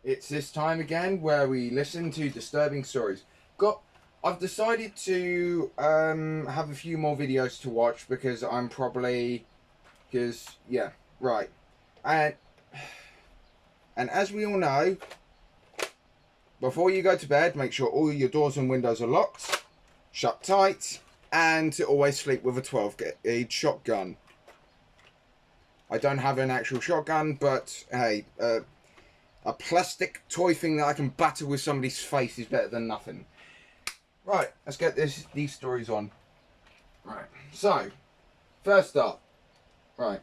It's this time again where we listen to disturbing stories. I've decided to have a few more videos to watch because yeah, right. And and as we all know, before you go to bed, make sure all your doors and windows are locked, shut tight, and to always sleep with a 12-gauge shotgun. I don't have an actual shotgun, but hey, a plastic toy thing that I can batter with somebody's face is better than nothing. Right, let's get these stories on. Right, so, first up, right.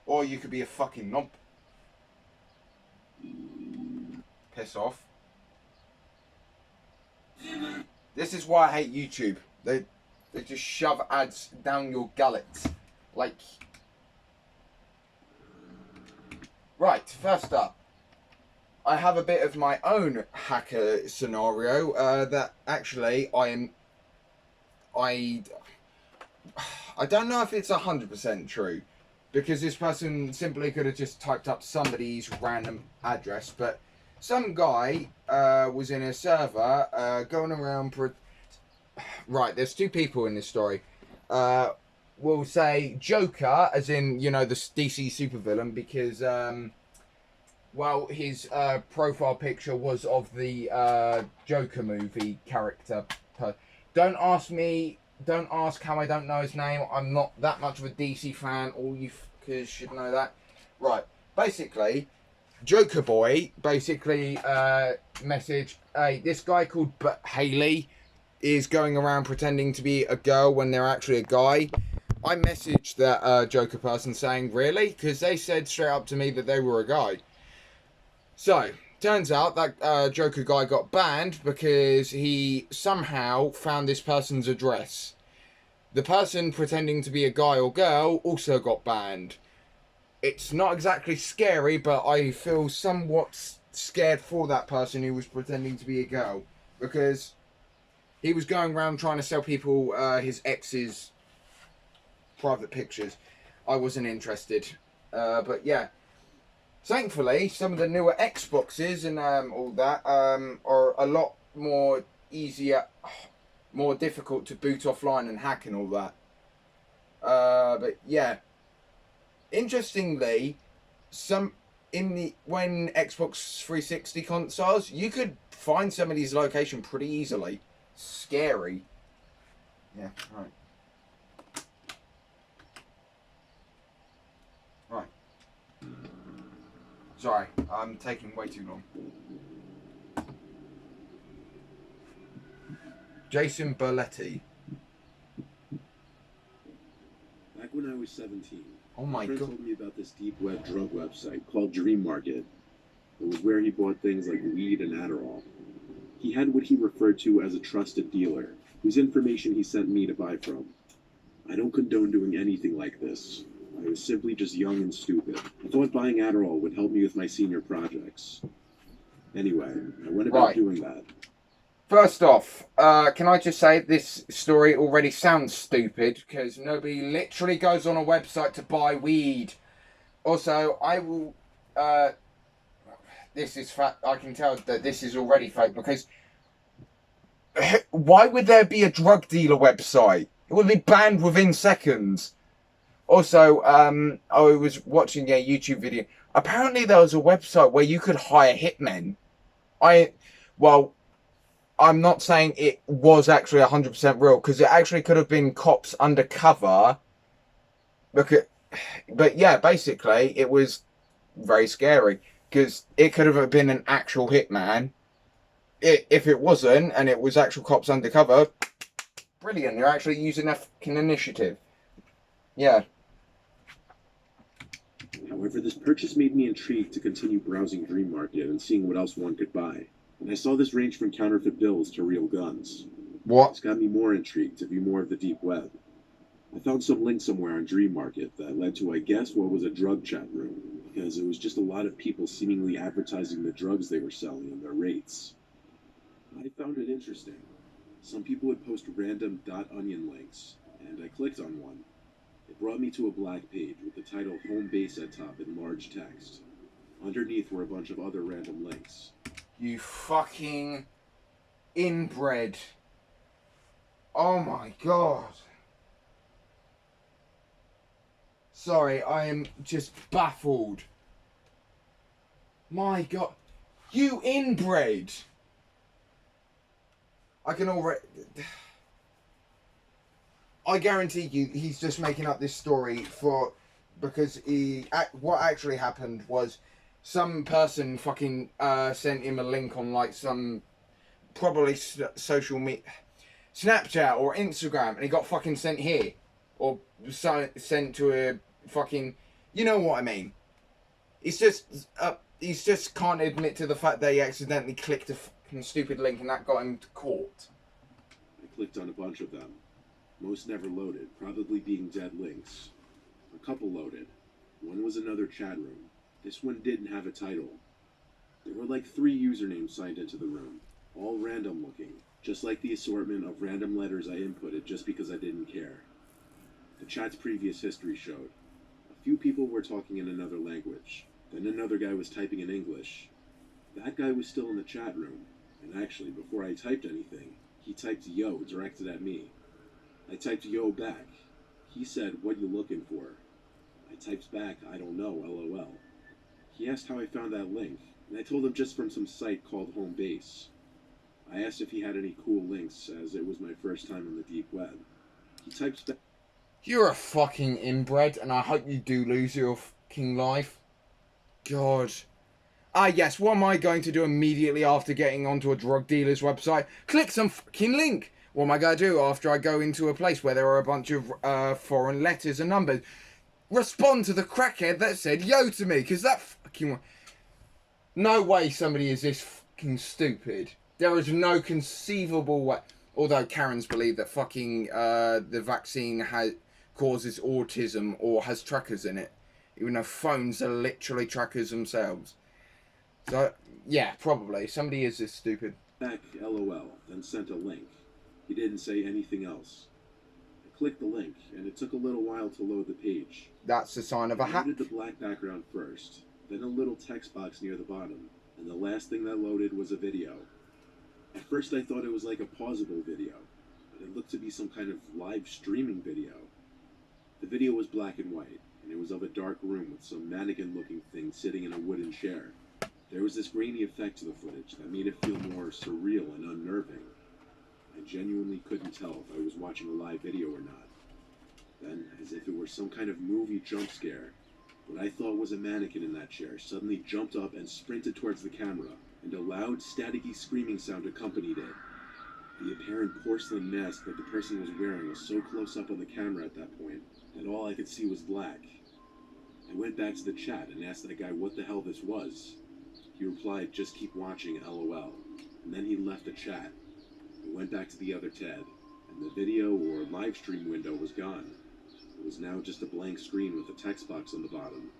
Or you could be a fucking knob. Piss off. This is why I hate YouTube. They just shove ads down your gullet. Like... Right, first up. I have a bit of my own hacker scenario that actually I don't know if it's 100% true, because this person simply could have just typed up somebody's random address, but some guy was in a server going around. Right, there's two people in this story. We'll say Joker, as in, you know, the DC supervillain, because well, his profile picture was of the Joker movie character. Don't ask how I don't know his name. I'm not that much of a DC fan. All you fuckers should know that. Right. Basically, Joker Boy basically messaged, hey, this guy called Haley is going around pretending to be a girl when they're actually a guy. I messaged that Joker person saying, really? Because they said straight up to me that they were a guy. So, turns out that Joker guy got banned because he somehow found this person's address. The person pretending to be a guy or girl also got banned. It's not exactly scary, but I feel somewhat scared for that person who was pretending to be a girl, because he was going around trying to sell people his ex's private pictures. I wasn't interested. But yeah. Thankfully, some of the newer Xboxes and all that are a lot more easier, more difficult to boot offline and hack and all that. But yeah, interestingly, when Xbox 360 consoles, you could find somebody's location pretty easily. Scary. Yeah, right. Right. Sorry, I'm taking way too long. Jason Berletti. Back when I was 17, Oh my my friend god. told me about this deep web drug website called Dream Market. It was where he bought things like weed and Adderall. He had what he referred to as a trusted dealer, whose information he sent me to buy from. I don't condone doing anything like this. I was simply just young and stupid. I thought buying Adderall would help me with my senior projects. Anyway, I went about doing that. First off, can I just say this story already sounds stupid because nobody literally goes on a website to buy weed. Also, I will. This is fact. I can tell that this is already fake because why would there be a drug dealer website? It would be banned within seconds. Also, I was watching a YouTube video. Apparently, there was a website where you could hire hitmen. I'm not saying it was actually 100% real, because it actually could have been cops undercover. But yeah, basically, it was very scary, because it could have been an actual hitman. If it wasn't, and it was actual cops undercover, brilliant, you're actually using a fucking initiative. Yeah. However, this purchase made me intrigued to continue browsing Dream Market and seeing what else one could buy. And I saw this range from counterfeit bills to real guns. What? This got me more intrigued to view more of the deep web. I found some link somewhere on Dream Market that led to, I guess, what was a drug chat room, because it was just a lot of people seemingly advertising the drugs they were selling and their rates. I found it interesting. Some people would post random .onion links, and I clicked on one. It brought me to a black page with the title Home Base at top in large text. Underneath were a bunch of other random links. You fucking inbred. Oh my god. Sorry, I am just baffled. My god. You inbred. I can already... I guarantee you he's just making up this story because what actually happened was some person fucking sent him a link on like some probably social media, Snapchat or Instagram, and he got fucking sent here or sent to a fucking, you know what I mean. He's just can't admit to the fact that he accidentally clicked a fucking stupid link and that got him caught. I clicked on a bunch of them. Most never loaded, probably being dead links. A couple loaded. One was another chat room. This one didn't have a title. There were like 3 usernames signed into the room, all random looking, just like the assortment of random letters I inputted just because I didn't care. The chat's previous history showed. A few people were talking in another language. Then another guy was typing in English. That guy was still in the chat room, and actually, before I typed anything, he typed yo directed at me. I typed yo back. He said, "What you looking for?" I typed back, "I don't know, LOL." He asked how I found that link, and I told him just from some site called Home Base. I asked if he had any cool links, as it was my first time on the deep web. He types back. You're a fucking inbred, and I hope you do lose your fucking life. God. Ah, yes, what am I going to do immediately after getting onto a drug dealer's website? Click some fucking link. What am I going to do after I go into a place where there are a bunch of foreign letters and numbers? Respond to the crackhead that said yo to me, because that fucking... No way somebody is this fucking stupid. There is no conceivable way. Although Karens believe that fucking the vaccine causes autism or has trackers in it. Even though phones are literally trackers themselves. So, yeah, probably. Somebody is this stupid. Back, LOL, then sent a link. He didn't say anything else. I clicked the link, and it took a little while to load the page. That's the sign of a hack. I loaded the black background first, then a little text box near the bottom, and the last thing that loaded was a video. At first I thought it was like a pausable video, but it looked to be some kind of live streaming video. The video was black and white, and it was of a dark room with some mannequin-looking thing sitting in a wooden chair. There was this grainy effect to the footage that made it feel more surreal and unnerving. I genuinely couldn't tell if I was watching a live video or not. Then, as if it were some kind of movie jump scare, what I thought was a mannequin in that chair suddenly jumped up and sprinted towards the camera, and a loud, staticky screaming sound accompanied it. The apparent porcelain mask that the person was wearing was so close up on the camera at that point that all I could see was black. I went back to the chat and asked that guy what the hell this was. He replied, "Just keep watching, LOL," and then he left the chat. I went back to the other tab, and the video or live stream window was gone. It was now just a blank screen with a text box on the bottom.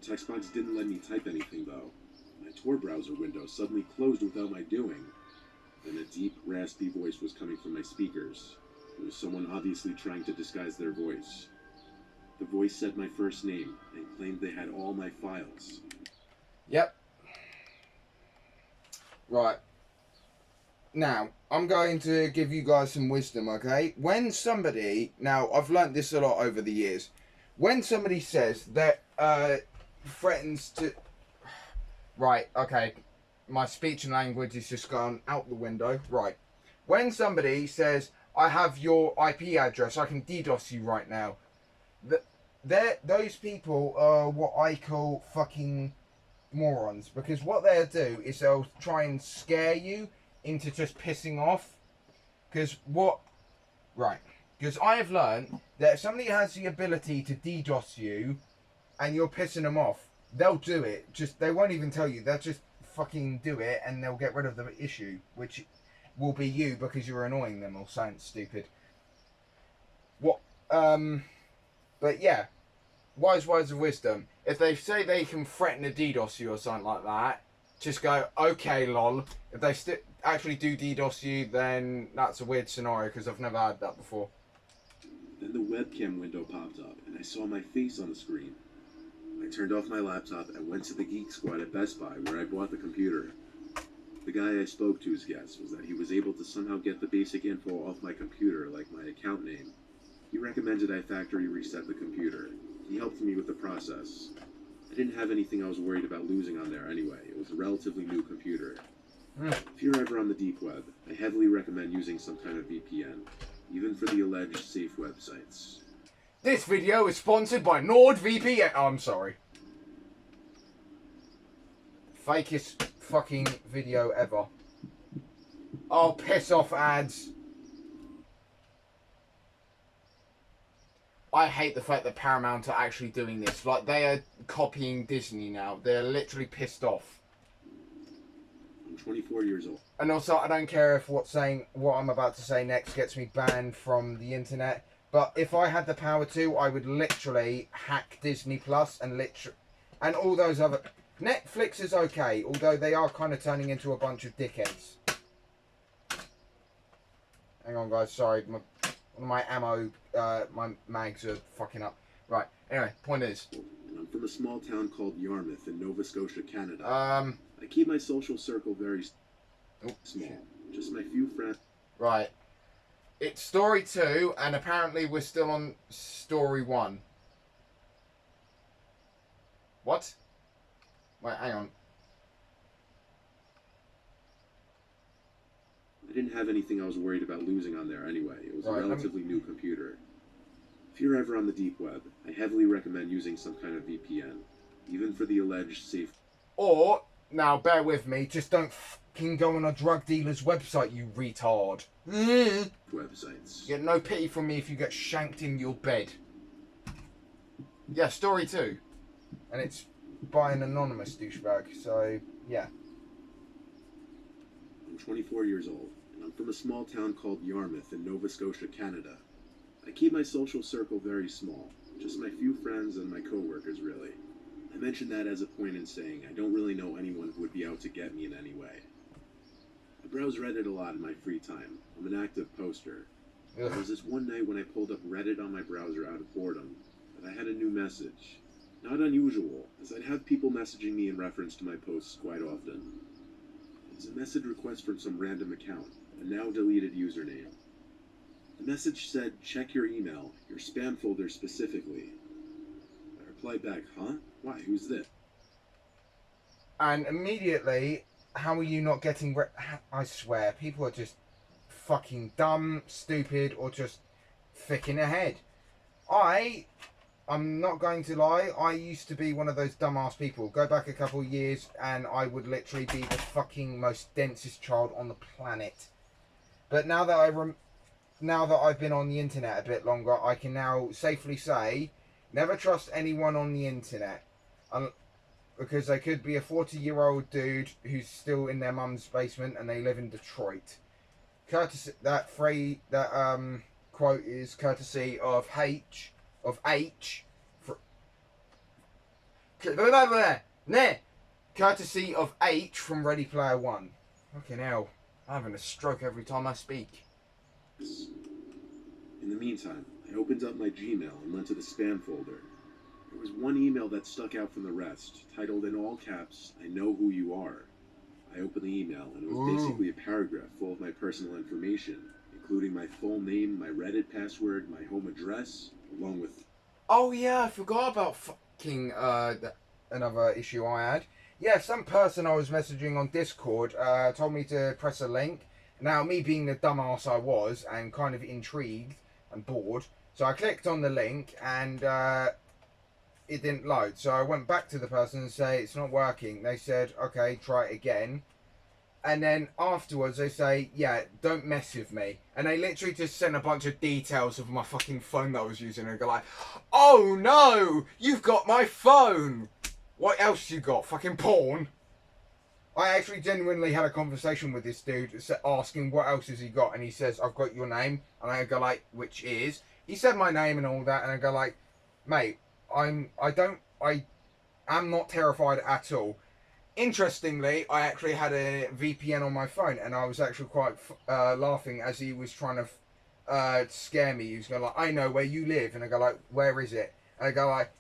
The text box didn't let me type anything though. My Tor browser window suddenly closed without my doing. Then a deep, raspy voice was coming from my speakers. It was someone obviously trying to disguise their voice. The voice said my first name and claimed they had all my files. Yep. Right. Now, I'm going to give you guys some wisdom, okay? When somebody... Now, I've learnt this a lot over the years. When somebody says that threatens to... Right, okay. My speech and language has just gone out the window. Right. When somebody says, "I have your IP address, I can DDoS you right now," those people are what I call fucking morons. Because what they'll do is they'll try and scare you into just pissing off. Because Because I have learned that if somebody has the ability to DDoS you and you're pissing them off, they'll do it. They won't even tell you. They'll just fucking do it and they'll get rid of the issue, which will be you because you're annoying them or something stupid. But yeah, wise words of wisdom. If they say they can threaten to DDoS you or something like that, just go, okay, lol. If they actually do DDoS you, then that's a weird scenario because I've never had that before. Then the webcam window popped up, and I saw my face on the screen. I turned off my laptop and went to the Geek Squad at Best Buy, where I bought the computer. The guy I spoke to's guess was that he was able to somehow get the basic info off my computer, like my account name. He recommended I factory reset the computer. He helped me with the process. I didn't have anything I was worried about losing on there anyway. It was a relatively new computer. If you're ever on the deep web, I heavily recommend using some kind of VPN, even for the alleged safe websites. This video is sponsored by NordVPN. Oh, I'm sorry. Fakest fucking video ever. Oh, piss off ads. I hate the fact that Paramount are actually doing this. Like, they are copying Disney now. They're literally pissed off. I'm 24 years old. And also, I don't care if what I'm about to say next gets me banned from the internet. But if I had the power to, I would literally hack Disney Plus and all those other... Netflix is okay, although they are kind of turning into a bunch of dickheads. Hang on, guys. Sorry, my ammo, my mags are fucking up. Right. Anyway, point is, I'm from a small town called Yarmouth in Nova Scotia, Canada. I keep my social circle very small. Just my few friends. Right. It's story 2, and apparently we're still on story 1. What? Wait, hang on. I didn't have anything I was worried about losing on there anyway. It was a relatively new computer. If you're ever on the deep web, I heavily recommend using some kind of VPN, even for the alleged safe... Or, now bear with me, just don't fucking go on a drug dealer's website, you retard. Websites. Get no pity from me if you get shanked in your bed. Yeah, story 2. And it's by an anonymous douchebag, so yeah. I'm 24 years old, and I'm from a small town called Yarmouth in Nova Scotia, Canada. I keep my social circle very small, just my few friends and my co-workers, really. I mention that as a point in saying I don't really know anyone who would be out to get me in any way. I browse Reddit a lot in my free time. I'm an active poster. There was this one night when I pulled up Reddit on my browser out of boredom, that I had a new message. Not unusual, as I'd have people messaging me in reference to my posts quite often. It was a message request from some random account, a now deleted username. The message said, check your email, your spam folder specifically. I replied back, huh? Why, who's this? And immediately, how are you not getting... I swear, people are just fucking dumb, stupid, or just thick in the head. I'm not going to lie, I used to be one of those dumbass people. Go back a couple of years and I would literally be the fucking most densest child on the planet. But now that I've been on the internet a bit longer, I can now safely say, never trust anyone on the internet. Because they could be a 40-year-old dude who's still in their mum's basement and they live in Detroit. That quote is courtesy of courtesy of H from Ready Player One. Fucking hell, I'm having a stroke every time I speak. In the meantime, I opened up my Gmail and went to the spam folder. There was one email that stuck out from the rest, titled in all caps, I know who you are. I opened the email and it was basically a paragraph full of my personal information, including my full name, my Reddit password, my home address, along with... Oh yeah, I forgot about fucking another issue I had. Yeah, some person I was messaging on Discord told me to press a link. Now, me being the dumbass I was and kind of intrigued and bored, so I clicked on the link and it didn't load. So I went back to the person and say, it's not working. They said, okay, try it again. And then afterwards they say, yeah, don't mess with me. And they literally just sent a bunch of details of my fucking phone that I was using and go like, oh no, you've got my phone. What else you got? Fucking porn? I actually genuinely had a conversation with this dude asking what else has he got. And he says, I've got your name. And I go like, which is? He said my name and all that. And I go like, mate, I am not terrified at all. Interestingly, I actually had a VPN on my phone, and I was actually quite laughing as he was trying to to scare me. He was going like, I know where you live. And I go like, where is it? And I go like,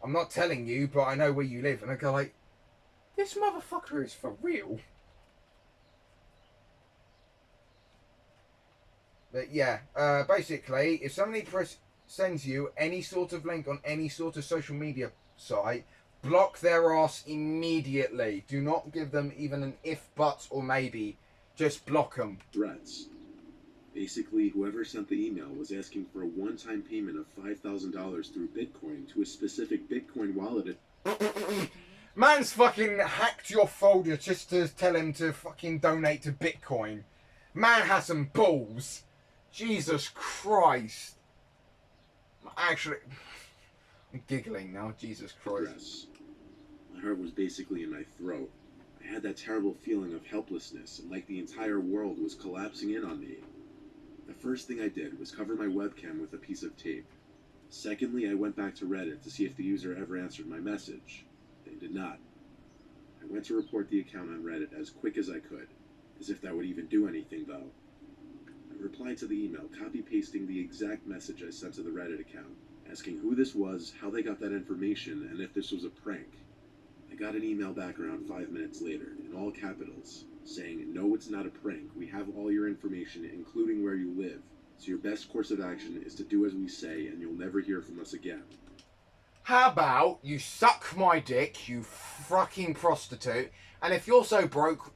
I'm not telling you, but I know where you live. And I go like, this motherfucker is for real. But yeah, basically, if somebody sends you any sort of link on any sort of social media site, block their ass immediately. Do not give them even an if, but, or maybe. Just block them. Threats. Basically, whoever sent the email was asking for a one-time payment of $5,000 through Bitcoin to a specific Bitcoin wallet. Man's fucking hacked your folder just to tell him to fucking donate to Bitcoin. Man has some balls. Jesus Christ. Actually, I'm giggling now. Jesus Christ. My heart was basically in my throat. I had that terrible feeling of helplessness and like the entire world was collapsing in on me. The first thing I did was cover my webcam with a piece of tape. Secondly, I went back to Reddit to see if the user ever answered my message. They did not. I went to report the account on Reddit as quick as I could, as if that would even do anything though. I replied to the email, copy-pasting the exact message I sent to the Reddit account, asking who this was, how they got that information, and if this was a prank. I got an email back around 5 minutes later, in all capitals, saying, no, it's not a prank. We have all your information, including where you live. So your best course of action is to do as we say, and you'll never hear from us again. How about you suck my dick, you fucking prostitute, and if you're so broke,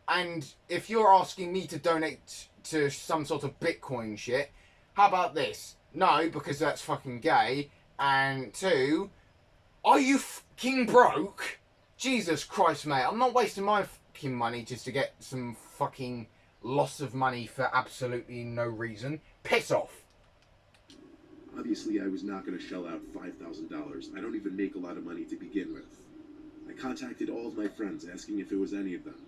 and if you're asking me to donate to some sort of Bitcoin shit, how about this? No, because that's fucking gay, and two, are you fucking broke? Jesus Christ, mate, I'm not wasting my fucking money just to get some fucking loss of money for absolutely no reason. Piss off. Obviously, I was not going to shell out $5,000. I don't even make a lot of money to begin with. I contacted all of my friends asking if it was any of them,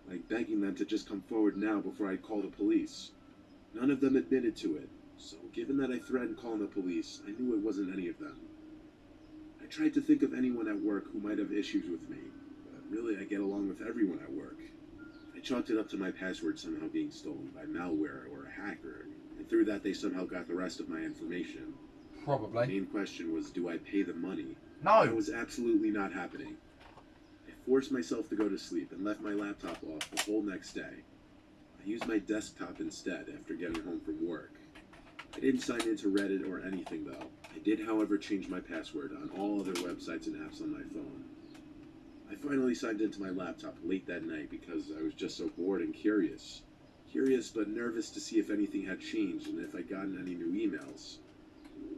like begging them to just come forward now before I call the police. None of them admitted to it, so given that I threatened calling the police, I knew it wasn't any of them. I tried to think of anyone at work who might have issues with me, but really I get along with everyone at work. I chalked it up to my password somehow being stolen by malware or a hacker, and through that they somehow got the rest of my information. Probably. The main question was, do I pay the money? No. That was absolutely not happening. I forced myself to go to sleep and left my laptop off the whole next day. I used my desktop instead after getting home from work. I didn't sign into Reddit or anything though. I did, however, change my password on all other websites and apps on my phone. I finally signed into my laptop late that night because I was just so bored and curious. Curious but nervous to see if anything had changed and if I'd gotten any new emails.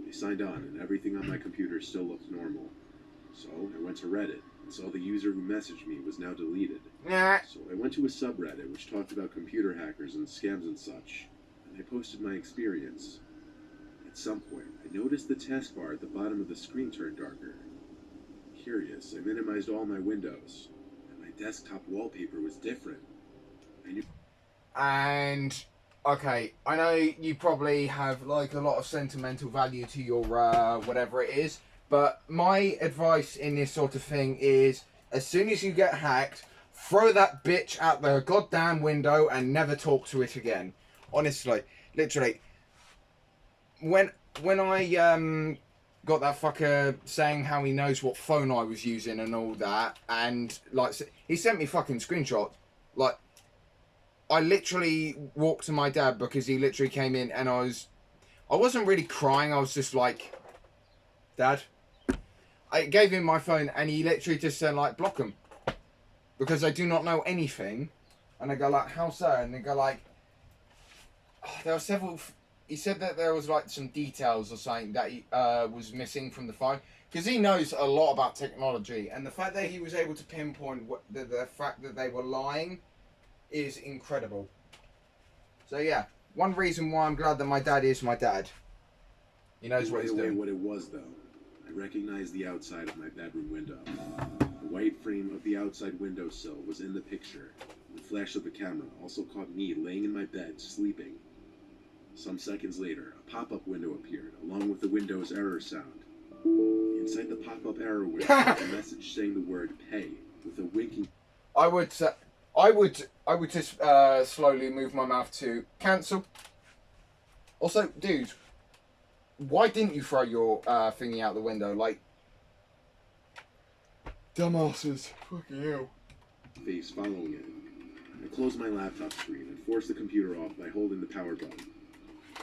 I signed on and everything on my computer still looked normal. So I went to Reddit and saw the user who messaged me was now deleted. Nah. So I went to a subreddit which talked about computer hackers and scams and such, and I posted my experience. At some point, I noticed the taskbar at the bottom of the screen turned darker. Curious, I minimized all my windows, and my desktop wallpaper was different. I knew. And okay, I know you probably have like a lot of sentimental value to your whatever it is, but my advice in this sort of thing is, as soon as you get hacked, throw that bitch out the goddamn window and never talk to it again. Honestly, literally. When I got that fucker saying how he knows what phone I was using and all that, and like he sent me fucking screenshots. Like, I literally walked to my dad because he literally came in and I wasn't really crying. I was just like, Dad. I gave him my phone and he literally just said like, block him, because I do not know anything. And I go like, how so? And they go like, oh, there were several. He said that there was like some details or something that he was missing from the phone, because he knows a lot about technology, and the fact that he was able to pinpoint the fact that they were lying is incredible. So yeah, one reason why I'm glad that my dad is my dad. He knows what he's doing. What it was though, I recognized the outside of my bedroom window. The white frame of the outside windowsill was in the picture. The flash of the camera also caught me laying in my bed sleeping. Some seconds later, a pop-up window appeared, along with the Windows error sound. Inside the pop-up error window was a message saying the word "pay" with a winking. I would just slowly move my mouth to cancel, Also, dude, why didn't you throw your thingy out the window? Like, dumbasses. Fucking hell. Face following it. I closed my laptop screen and forced the computer off by holding the power button.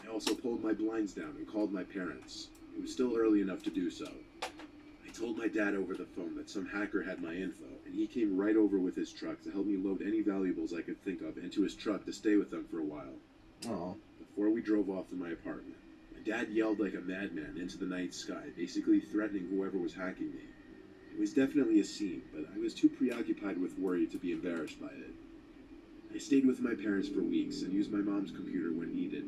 I also pulled my blinds down and called my parents. It was still early enough to do so. I told my dad over the phone that some hacker had my info, and he came right over with his truck to help me load any valuables I could think of into his truck to stay with them for a while. Oh. Before we drove off to my apartment, my dad yelled like a madman into the night sky, basically threatening whoever was hacking me. It was definitely a scene, but I was too preoccupied with worry to be embarrassed by it. I stayed with my parents for weeks and used my mom's computer when needed.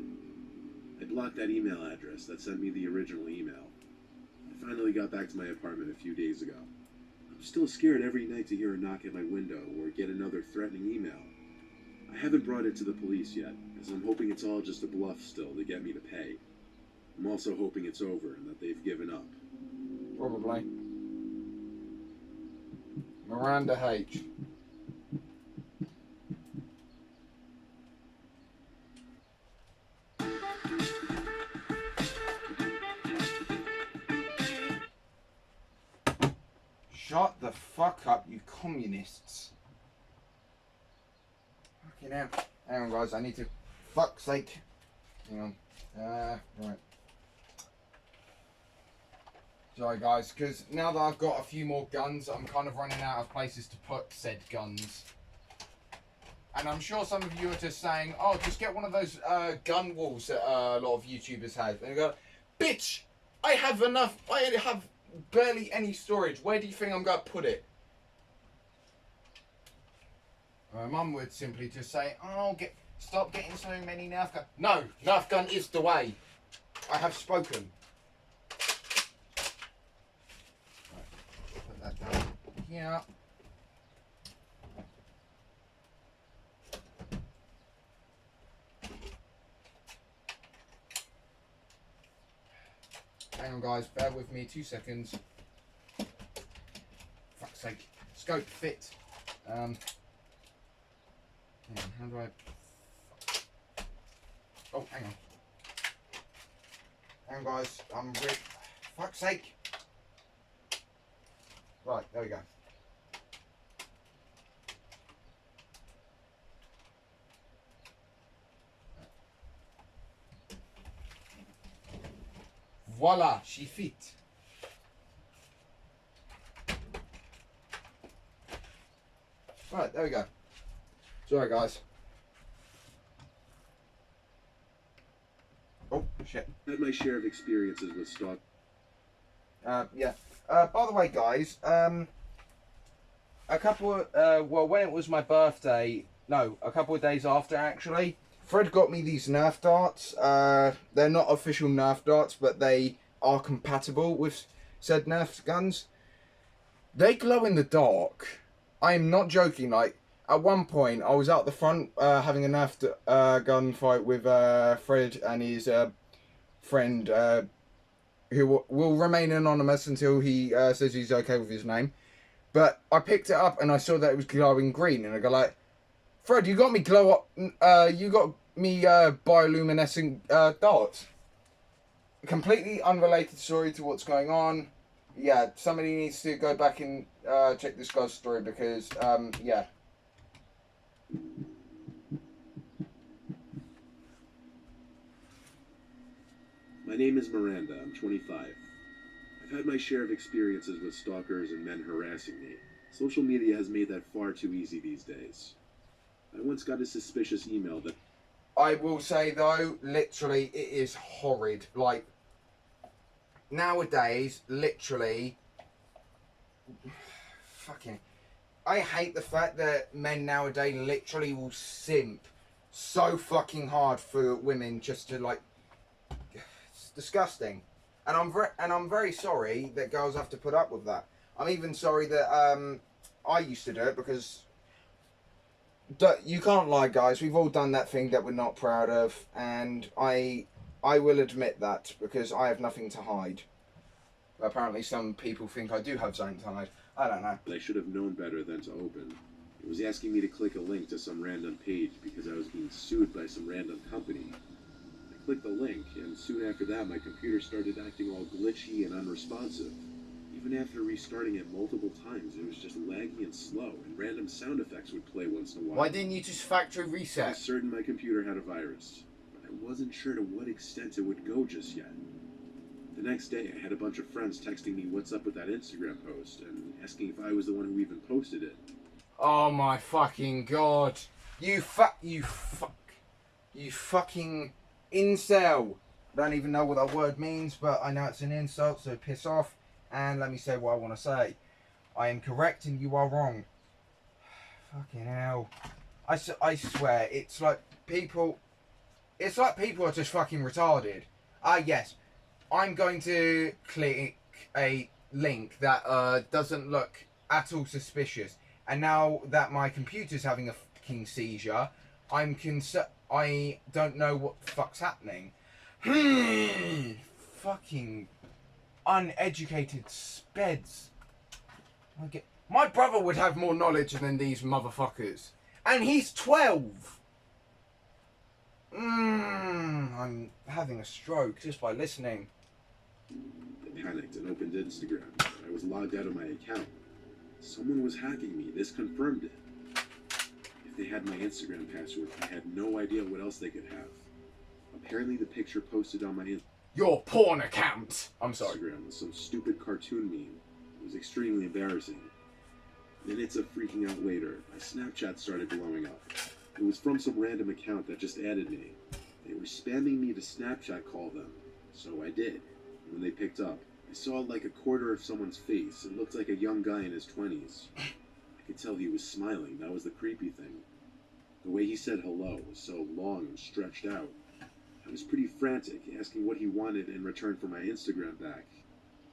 I blocked that email address that sent me the original email. I finally got back to my apartment a few days ago. I'm still scared every night to hear a knock at my window or get another threatening email. I haven't brought it to the police yet, as I'm hoping it's all just a bluff still to get me to pay. I'm also hoping it's over and that they've given up. Probably. Miranda H. Shut the fuck up, you communists. Fucking hell. Hang on, guys, I need to... Fuck's sake. Hang on. Right. Sorry, guys, because now that I've got a few more guns, I'm kind of running out of places to put said guns. And I'm sure some of you are just saying, oh, just get one of those gun walls that a lot of YouTubers have. And you go, bitch, I have enough. I have barely any storage. Where do you think I'm going to put it? My mum would simply just say, oh, stop getting so many Nerf guns. No, Nerf gun is the way. I have spoken. Right, put that down here. Hang on, guys, bear with me 2 seconds. Fuck's sake. Scope fit. Hang on, how do I... Oh, hang on. Hang on, guys. I'm really... Fuck's sake. Right, there we go. Voila, she fit. Right, there we go. Sorry, guys. Oh, shit. I had my share of experiences with stock. Yeah. By the way, guys, a couple of, well, when it was my birthday, no, a couple of days after, actually, Fred got me these Nerf darts. They're not official Nerf darts, but they are compatible with said Nerf guns. They glow in the dark. I am not joking. Like, at one point, I was out the front having a Nerf gun fight with Fred and his friend, who will remain anonymous until he says he's okay with his name. But I picked it up and I saw that it was glowing green, and I go like, Fred, you got me glow up. You got me bioluminescent darts. Completely unrelated story to what's going on. Yeah, somebody needs to go back and check this guy's story because yeah. My name is Miranda. I'm 25. I've had my share of experiences with stalkers and men harassing me. Social media has made that far too easy these days. I once got a suspicious email that... I will say though, literally, it is horrid. Like, nowadays, literally, fucking, I hate the fact that men nowadays literally will simp so fucking hard for women just to like, it's disgusting. And I'm very sorry that girls have to put up with that. I'm even sorry that I used to do it because you can't lie, guys. We've all done that thing that we're not proud of, and I will admit that because I have nothing to hide. But apparently, some people think I do have something to hide. I don't know. I should have known better than to open. It was asking me to click a link to some random page because I was being sued by some random company. I clicked the link, and soon after that, my computer started acting all glitchy and unresponsive. Even after restarting it multiple times, it was just laggy and slow, and random sound effects would play once in a while. Why didn't you just factory I was reset? certain my computer had a virus, but I wasn't sure to what extent it would go just yet. The next day, I had a bunch of friends texting me what's up with that Instagram post, and asking if I was the one who even posted it. Oh my fucking god. You fucking incel. Don't even know what that word means, but I know it's an insult, so piss off. And let me say what I want to say. I am correct and you are wrong. Fucking hell. I swear, it's like people are just fucking retarded. Yes, I'm going to click a link that doesn't look at all suspicious. And now that my computer's having a fucking seizure, I don't know what the fuck's happening. Fucking uneducated speds. My brother would have more knowledge than these motherfuckers. And he's 12. I'm having a stroke just by listening. I panicked and opened Instagram. I was logged out of my account. Someone was hacking me. This confirmed it. If they had my Instagram password, I had no idea what else they could have. Apparently the picture posted on my Your porn account. I'm sorry. Instagram was some stupid cartoon meme. It was extremely embarrassing. Minutes of freaking out later, my Snapchat started blowing up. It was from some random account that just added me. They were spamming me to Snapchat call them, so I did. When they picked up, I saw like a quarter of someone's face. It looked like a young guy in his 20s. I could tell he was smiling. That was the creepy thing. The way he said hello was so long and stretched out. I was pretty frantic, asking what he wanted in return for my Instagram back.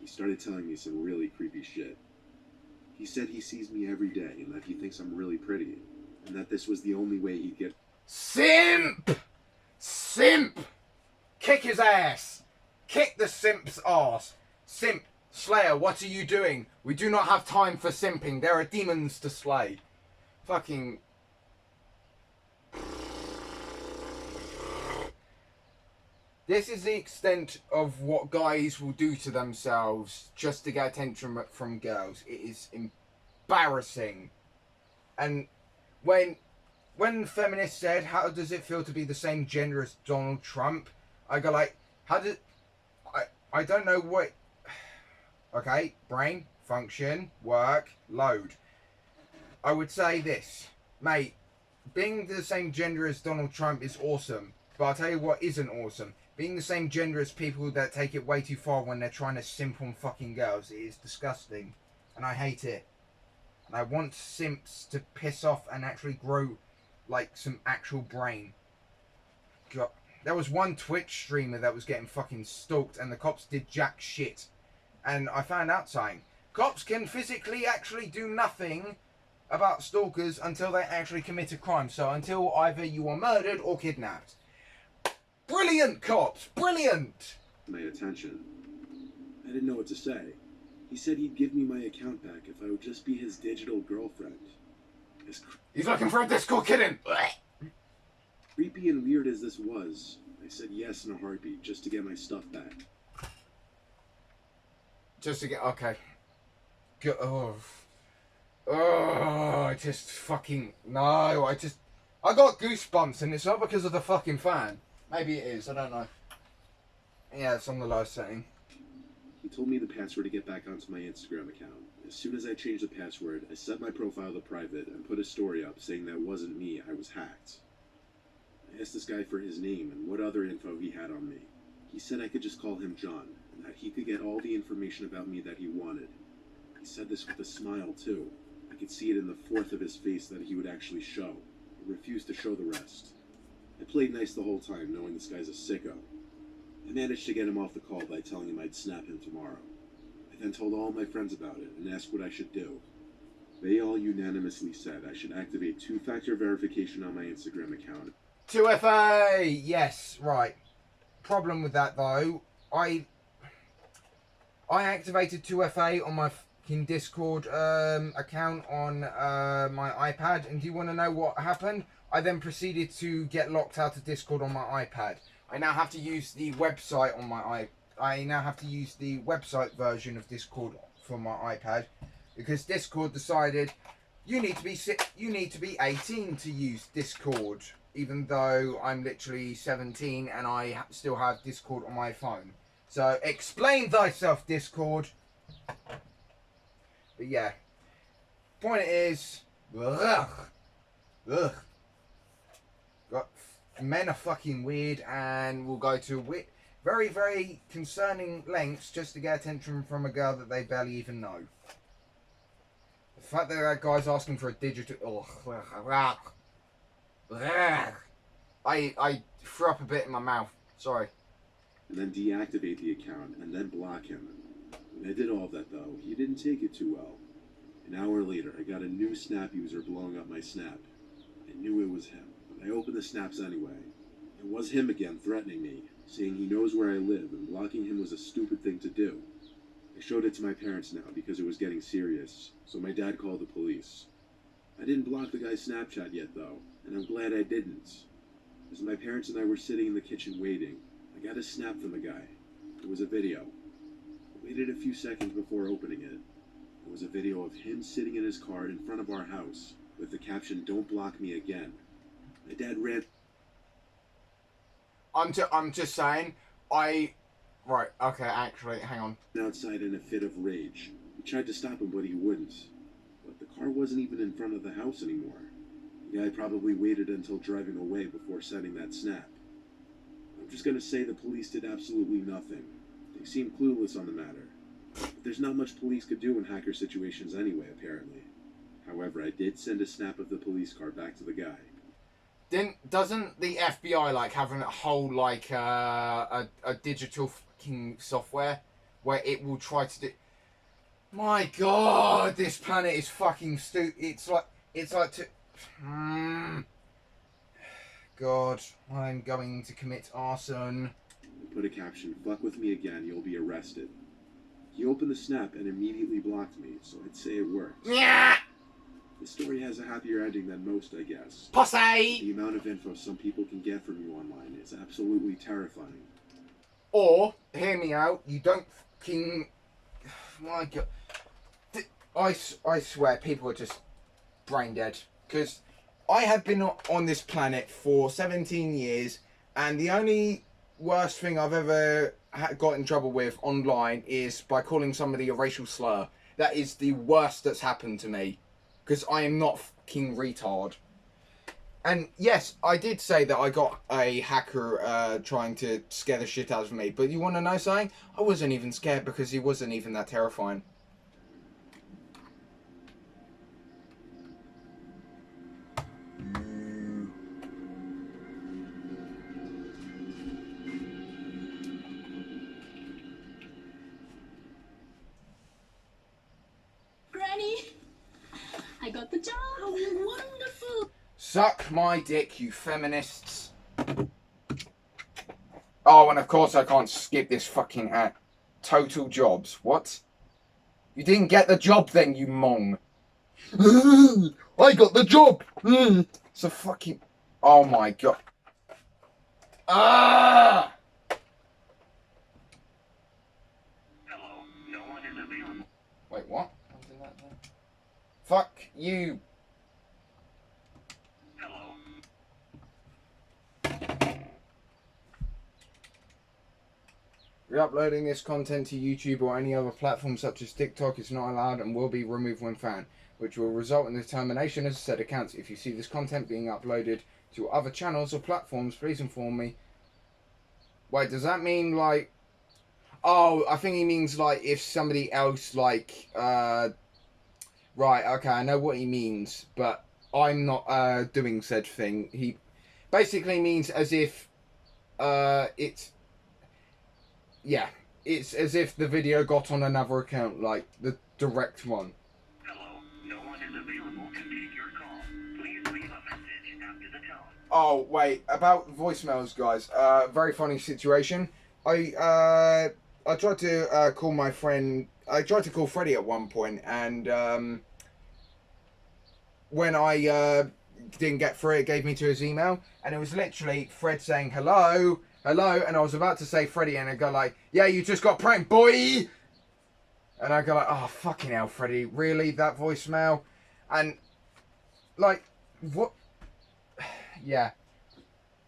He started telling me some really creepy shit. He said he sees me every day and that he thinks I'm really pretty, and that this was the only way he'd get... Simp! Simp! Kick his ass! Kick the simp's ass! Simp! Slayer, what are you doing? We do not have time for simping. There are demons to slay. Fucking... This is the extent of what guys will do to themselves just to get attention from girls. It is embarrassing. And when feminists said, how does it feel to be the same gender as Donald Trump? I go like, I don't know what... Okay, brain, function, work, load. I would say this, mate, being the same gender as Donald Trump is awesome. But I'll tell you what isn't awesome. Being the same gender as people that take it way too far when they're trying to simp on fucking girls. It is disgusting. And I hate it. And I want simps to piss off and actually grow like some actual brain. God. There was one Twitch streamer that was getting fucking stalked and the cops did jack shit. And I found out something. Cops can physically actually do nothing about stalkers until they actually commit a crime. So until either you are murdered or kidnapped. Brilliant, cops! Brilliant! My attention. I didn't know what to say. He said he'd give me my account back if I would just be his digital girlfriend. He's looking for a Discord kitten! Creepy and weird as this was, I said yes in a heartbeat just to get my stuff back. Just to get... Okay. I just fucking... No, I got goosebumps and it's not because of the fucking fan. Maybe it is, I don't know. Yeah, it's on the low setting. He told me the password to get back onto my Instagram account. As soon as I changed the password, I set my profile to private and put a story up saying that wasn't me, I was hacked. I asked this guy for his name and what other info he had on me. He said I could just call him John, and that he could get all the information about me that he wanted. He said this with a smile, too. I could see it in the fourth of his face that he would actually show. He refused to show the rest. I played nice the whole time, knowing this guy's a sicko. I managed to get him off the call by telling him I'd snap him tomorrow. I then told all my friends about it and asked what I should do. They all unanimously said I should activate two-factor verification on my Instagram account. 2FA! Yes, right. Problem with that, though, I activated 2FA on my fucking Discord account on my iPad, and do you want to know what happened? I then proceeded to get locked out of Discord on my iPad. I now have to use the website on my I now have to use the website version of Discord for my iPad because Discord decided you need to be 18 to use Discord, even though I'm literally 17 and I still have Discord on my phone. So explain thyself, Discord. But yeah, point is, ugh. Men are fucking weird and will go to very, very concerning lengths just to get attention from a girl that they barely even know. The fact that that guy's asking for a digital... I threw up a bit in my mouth. Sorry. And then deactivate the account and then block him. When I did all of that though, he didn't take it too well. An hour later, I got a new Snap user blowing up my Snap. I knew it was him, but I opened the snaps anyway. It was him again threatening me, saying he knows where I live and blocking him was a stupid thing to do. I showed it to my parents now because it was getting serious, so my dad called the police. I didn't block the guy's Snapchat yet though, and I'm glad I didn't. As my parents and I were sitting in the kitchen waiting, I got a snap from the guy. It was a video. I waited a few seconds before opening it. It was a video of him sitting in his car in front of our house with the caption, "Don't block me again." My dad ran. I'm just saying, right, okay, actually, hang on. Outside in a fit of rage. We tried to stop him, but he wouldn't. But the car wasn't even in front of the house anymore. The guy probably waited until driving away before sending that snap. I'm just gonna say the police did absolutely nothing. They seemed clueless on the matter. But there's not much police could do in hacker situations anyway, apparently. However, I did send a snap of the police car back to the guy. Doesn't the FBI like having a whole like a digital fucking software where it will try to do? My God, this planet is fucking stupid. It's like to. God, I'm going to commit arson. I put a caption, "Fuck with me again, you'll be arrested." He opened the snap and immediately blocked me, so I'd say it worked. Yeah. The story has a happier ending than most, I guess. Pussy! The amount of info some people can get from you online is absolutely terrifying. Or, hear me out, you don't fucking... My God. I swear, people are just brain dead. Because I have been on this planet for 17 years, and the only worst thing I've ever got in trouble with online is by calling somebody a racial slur. That is the worst that's happened to me. Because I am not fucking retard. And yes, I did say that I got a hacker trying to scare the shit out of me. But you want to know something? I wasn't even scared because he wasn't even that terrifying. I got the job. Oh, wonderful. Suck my dick, you feminists. Oh, and of course I can't skip this fucking ad. Total Jobs. What? You didn't get the job then, you mong. I got the job. It's a fucking... Oh my God. Ah! Hello, no one is available. Wait, what? Fuck you. Hello. Re-uploading this content to YouTube or any other platform such as TikTok is not allowed and will be removed when found, which will result in the termination of said accounts. If you see this content being uploaded to other channels or platforms, please inform me. Wait, does that mean like... Oh, I think he means like if somebody else like... Right, okay, I know what he means, but I'm not doing said thing. He basically means as if it's... Yeah, it's as if the video got on another account, like the direct one. Hello, no one is available to take your call. Please leave a message after the tone. Oh, wait, about voicemails, guys. Very funny situation. I tried to call my friend... I tried to call Freddie at one point, and when I didn't get through, it gave me to his email, and it was literally Fred saying, hello, hello, and I was about to say Freddie, and I go like, yeah, you just got pranked, boy. And I go like, oh, fucking hell, Freddie, really? That voicemail? And, like, what? Yeah.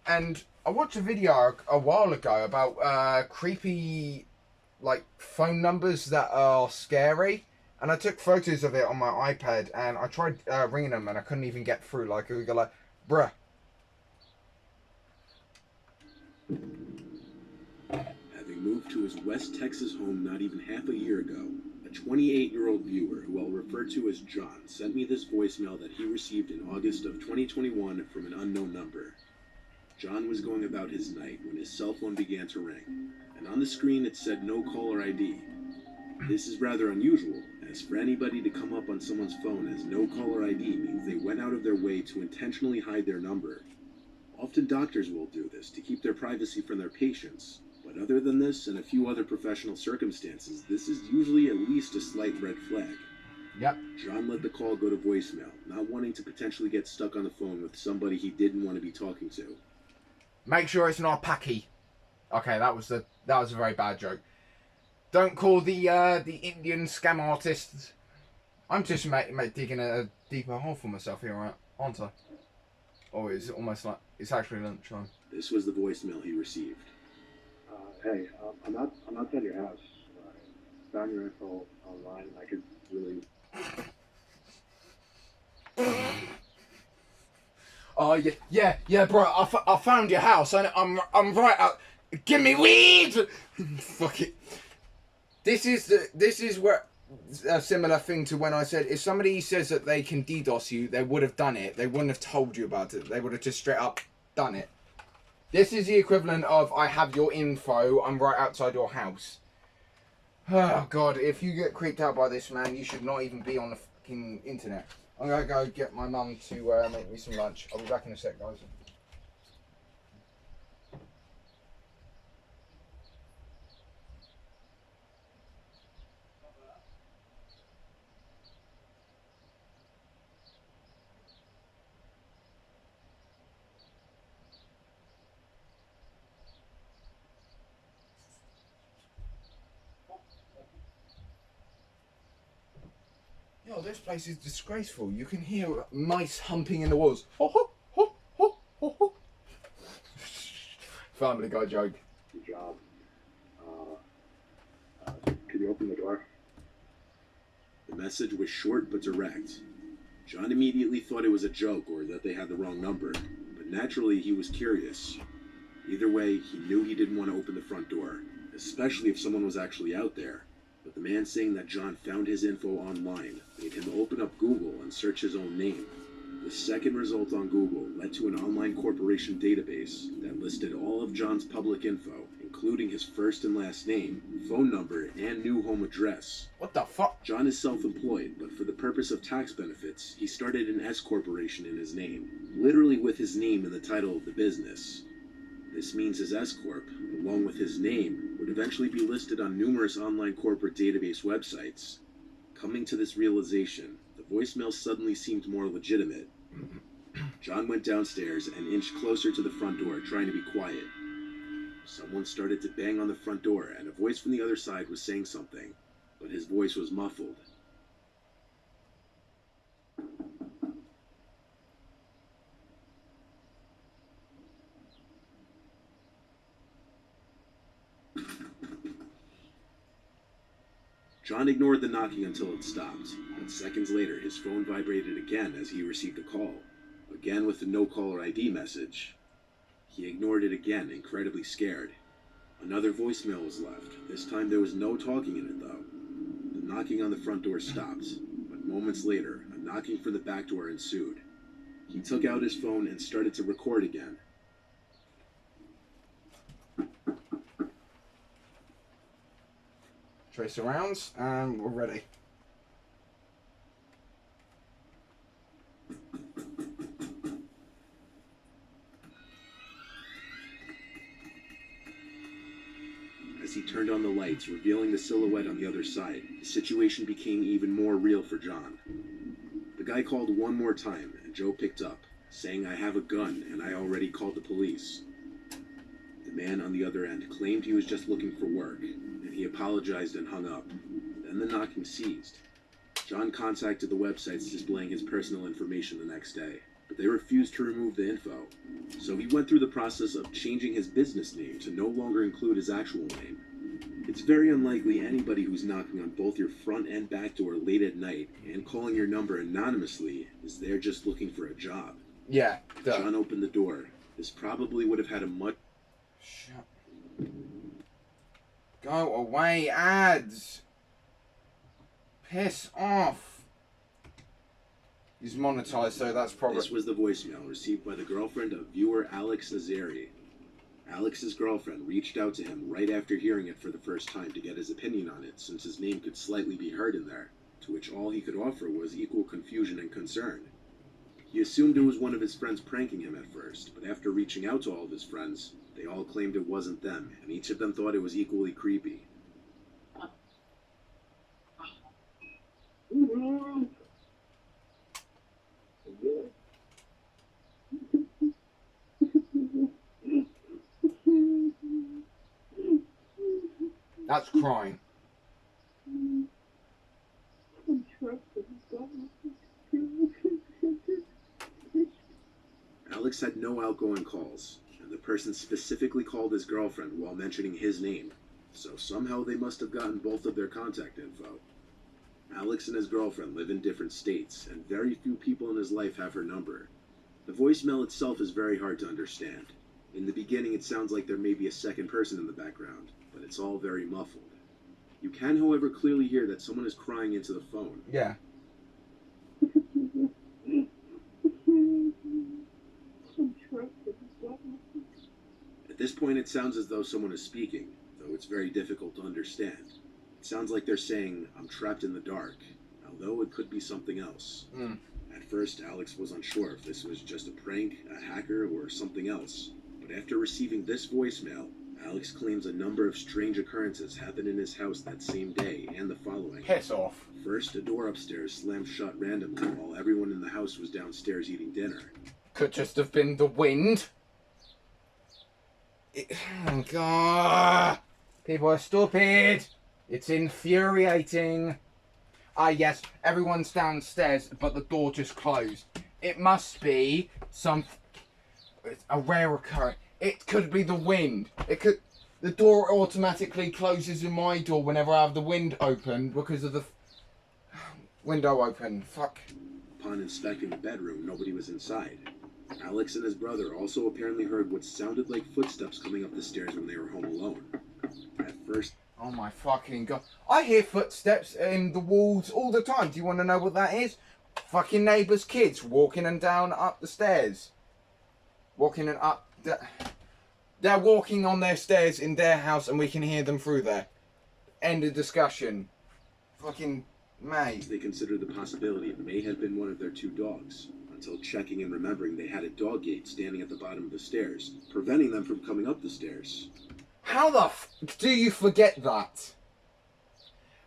And I watched a video a while ago about creepy, like, phone numbers that are scary. And I took photos of it on my iPad, and I tried ringing them, and I couldn't even get through. Like, we go like, bruh. Having moved to his West Texas home not even half a year ago, a 28-year-old viewer who I'll refer to as John sent me this voicemail that he received in August of 2021 from an unknown number. John was going about his night when his cell phone began to ring, and on the screen it said no caller ID. This is rather unusual, as for anybody to come up on someone's phone as no caller ID means they went out of their way to intentionally hide their number. Often doctors will do this to keep their privacy from their patients, but other than this and a few other professional circumstances, this is usually at least a slight red flag. Yep. John let the call go to voicemail, not wanting to potentially get stuck on the phone with somebody he didn't want to be talking to. Make sure it's not Paki. Okay, that was a very bad joke. Don't call the Indian scam artists. I'm just digging a deeper hole for myself here, aren't I? Or is it almost like it's actually lunchtime? This was the voicemail he received. Hey, I'm not at your house. I found your info online. I could really. Oh yeah, bro. I found your house. I'm right out. Give me weed. Fuck it. This is where a similar thing to when I said if somebody says that they can DDoS you, they would have done it. They wouldn't have told you about it. They would have just straight up done it. This is the equivalent of I have your info. I'm right outside your house. Oh God, if you get creeped out by this, man, you should not even be on the fucking internet. I'm gonna go get my mum to make me some lunch. I'll be back in a sec, guys. Yo, this place is disgraceful. You can hear mice humping in the walls. Ho, ho, ho, ho, ho, ho. Family Guy joke. Good job. Could you open the door? The message was short but direct. John immediately thought it was a joke or that they had the wrong number, but naturally he was curious. Either way, he knew he didn't want to open the front door, especially if someone was actually out there. But the man saying that John found his info online made him open up Google and search his own name. The second result on Google led to an online corporation database that listed all of John's public info, including his first and last name, phone number, and new home address. What the fuck? John is self-employed, but for the purpose of tax benefits, he started an S corporation in his name, literally with his name in the title of the business. This means his S corp, along with his name, would eventually be listed on numerous online corporate database websites. Coming to this realization, the voicemail suddenly seemed more legitimate. John went downstairs and inched closer to the front door, trying to be quiet. Someone started to bang on the front door, and a voice from the other side was saying something, but his voice was muffled. John ignored the knocking until it stopped, but seconds later his phone vibrated again as he received a call, again with the no caller ID message. He ignored it again, incredibly scared. Another voicemail was left. This time there was no talking in it though. The knocking on the front door stopped, but moments later a knocking from the back door ensued. He took out his phone and started to record again. Trace surrounds, and we're ready. As he turned on the lights, revealing the silhouette on the other side, the situation became even more real for John. The guy called one more time, and Joe picked up, saying, "I have a gun, and I already called the police." The man on the other end claimed he was just looking for work, and he apologized and hung up. Then the knocking ceased. John contacted the websites displaying his personal information the next day, but they refused to remove the info. So he went through the process of changing his business name to no longer include his actual name. It's very unlikely anybody who's knocking on both your front and back door late at night and calling your number anonymously is there just looking for a job. Yeah. Duh. John opened the door. This probably would have had a much... Shut. Go away, ads. Piss off. He's monetized, so that's probably... This was the voicemail received by the girlfriend of viewer Alex Nazari. Alex's girlfriend reached out to him right after hearing it for the first time to get his opinion on it, since his name could slightly be heard in there, to which all he could offer was equal confusion and concern. He assumed it was one of his friends pranking him at first, but after reaching out to all of his friends, they all claimed it wasn't them, and each of them thought it was equally creepy. That's crying. Alex had no outgoing calls, and the person specifically called his girlfriend while mentioning his name, so somehow they must have gotten both of their contact info. Alex and his girlfriend live in different states, and very few people in his life have her number. The voicemail itself is very hard to understand. In the beginning, it sounds like there may be a second person in the background, but it's all very muffled. You can, however, clearly hear that someone is crying into the phone. Yeah. At this point, it sounds as though someone is speaking, though it's very difficult to understand. It sounds like they're saying, "I'm trapped in the dark," although it could be something else. At first, Alex was unsure if this was just a prank, a hacker, or something else. But after receiving this voicemail, Alex claims a number of strange occurrences happened in his house that same day and the following. Piss off. First, a door upstairs slammed shut randomly while everyone in the house was downstairs eating dinner. Could just have been the wind. Oh, God. People are stupid. It's infuriating. Ah, yes, everyone's downstairs, but the door just closed. It must be a rare occurrence. It could be the wind. The door automatically closes in my door whenever I have the wind open because of the window open. Fuck. Upon inspecting the bedroom, nobody was inside. Alex and his brother also apparently heard what sounded like footsteps coming up the stairs when they were home alone. At first... Oh my fucking God. I hear footsteps in the walls all the time. Do you want to know what that is? Fucking neighbours' kids walking and down up the stairs. Walking and up... They're walking on their stairs in their house and we can hear them through there. End of discussion. Fucking mate. They considered the possibility it may have been one of their two dogs, until checking and remembering they had a dog gate standing at the bottom of the stairs, preventing them from coming up the stairs. How the do you forget that?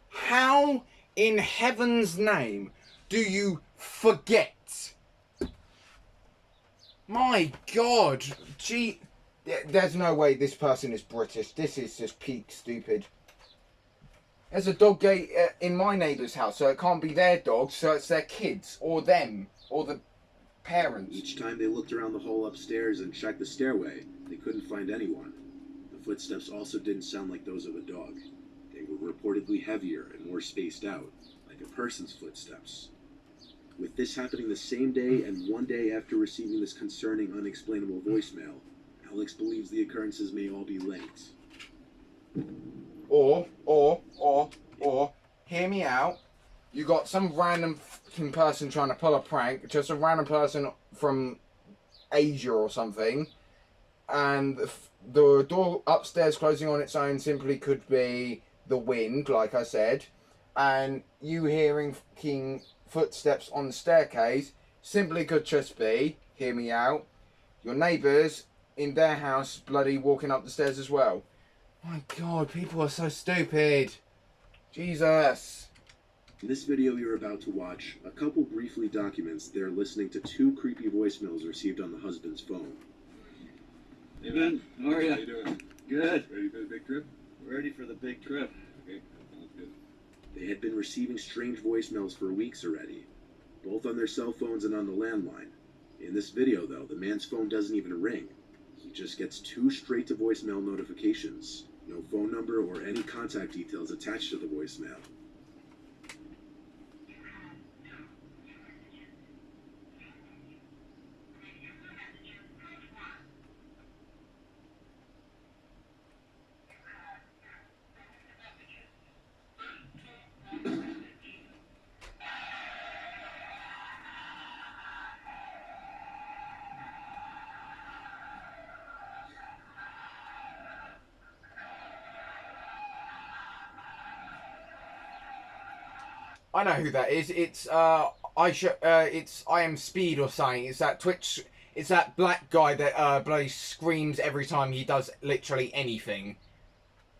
How in heaven's name do you forget? My God. Gee, there's no way this person is British. This is just peak stupid. There's a dog gate in my neighbour's house, so it can't be their dogs, so it's their kids, or them, or the parents. Each time they looked around the hole upstairs and checked the stairway, they couldn't find anyone. The footsteps also didn't sound like those of a dog. They were reportedly heavier and more spaced out, like a person's footsteps. With this happening the same day and one day after receiving this concerning, unexplainable voicemail, Alex believes the occurrences may all be linked. Or, hear me out. You got some random fucking person trying to pull a prank, just a random person from Asia or something, and the door upstairs closing on its own simply could be the wind, like I said, and you hearing fucking footsteps on the staircase simply could just be, hear me out, your neighbours in their house bloody walking up the stairs as well. My God, people are so stupid. Jesus. In this video you're about to watch, a couple briefly documents they're listening to two creepy voicemails received on the husband's phone. Hey Ben, how are How you? you doing? Good. Ready for the big trip? Ready for the big trip. Okay, sounds good. They had been receiving strange voicemails for weeks already, both on their cell phones and on the landline. In this video, though, the man's phone doesn't even ring. He just gets 2 straight to voicemail notifications. No phone number or any contact details attached to the voicemail. I know who that is. It's it's I Am Speed or something. It's that Twitch. It's that black guy that bloody screams every time he does literally anything.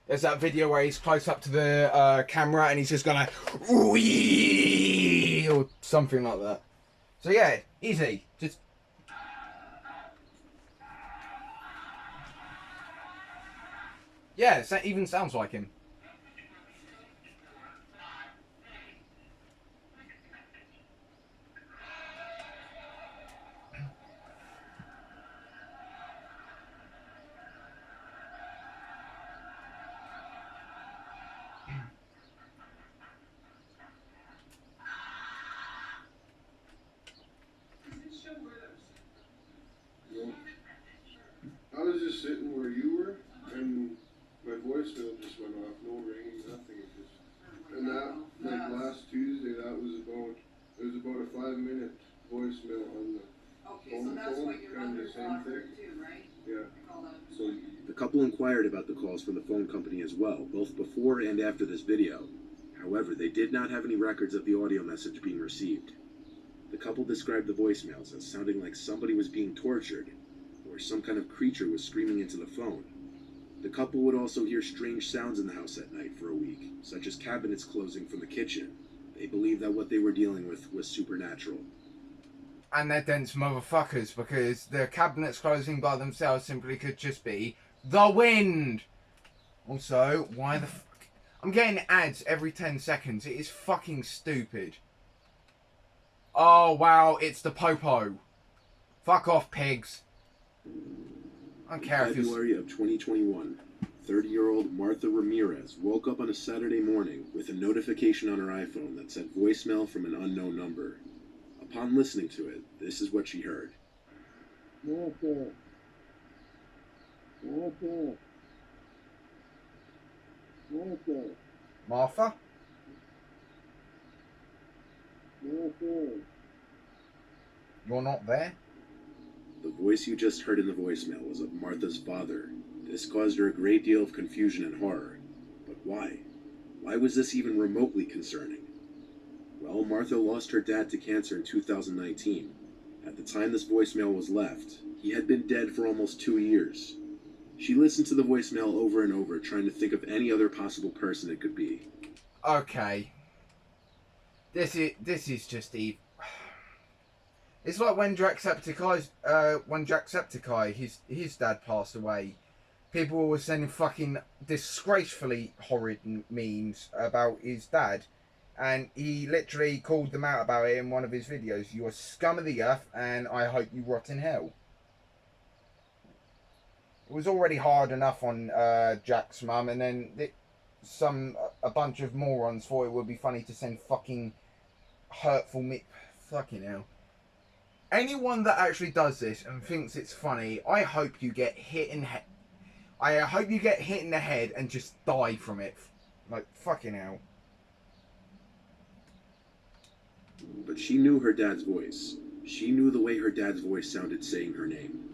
There's that video where he's close up to the camera and he's just gonna "Wee!" or something like that. So yeah, easy. Just yeah, that even sounds like him. I was just sitting where you were, and my voicemail just went off. No ringing, nothing. It just, and that, like last Tuesday, it was about a 5-minute voicemail on the phone, kind of the same thing. Yeah. So the couple inquired about the calls from the phone company as well, both before and after this video. However, they did not have any records of the audio message being received. The couple described the voicemails as sounding like somebody was being tortured, or some kind of creature was screaming into the phone. The couple would also hear strange sounds in the house at night for a week, such as cabinets closing from the kitchen. They believed that what they were dealing with was supernatural. And they're dense motherfuckers, because the cabinets closing by themselves simply could just be the wind. Also, why the fuck? I'm getting ads every 10 seconds. It is fucking stupid. Oh wow, it's the Popo. Fuck off, pigs. I don't care if In February of 2021, 30-year-old Martha Ramirez woke up on a Saturday morning with a notification on her iPhone that said voicemail from an unknown number. Upon listening to it, this is what she heard. Martha. Martha. Martha. Martha? Martha. You're not there? The voice you just heard in the voicemail was of Martha's father. This caused her a great deal of confusion and horror. But why? Why was this even remotely concerning? Well, Martha lost her dad to cancer in 2019. At the time this voicemail was left, he had been dead for almost 2 years. She listened to the voicemail over and over, trying to think of any other possible person it could be. Okay. This is just evil. It's like when Jacksepticeye, his dad passed away. People were sending fucking disgracefully horrid memes about his dad. And he literally called them out about it in one of his videos. You're scum of the earth and I hope you rot in hell. It was already hard enough on Jack's mum, and then a bunch of morons thought it would be funny to send fucking hurtful fucking hell. Anyone that actually does this and thinks it's funny, I hope you get hit in I hope you get hit in the head and just die from it. Like, fucking hell. But she knew her dad's voice. She knew the way her dad's voice sounded saying her name.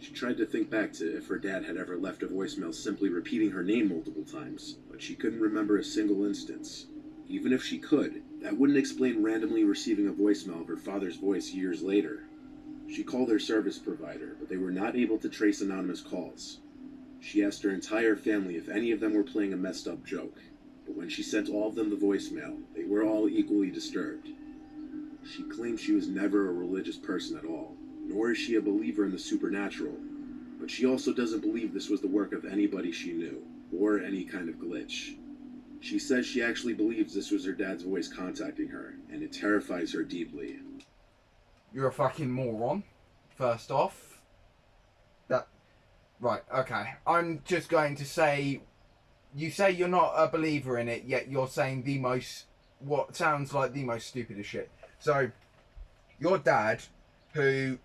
She tried to think back to if her dad had ever left a voicemail simply repeating her name multiple times, but she couldn't remember a single instance. Even if she could, that wouldn't explain randomly receiving a voicemail of her father's voice years later. She called her service provider, but they were not able to trace anonymous calls. She asked her entire family if any of them were playing a messed up joke, but when she sent all of them the voicemail, they were all equally disturbed. She claimed she was never a religious person at all, nor is she a believer in the supernatural, but she also doesn't believe this was the work of anybody she knew, or any kind of glitch. She says she actually believes this was her dad's voice contacting her, and it terrifies her deeply. You're a fucking moron, first off. Right, okay. I'm just going to say, you say you're not a believer in it, yet you're saying what sounds like the most stupidest shit. So, your dad, who,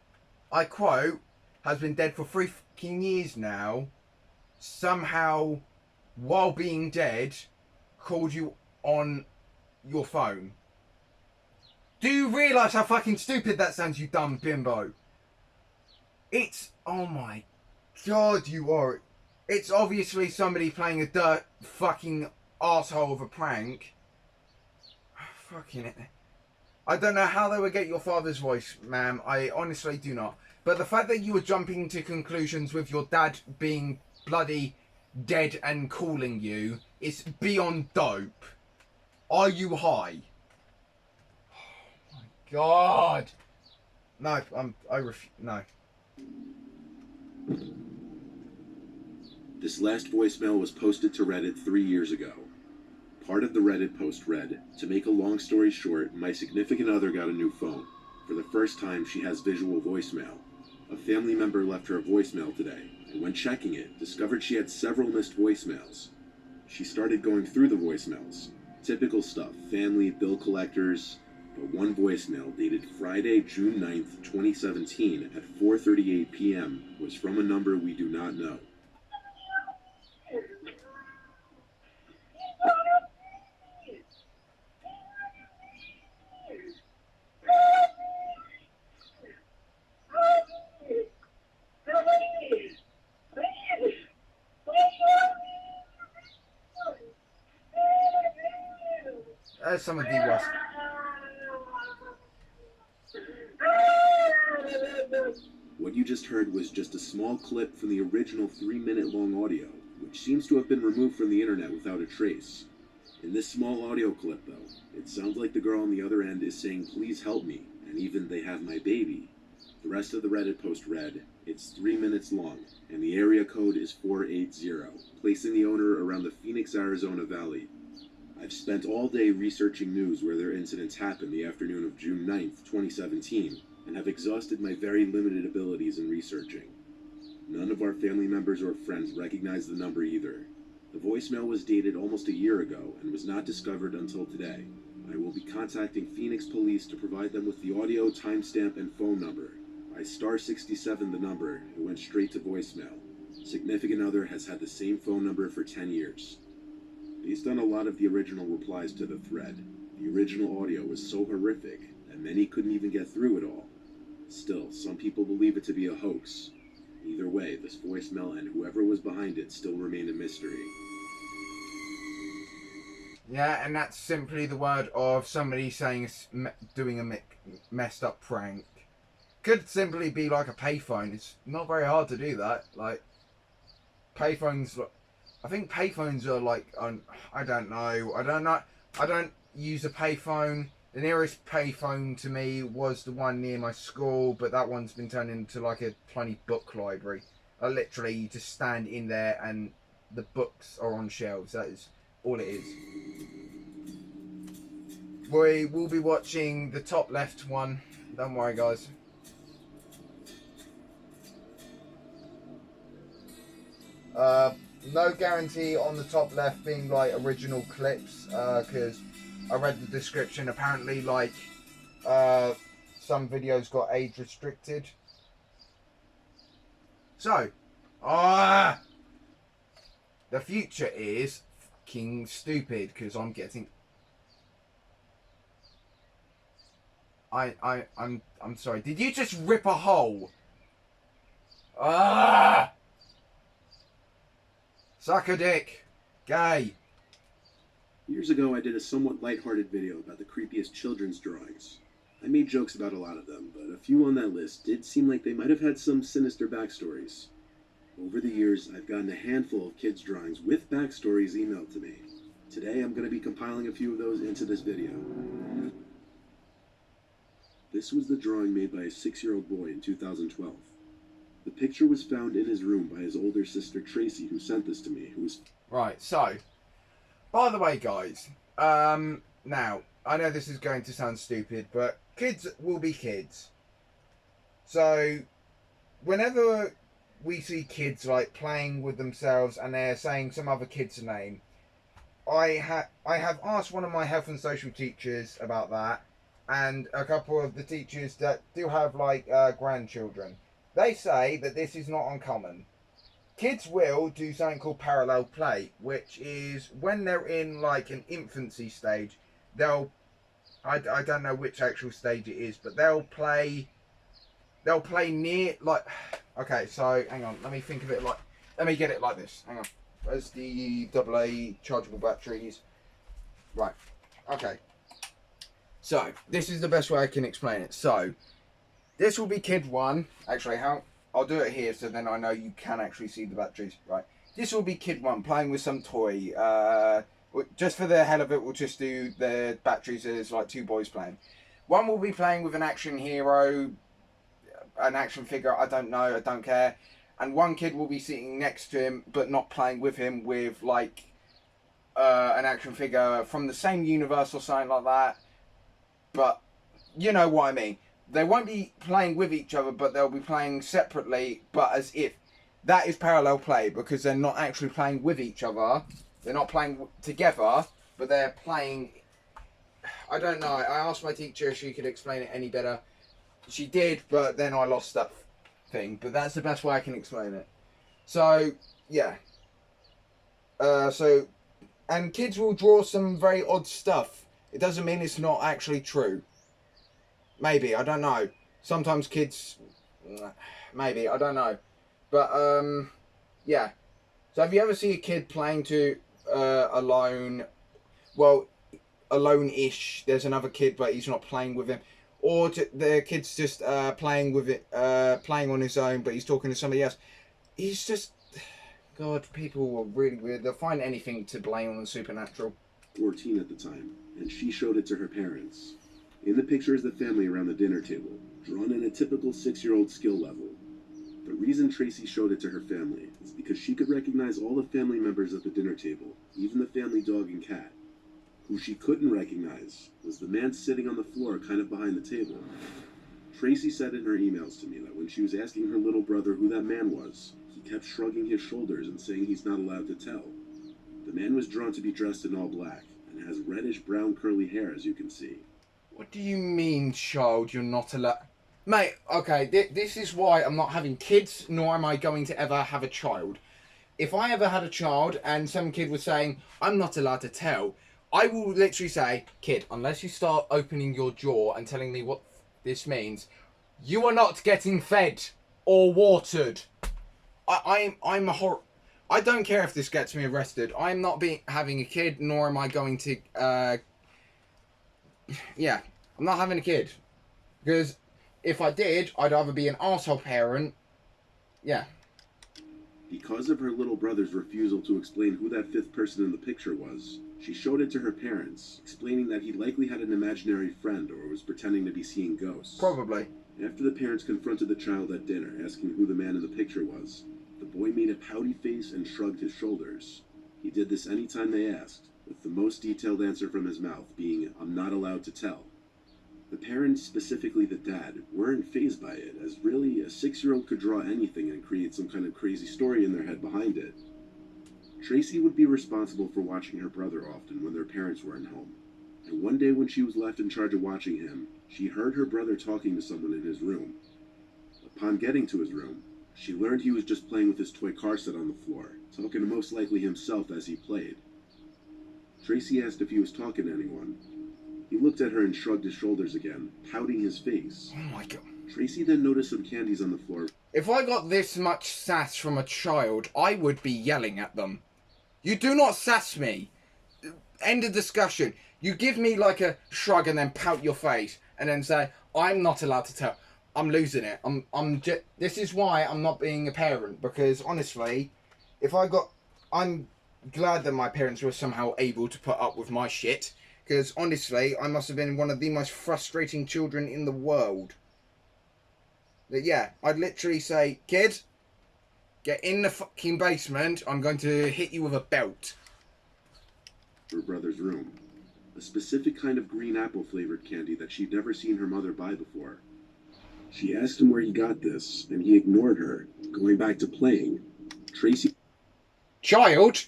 I quote, has been dead for 3 fucking years now, somehow, while being dead, called you on your phone. Do you realise how fucking stupid that sounds, you dumb bimbo? Oh my god, you are. It's obviously somebody playing a dirt fucking arsehole of a prank. Fucking it. I don't know how they would get your father's voice, ma'am. I honestly do not. But the fact that you were jumping to conclusions with your dad being bloody dead and calling you is beyond dope. Are you high? Oh my god. No, I refuse. No. This last voicemail was posted to Reddit 3 years ago. Part of the Reddit post read, "To make a long story short, my significant other got a new phone. For the first time, she has visual voicemail. A family member left her a voicemail today, and when checking it, discovered she had several missed voicemails. She started going through the voicemails. Typical stuff, family, bill collectors, but one voicemail dated Friday, June 9th, 2017 at 4:38 p.m. was from a number we do not know. That's some of the worst. What you just heard was just a small clip from the original 3-minute-long audio, which seems to have been removed from the internet without a trace. In this small audio clip, though, it sounds like the girl on the other end is saying, "Please help me," and even, "They have my baby." The rest of the Reddit post read, "It's 3 minutes long, and the area code is 480, placing the owner around the Phoenix, Arizona Valley. I've spent all day researching news where their incidents happened the afternoon of June 9th, 2017, and have exhausted my very limited abilities in researching. None of our family members or friends recognize the number either. The voicemail was dated almost a year ago and was not discovered until today. I will be contacting Phoenix police to provide them with the audio, timestamp, and phone number. I *67 the number, it went straight to voicemail. Significant other has had the same phone number for 10 years. Based on a lot of the original replies to the thread, the original audio was so horrific that many couldn't even get through it all. Still, some people believe it to be a hoax. Either way, this voicemail and whoever was behind it still remain a mystery. Yeah, and that's simply the word of somebody saying doing a messed up prank. Could simply be like a payphone. It's not very hard to do that. Like, payphones, I think payphones are like, I don't know. I don't use a payphone. The nearest payphone to me was the one near my school, but that one's been turned into like a tiny book library. Literally, you just stand in there and the books are on shelves. That is all it is. We will be watching the top left one. Don't worry, guys. No guarantee on the top left being like original clips, because I read the description. Apparently, like some videos got age restricted. So, the future is fucking stupid because I'm getting. I'm sorry. Did you just rip a hole? Suck a dick. Gay. Years ago, I did a somewhat lighthearted video about the creepiest children's drawings. I made jokes about a lot of them, but a few on that list did seem like they might have had some sinister backstories. Over the years, I've gotten a handful of kids' drawings with backstories emailed to me. Today, I'm going to be compiling a few of those into this video. This was the drawing made by a 6-year-old boy in 2012. The picture was found in his room by his older sister Tracy, who sent this to me, who was... Right, so, by the way, guys, now, I know this is going to sound stupid, but kids will be kids. So, whenever we see kids, like, playing with themselves and they're saying some other kid's name, I have asked one of my health and social teachers about that, and a couple of the teachers that do have, like, grandchildren. They say that this is not uncommon. Kids will do something called parallel play, which is when they're in, like, an infancy stage, they'll, I don't know which actual stage it is, but they'll play near, like, okay, so, hang on, let me think of it like, let me get it like this, hang on. Where's the AA chargeable batteries? Right, okay. So, this is the best way I can explain it. So, this will be kid 1. Actually, I'll do it here so then I know you can actually see the batteries. Right, this will be kid 1 playing with some toy. Just for the hell of it, we'll just do the batteries as like 2 boys playing. 1 will be playing with an action hero, an action figure, I don't know, I don't care. And 1 kid will be sitting next to him, but not playing with him, with like an action figure from the same universe or something like that. But you know what I mean. They won't be playing with each other, but they'll be playing separately, but as if. That is parallel play, because they're not actually playing with each other. They're not playing together, but they're playing... I don't know. I asked my teacher if she could explain it any better. She did, but then I lost that thing. But that's the best way I can explain it. So, yeah. And kids will draw some very odd stuff. It doesn't mean it's not actually true. Maybe, I don't know. Sometimes kids... Maybe, I don't know. But, yeah. So have you ever seen a kid playing to alone? Well, alone-ish. There's another kid, but he's not playing with him. Or the kid's just playing with it, playing on his own, but he's talking to somebody else. He's just... God, people are really weird. They'll find anything to blame on the supernatural. 14 at the time, and she showed it to her parents. In the picture is the family around the dinner table, drawn in a typical 6-year-old skill level. The reason Tracy showed it to her family is because she could recognize all the family members at the dinner table, even the family dog and cat. Who she couldn't recognize was the man sitting on the floor kind of behind the table. Tracy said in her emails to me that when she was asking her little brother who that man was, he kept shrugging his shoulders and saying he's not allowed to tell. The man was drawn to be dressed in all black, and has reddish-brown curly hair, as you can see. What do you mean, child, you're not allowed... Mate, okay, this is why I'm not having kids, nor am I going to ever have a child. If I ever had a child and some kid was saying, I'm not allowed to tell, I will literally say, kid, unless you start opening your jaw and telling me what this means, you are not getting fed or watered. I'm a horror... I don't care if this gets me arrested. I'm not having a kid, nor am I going to... yeah, I'm not having a kid. Because if I did, I'd either be an arsehole parent... Yeah. Because of her little brother's refusal to explain who that 5th person in the picture was, she showed it to her parents, explaining that he likely had an imaginary friend or was pretending to be seeing ghosts. Probably. After the parents confronted the child at dinner, asking who the man in the picture was, the boy made a pouty face and shrugged his shoulders. He did this anytime they asked, with the most detailed answer from his mouth being, I'm not allowed to tell. The parents, specifically the dad, weren't fazed by it, as really a 6-year-old could draw anything and create some kind of crazy story in their head behind it. Tracy would be responsible for watching her brother often when their parents weren't home, and one day when she was left in charge of watching him, she heard her brother talking to someone in his room. Upon getting to his room, she learned he was just playing with his toy car set on the floor, talking to most likely himself as he played. Tracy asked if he was talking to anyone. He looked at her and shrugged his shoulders again, pouting his face. Oh my god. Tracy then noticed some candies on the floor. If I got this much sass from a child, I would be yelling at them. You do not sass me. End of discussion. You give me like a shrug and then pout your face and then say, I'm not allowed to tell. I'm losing it. This is why I'm not being a parent, because honestly, I'm glad that my parents were somehow able to put up with my shit, because honestly, I must have been one of the most frustrating children in the world. That, yeah, I'd literally say, kid, get in the fucking basement. I'm going to hit you with a belt. Her brother's room. A specific kind of green apple flavored candy that she'd never seen her mother buy before. She asked him where he got this, and he ignored her, going back to playing. Tracy Child,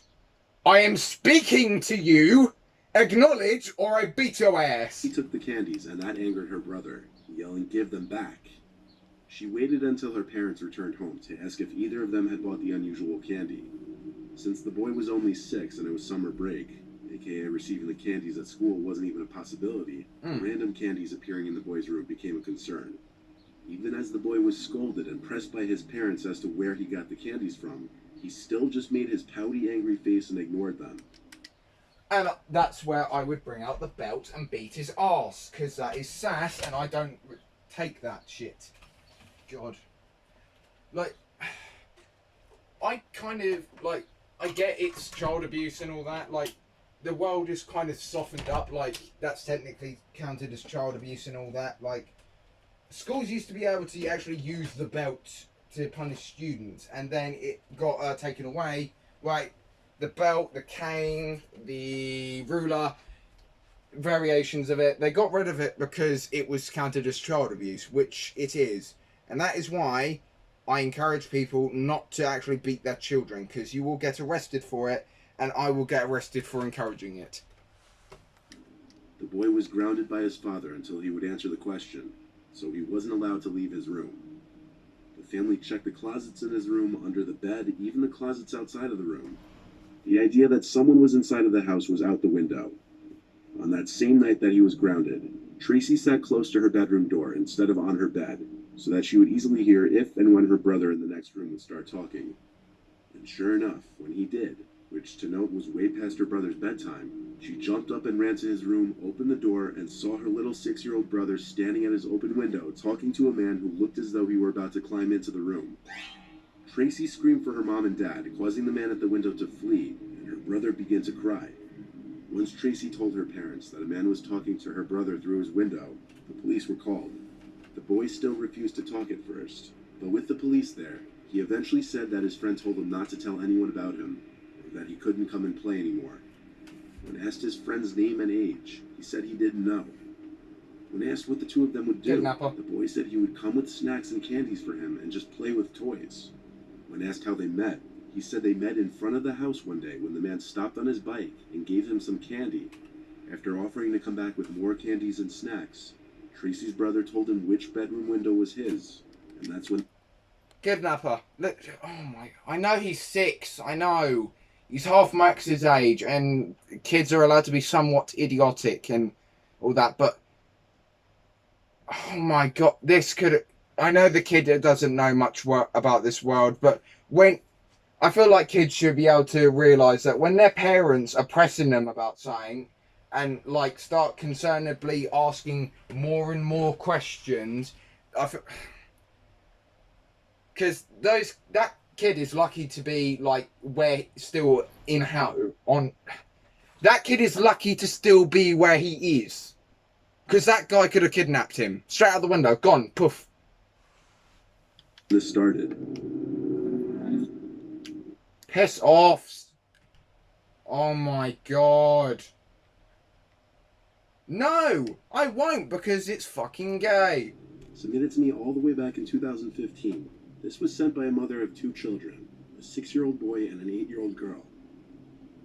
I am speaking to you. Acknowledge or I beat your ass. took the candies, and that angered her brother, yelling, "Give them back." She waited until her parents returned home to ask if either of them had bought the unusual candy. Since the boy was only 6 and it was summer break, aka receiving the candies at school wasn't even a possibility, random candies appearing in the boy's room became a concern. Even as the boy was scolded and pressed by his parents as to where he got the candies from, he still just made his pouty, angry face and ignored them. And that's where I would bring out the belt and beat his arse, because that is sass, and I don't take that shit. God. Like, I kind of, like, I get it's child abuse and all that, like, the world is kind of softened up, like, that's technically counted as child abuse and all that, like, schools used to be able to actually use the belt to punish students, and then it got taken away, like, the belt, the cane, the ruler, variations of it, they got rid of it because it was counted as child abuse, which it is. And that is why I encourage people not to actually beat their children, because you will get arrested for it, and I will get arrested for encouraging it. The boy was grounded by his father until he would answer the question, so he wasn't allowed to leave his room. The family checked the closets in his room, under the bed, even the closets outside of the room. The idea that someone was inside of the house was out the window. On that same night that he was grounded, Tracy sat close to her bedroom door instead of on her bed, so that she would easily hear if and when her brother in the next room would start talking. And sure enough, when he did, which to note was way past her brother's bedtime, she jumped up and ran to his room, opened the door, and saw her little 6-year-old brother standing at his open window talking to a man who looked as though he were about to climb into the room. Tracy screamed for her mom and dad, causing the man at the window to flee, and her brother began to cry. Once Tracy told her parents that a man was talking to her brother through his window, the police were called. The boy still refused to talk at first, but with the police there, he eventually said that his friend told him not to tell anyone about him, or that he couldn't come and play anymore. When asked his friend's name and age, he said he didn't know. When asked what the two of them would do, Kidnapper. the boy said he would come with snacks and candies for him and just play with toys. When asked how they met, he said they met in front of the house one day when the man stopped on his bike and gave him some candy. After offering to come back with more candies and snacks, Tracy's brother told him which bedroom window was his, and that's when... Kidnapper. Look, oh my, I know he's 6, I know. He's half Max's age, and kids are allowed to be somewhat idiotic and all that, but... Oh my god, this could... I know the kid doesn't know much about this world, but when... I feel like kids should be able to realise that when their parents are pressing them about something, and like start concernedly asking more and more questions, because that kid is lucky to be like where still in how on that kid is lucky to still be where he is, because that guy could have kidnapped him straight out the window, gone, poof. This started. Piss off. Oh my god. No, I won't, because it's fucking gay. Submitted to me all the way back in 2015. This was sent by a mother of 2 children, a 6-year-old boy and an 8-year-old girl.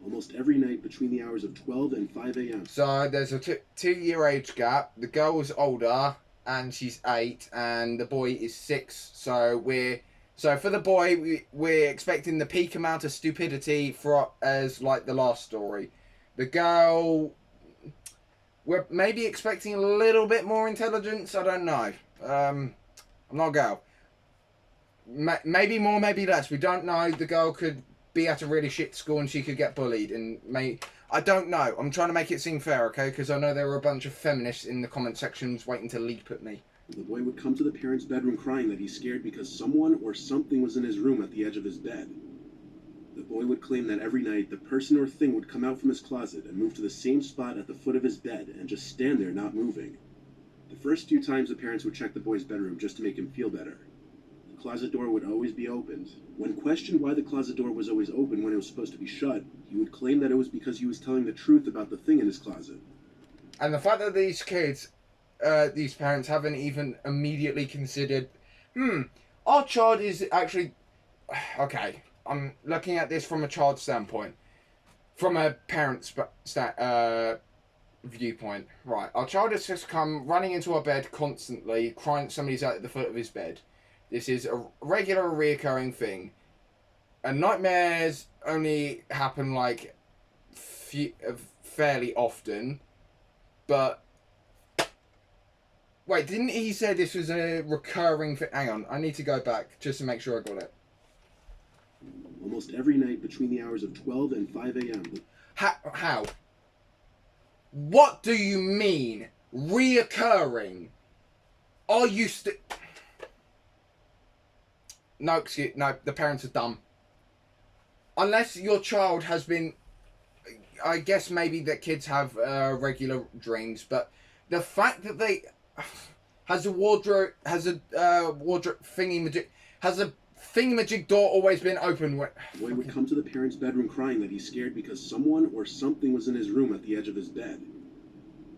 Almost every night between the hours of 12 and 5 a.m. So there's a 2-year age gap. The girl is older and she's 8, and the boy is 6. So for the boy, we're expecting the peak amount of stupidity as like the last story. The girl, we're maybe expecting a little bit more intelligence. I don't know. I'm not a girl. Maybe more, maybe less. We don't know. The girl could be at a really shit school and she could get bullied, and I don't know. I'm trying to make it seem fair, okay? Because I know there were a bunch of feminists in the comment sections waiting to leap at me. The boy would come to the parents' bedroom crying that he's scared because someone or something was in his room at the edge of his bed. The boy would claim that every night the person or thing would come out from his closet and move to the same spot at the foot of his bed and just stand there not moving. The first few times the parents would check the boy's bedroom just to make him feel better, The closet door would always be opened. When questioned why the closet door was always open when it was supposed to be shut, he would claim that it was because he was telling the truth about the thing in his closet. And the fact that these kids, these parents haven't even immediately considered, our child is actually, okay, I'm looking at this from a child's standpoint. From a parent's viewpoint, right, our child has just come running into our bed constantly, crying somebody's at the foot of his bed. This is a regular, reoccurring thing. And nightmares only happen, like, fairly often. But, wait, didn't he say this was a recurring thing? Hang on, I need to go back just to make sure I got it. Almost every night between the hours of 12 and 5 a.m. How? What do you mean? Reoccurring? Are you still... No, excuse... No, the parents are dumb. Unless your child has been... I guess maybe that kids have regular dreams, but the fact that they... Has a wardrobe thingy-majig... Has a thingy-majig door always been open? The boy would come to the parents' bedroom crying that he's scared because someone or something was in his room at the edge of his bed.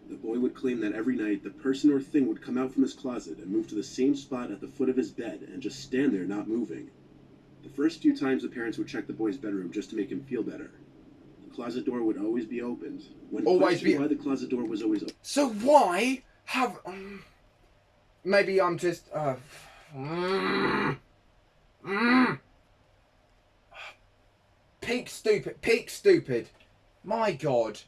The boy would claim that every night the person or thing would come out from his closet and move to the same spot at the foot of his bed and just stand there not moving. The first few times the parents would check the boy's bedroom just to make him feel better. The closet door would always be opened. When questioned why the closet door was always open. So why have... maybe I'm just... Peak stupid. My God.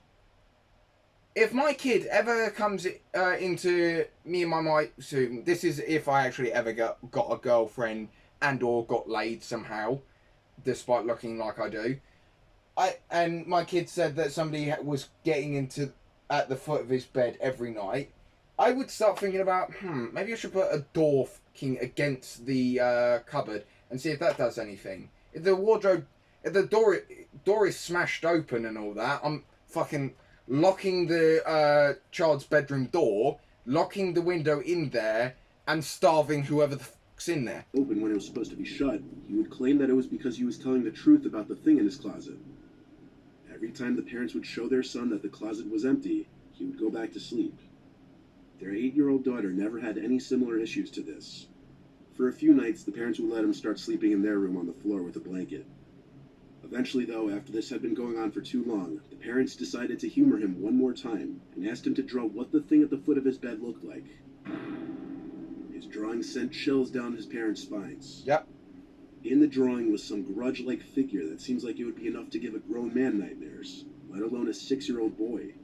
If my kid ever comes into me and my wife's room, this is if I actually ever got a girlfriend and or got laid somehow, despite looking like I do. And my kid said that somebody was getting into at the foot of his bed every night. I would start thinking about, maybe I should put a door against the cupboard and see if that does anything. If the wardrobe, if the door is smashed open and all that, I'm fucking locking the child's bedroom door, locking the window in there, and starving whoever the fuck's in there. Open when it was supposed to be shut, he would claim that it was because he was telling the truth about the thing in his closet. Every time the parents would show their son that the closet was empty, he would go back to sleep. Their 8-year-old daughter never had any similar issues to this. For a few nights, the parents would let him start sleeping in their room on the floor with a blanket. Eventually, though, after this had been going on for too long, the parents decided to humor him one more time and asked him to draw what the thing at the foot of his bed looked like. His drawing sent chills down his parents' spines. Yep. In the drawing was some grudge-like figure that seems like it would be enough to give a grown man nightmares, let alone a 6-year-old boy.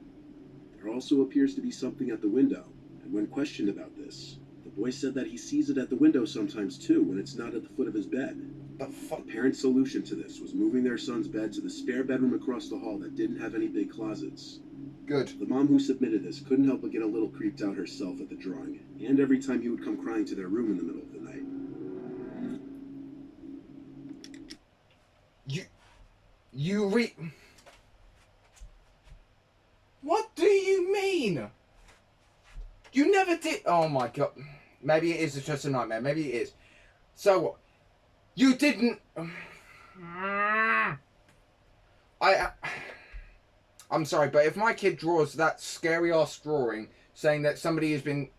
There also appears to be something at the window, and when questioned about this, the boy said that he sees it at the window sometimes too when it's not at the foot of his bed. The parents' solution to this was moving their son's bed to the spare bedroom across the hall that didn't have any big closets. Good. The mom who submitted this couldn't help but get a little creeped out herself at the drawing, and every time he would come crying to their room in the middle of the night. What do you mean? You never did... Oh my God. Maybe it is just a nightmare. Maybe it is. So what? You didn't... I'm sorry, but if my kid draws that scary-ass drawing saying that somebody has been...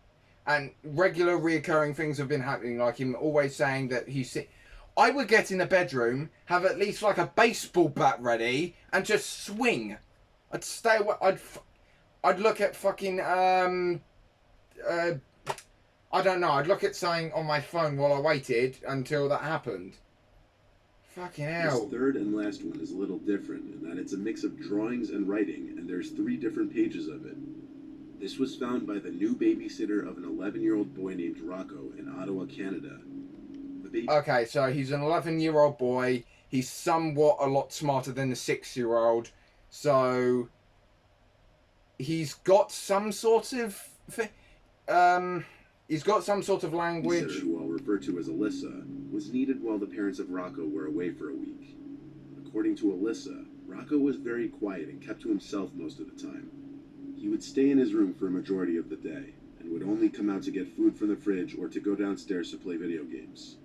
And regular reoccurring things have been happening, like him always saying that he's sick... I would get in the bedroom, have at least like a baseball bat ready, and just swing. I'd stay away... I'd look at fucking... I don't know, I'd look at something on my phone while I waited until that happened. Fucking hell. This third and last one is a little different in that it's a mix of drawings and writing, and there's 3 different pages of it. This was found by the new babysitter of an 11-year-old boy named Rocco in Ottawa, Canada. Okay, so he's an 11-year-old boy. He's somewhat a lot smarter than the 6-year-old. So he's got some sort of... he's got some sort of language. Who I'll refer to as Alyssa, was needed while the parents of Rocco were away for a week. According to Alyssa, Rocco was very quiet and kept to himself most of the time. He would stay in his room for a majority of the day, and would only come out to get food from the fridge or to go downstairs to play video games.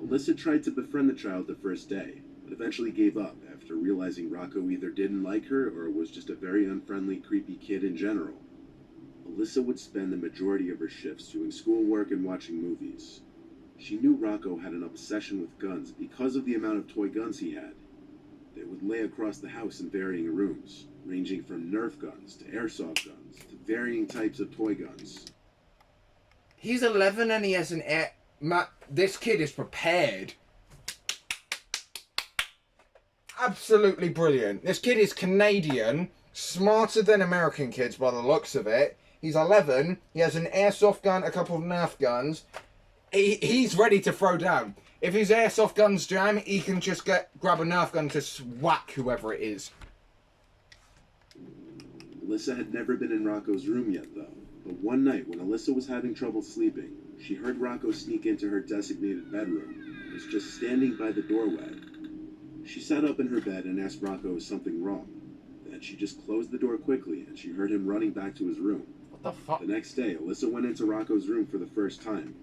Alyssa tried to befriend the child the first day, but eventually gave up after realizing Rocco either didn't like her or was just a very unfriendly, creepy kid in general. Alyssa would spend the majority of her shifts doing schoolwork and watching movies. She knew Rocco had an obsession with guns because of the amount of toy guns he had. They would lay across the house in varying rooms, ranging from Nerf guns to airsoft guns to varying types of toy guns. He's 11 and he has an air... This kid is prepared. Absolutely brilliant. This kid is Canadian, smarter than American kids by the looks of it. He's 11. He has an airsoft gun, a couple of Nerf guns. He's ready to throw down. If his airsoft guns jam, he can just grab a Nerf gun to whack whoever it is. Alyssa had never been in Rocco's room yet, though. But one night, when Alyssa was having trouble sleeping, she heard Rocco sneak into her designated bedroom and was just standing by the doorway. She sat up in her bed and asked Rocco if something wrong. Then she just closed the door quickly and she heard him running back to his room. What the fuck? The next day, Alyssa went into Rocco's room for the first time.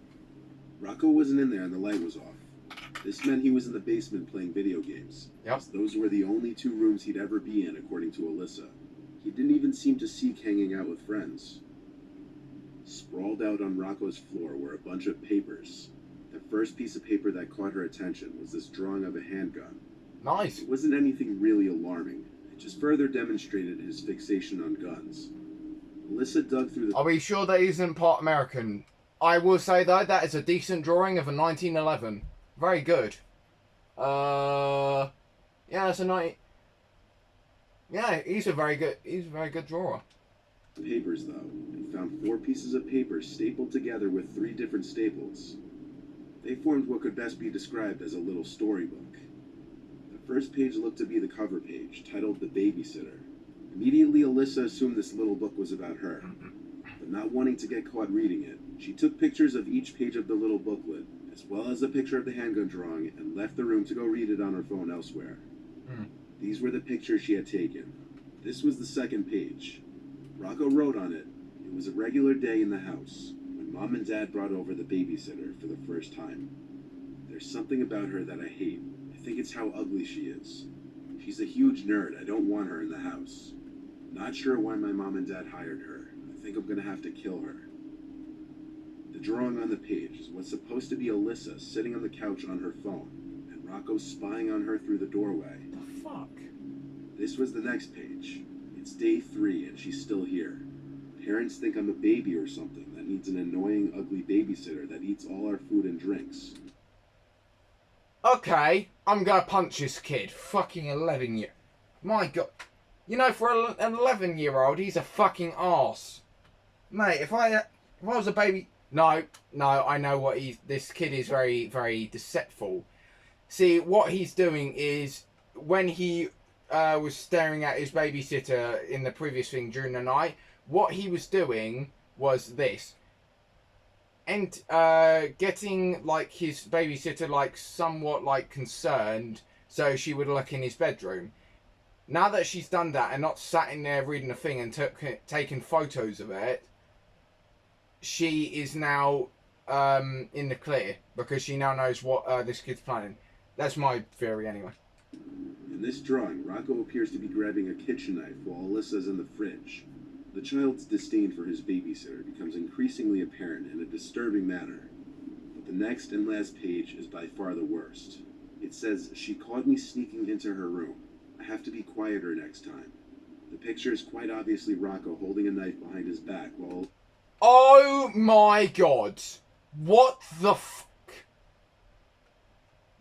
Rocco wasn't in there and the light was off. This meant he was in the basement playing video games. Yep. As those were the only two rooms he'd ever be in, according to Alyssa. He didn't even seem to seek hanging out with friends. Sprawled out on Rocco's floor were a bunch of papers. The first piece of paper that caught her attention was this drawing of a handgun. Nice. It wasn't anything really alarming. It just further demonstrated his fixation on guns. Alyssa dug through the... Are we sure that isn't part American? I will say though, that is a decent drawing of a 1911. Very good. Yeah, it's a 90... Yeah, he's a very good drawer. papers, though, and found 4 pieces of paper stapled together with 3 different staples. They formed what could best be described as a little storybook. The first page looked to be the cover page, titled The Babysitter. Immediately, Alyssa assumed this little book was about her. But not wanting to get caught reading it, she took pictures of each page of the little booklet, as well as a picture of the handgun drawing, and left the room to go read it on her phone elsewhere. These were the pictures she had taken. This was the second page. Rocco wrote on it, "It was a regular day in the house, when Mom and Dad brought over the babysitter for the first time. There's something about her that I hate. I think it's how ugly she is. She's a huge nerd. I don't want her in the house. Not sure why my mom and dad hired her. I think I'm gonna have to kill her." The drawing on the page is what's supposed to be Alyssa sitting on the couch on her phone, and Rocco spying on her through the doorway. The fuck? This was the next page. It's day 3 and she's still here. Parents think I'm a baby or something that needs an annoying, ugly babysitter that eats all our food and drinks. Okay, I'm gonna punch this kid. Fucking 11-year. My god. You know, for an 11-year-old, he's a fucking arse. Mate, if I was a baby... No, I know what this kid is very, very deceitful. See, what he's doing is, when he was staring at his babysitter in the previous thing during the night, what he was doing was this. And getting, like, his babysitter, like, somewhat, like, concerned, so she would look in his bedroom. Now that she's done that and not sat in there reading a thing and taking photos of it, she is now in the clear, because she now knows what this kid's planning. That's my theory, anyway. In this drawing, Rocco appears to be grabbing a kitchen knife while Alyssa's in the fridge. The child's disdain for his babysitter becomes increasingly apparent in a disturbing manner. But the next and last page is by far the worst. It says, "She caught me sneaking into her room. I have to be quieter next time." The picture is quite obviously Rocco holding a knife behind his back while... Oh my god. What the fuck?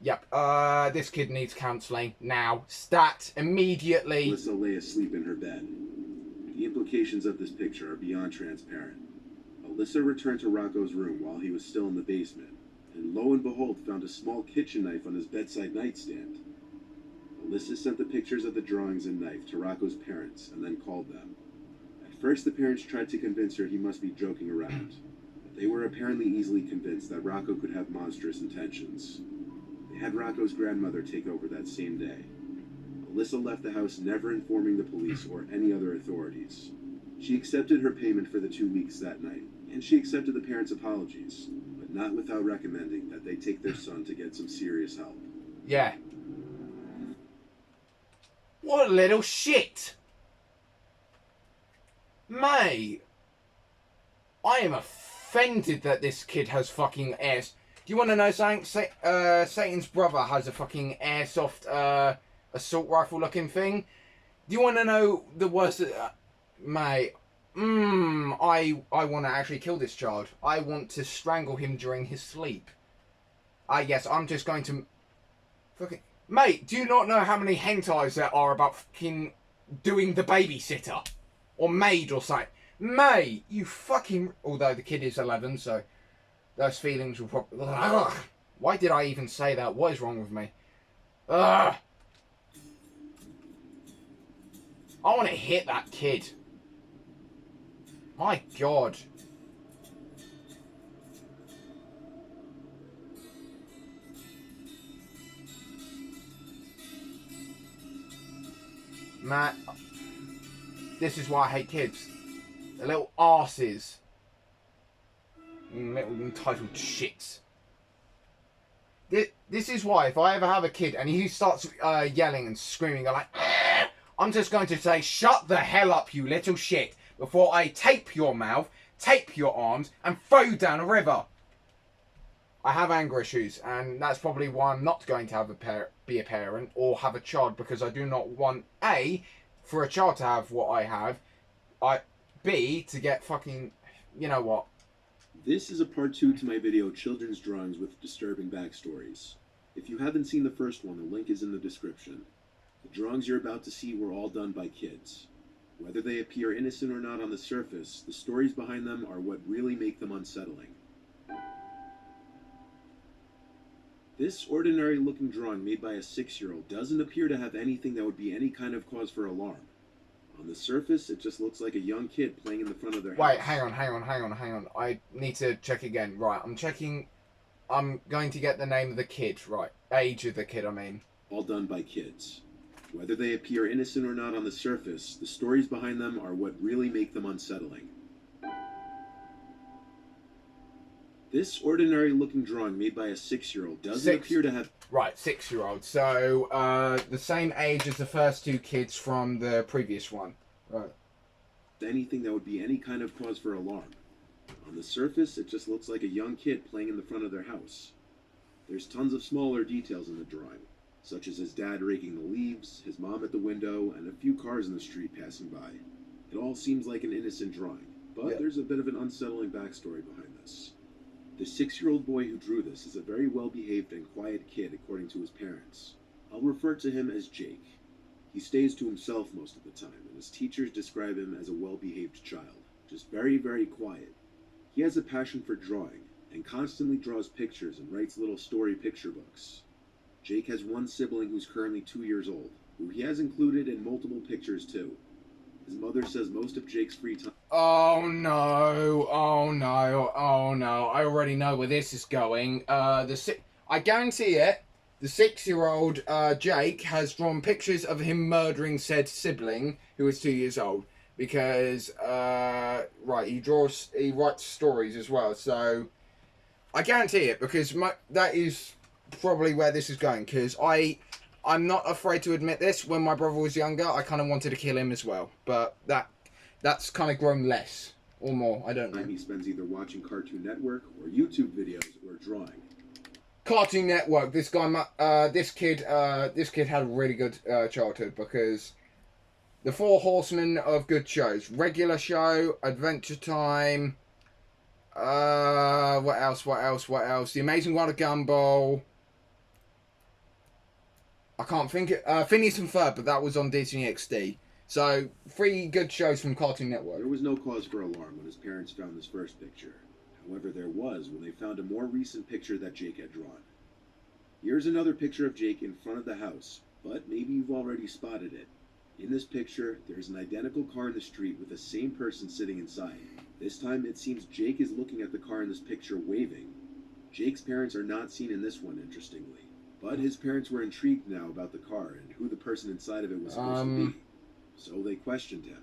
Yep, this kid needs counselling now. Stat, immediately. Alyssa lay asleep in her bed. The implications of this picture are beyond transparent. Alyssa returned to Rocco's room while he was still in the basement, and lo and behold found a small kitchen knife on his bedside nightstand. Alyssa sent the pictures of the drawings and knife to Rocco's parents and then called them. At first the parents tried to convince her he must be joking around, but they were apparently easily convinced that Rocco could have monstrous intentions. They had Rocco's grandmother take over that same day. Alyssa left the house never informing the police or any other authorities. She accepted her payment for the 2 weeks that night, and she accepted the parents' apologies, but not without recommending that they take their son to get some serious help. Yeah. What a little shit! Mate, I am offended that this kid has fucking airs. Do you want to know something? Satan's brother has a fucking airsoft assault rifle looking thing. Do you want to know the worst? Mate, I want to actually kill this child. I want to strangle him during his sleep. Yes, I'm just going to... Fucking... Mate, do you not know how many hentais there are about fucking doing the babysitter? Or maid or something? Mate, you fucking... Although the kid is 11, so... Those feelings will probably... Ugh. Why did I even say that? What is wrong with me? Ugh. I want to hit that kid. My God. Matt, this is why I hate kids. The little arses. Little entitled shits. This is why if I ever have a kid and he starts yelling and screaming, I'm like, I'm just going to say, shut the hell up, you little shit, before I tape your mouth, tape your arms, and throw you down a river. I have anger issues, and that's probably why I'm not going to have be a parent or have a child, because I do not want A, for a child to have what I have, B, to get fucking, you know what. This is a part 2 to my video, Children's Drawings with Disturbing Backstories. If you haven't seen the first one, the link is in the description. The drawings you're about to see were all done by kids. Whether they appear innocent or not on the surface, the stories behind them are what really make them unsettling. This ordinary-looking drawing made by a 6-year-old doesn't appear to have anything that would be any kind of cause for alarm. On the surface, it just looks like a young kid playing in the front of their house. Wait, hang on. I need to check again. Right, I'm checking. I'm going to get the name of the kid. Right, age of the kid, I mean. All done by kids. Whether they appear innocent or not on the surface, the stories behind them are what really make them unsettling. This ordinary-looking drawing made by a 6-year-old doesn't appear to have... Right, 6-year-old. So, the same age as the first 2 kids from the previous one. Right. Anything that would be any kind of cause for alarm. On the surface, it just looks like a young kid playing in the front of their house. There's tons of smaller details in the drawing, such as his dad raking the leaves, his mom at the window, and a few cars in the street passing by. It all seems like an innocent drawing, but there's a bit of an unsettling backstory behind this. The 6-year-old boy who drew this is a very well-behaved and quiet kid according to his parents. I'll refer to him as Jake. He stays to himself most of the time, and his teachers describe him as a well-behaved child, just very, very quiet. He has a passion for drawing, and constantly draws pictures and writes little story picture books. Jake has one sibling who's currently 2 years old, who he has included in multiple pictures too. His mother says most of Jake's free time... Oh no, I already know where this is going. I guarantee it, the 6-year-old Jake has drawn pictures of him murdering said sibling, who is 2 years old. Because, right, he writes stories as well, so... I guarantee it, because that is probably where this is going, because I'm not afraid to admit this. When my brother was younger, I kind of wanted to kill him as well. But that's kind of grown less or more. I don't know. He spends either watching Cartoon Network or YouTube videos or drawing. Cartoon Network. This guy, this kid had a really good childhood, because the 4 Horsemen of good shows: Regular Show, Adventure Time. What else? The Amazing World of Gumball. I can't think it. Phineas and Ferb, but that was on Disney XD. So, 3 good shows from Cartoon Network. There was no cause for alarm when his parents found this first picture. However, there was when they found a more recent picture that Jake had drawn. Here's another picture of Jake in front of the house, but maybe you've already spotted it. In this picture, there's an identical car in the street with the same person sitting inside. This time, it seems Jake is looking at the car in this picture waving. Jake's parents are not seen in this one, interestingly. But his parents were intrigued now about the car and who the person inside of it was supposed to be. So they questioned him.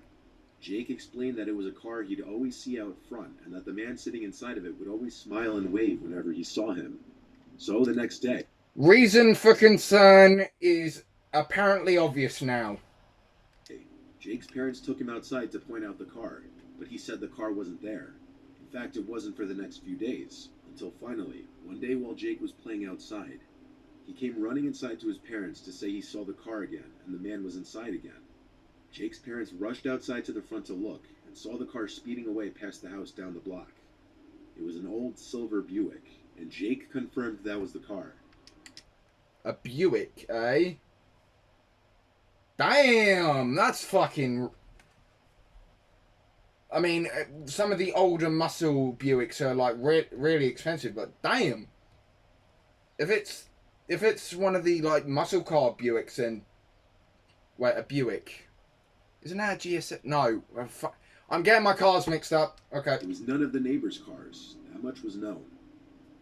Jake explained that it was a car he'd always see out front, and that the man sitting inside of it would always smile and wave whenever he saw him. So the next day, Reason for concern is apparently obvious now. Jake's parents took him outside to point out the car, but he said the car wasn't there. In fact, it wasn't for the next few days, until finally, one day while Jake was playing outside, he came running inside to his parents to say he saw the car again, and the man was inside again. Jake's parents rushed outside to the front to look, and saw the car speeding away past the house down the block. It was an old silver Buick, and Jake confirmed that was the car. A Buick, eh? Damn, that's fucking... I mean, some of the older muscle Buicks are like really expensive, but damn. If it's one of the like muscle car Buicks, then... Wait, a Buick. Isn't that a GS... No, I'm getting my cars mixed up. Okay. It was none of the neighbors' cars. That much was known.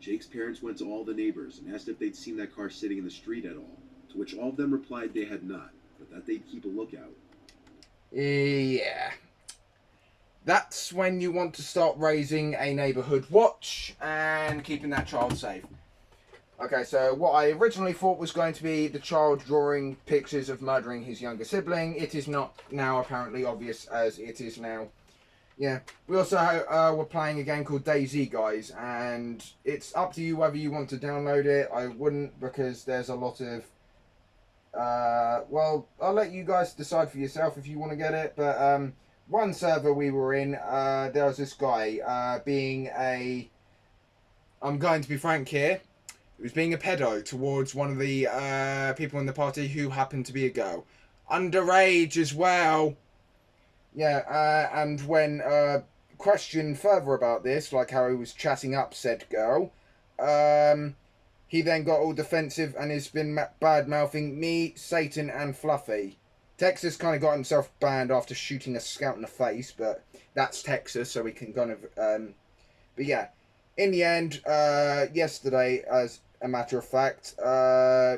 Jake's parents went to all the neighbors and asked if they'd seen that car sitting in the street at all, to which all of them replied they had not, but that they'd keep a lookout. Yeah. That's when you want to start raising a neighbourhood watch and keeping that child safe. Okay, so what I originally thought was going to be the child drawing pictures of murdering his younger sibling, it is not now apparently obvious as it is now. Yeah, we also were playing a game called DayZ, guys, and it's up to you whether you want to download it. I wouldn't, because there's a lot of... well, I'll let you guys decide for yourself if you want to get it, but one server we were in, there was this guy being a... I'm going to be frank here. He was being a pedo towards one of the people in the party who happened to be a girl. Underage as well. Yeah, and when questioned further about this, like how he was chatting up said girl, he then got all defensive and has been bad-mouthing me, Satan, and Fluffy. Texas kind of got himself banned after shooting a scout in the face, but that's Texas, so we can kind of... but yeah, in the end, yesterday, as a matter of fact,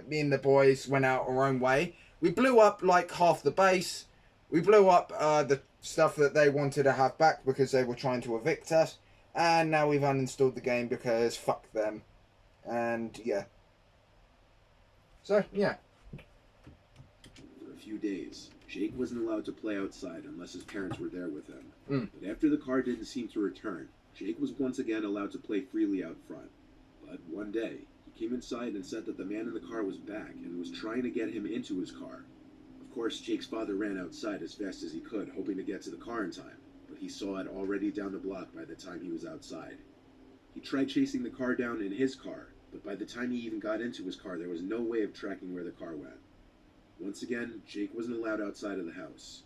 me and the boys went out our own way. We blew up like half the base. We blew up the stuff that they wanted to have back because they were trying to evict us. And now we've uninstalled the game because fuck them. And yeah. So, yeah. For a few days, Jake wasn't allowed to play outside unless his parents were there with him. But after the car didn't seem to return, Jake was once again allowed to play freely out front. But one day, he came inside and said that the man in the car was back and was trying to get him into his car. Of course, Jake's father ran outside as fast as he could, hoping to get to the car in time, but he saw it already down the block by the time he was outside. He tried chasing the car down in his car, but by the time he even got into his car, there was no way of tracking where the car went. Once again, Jake wasn't allowed outside of the house.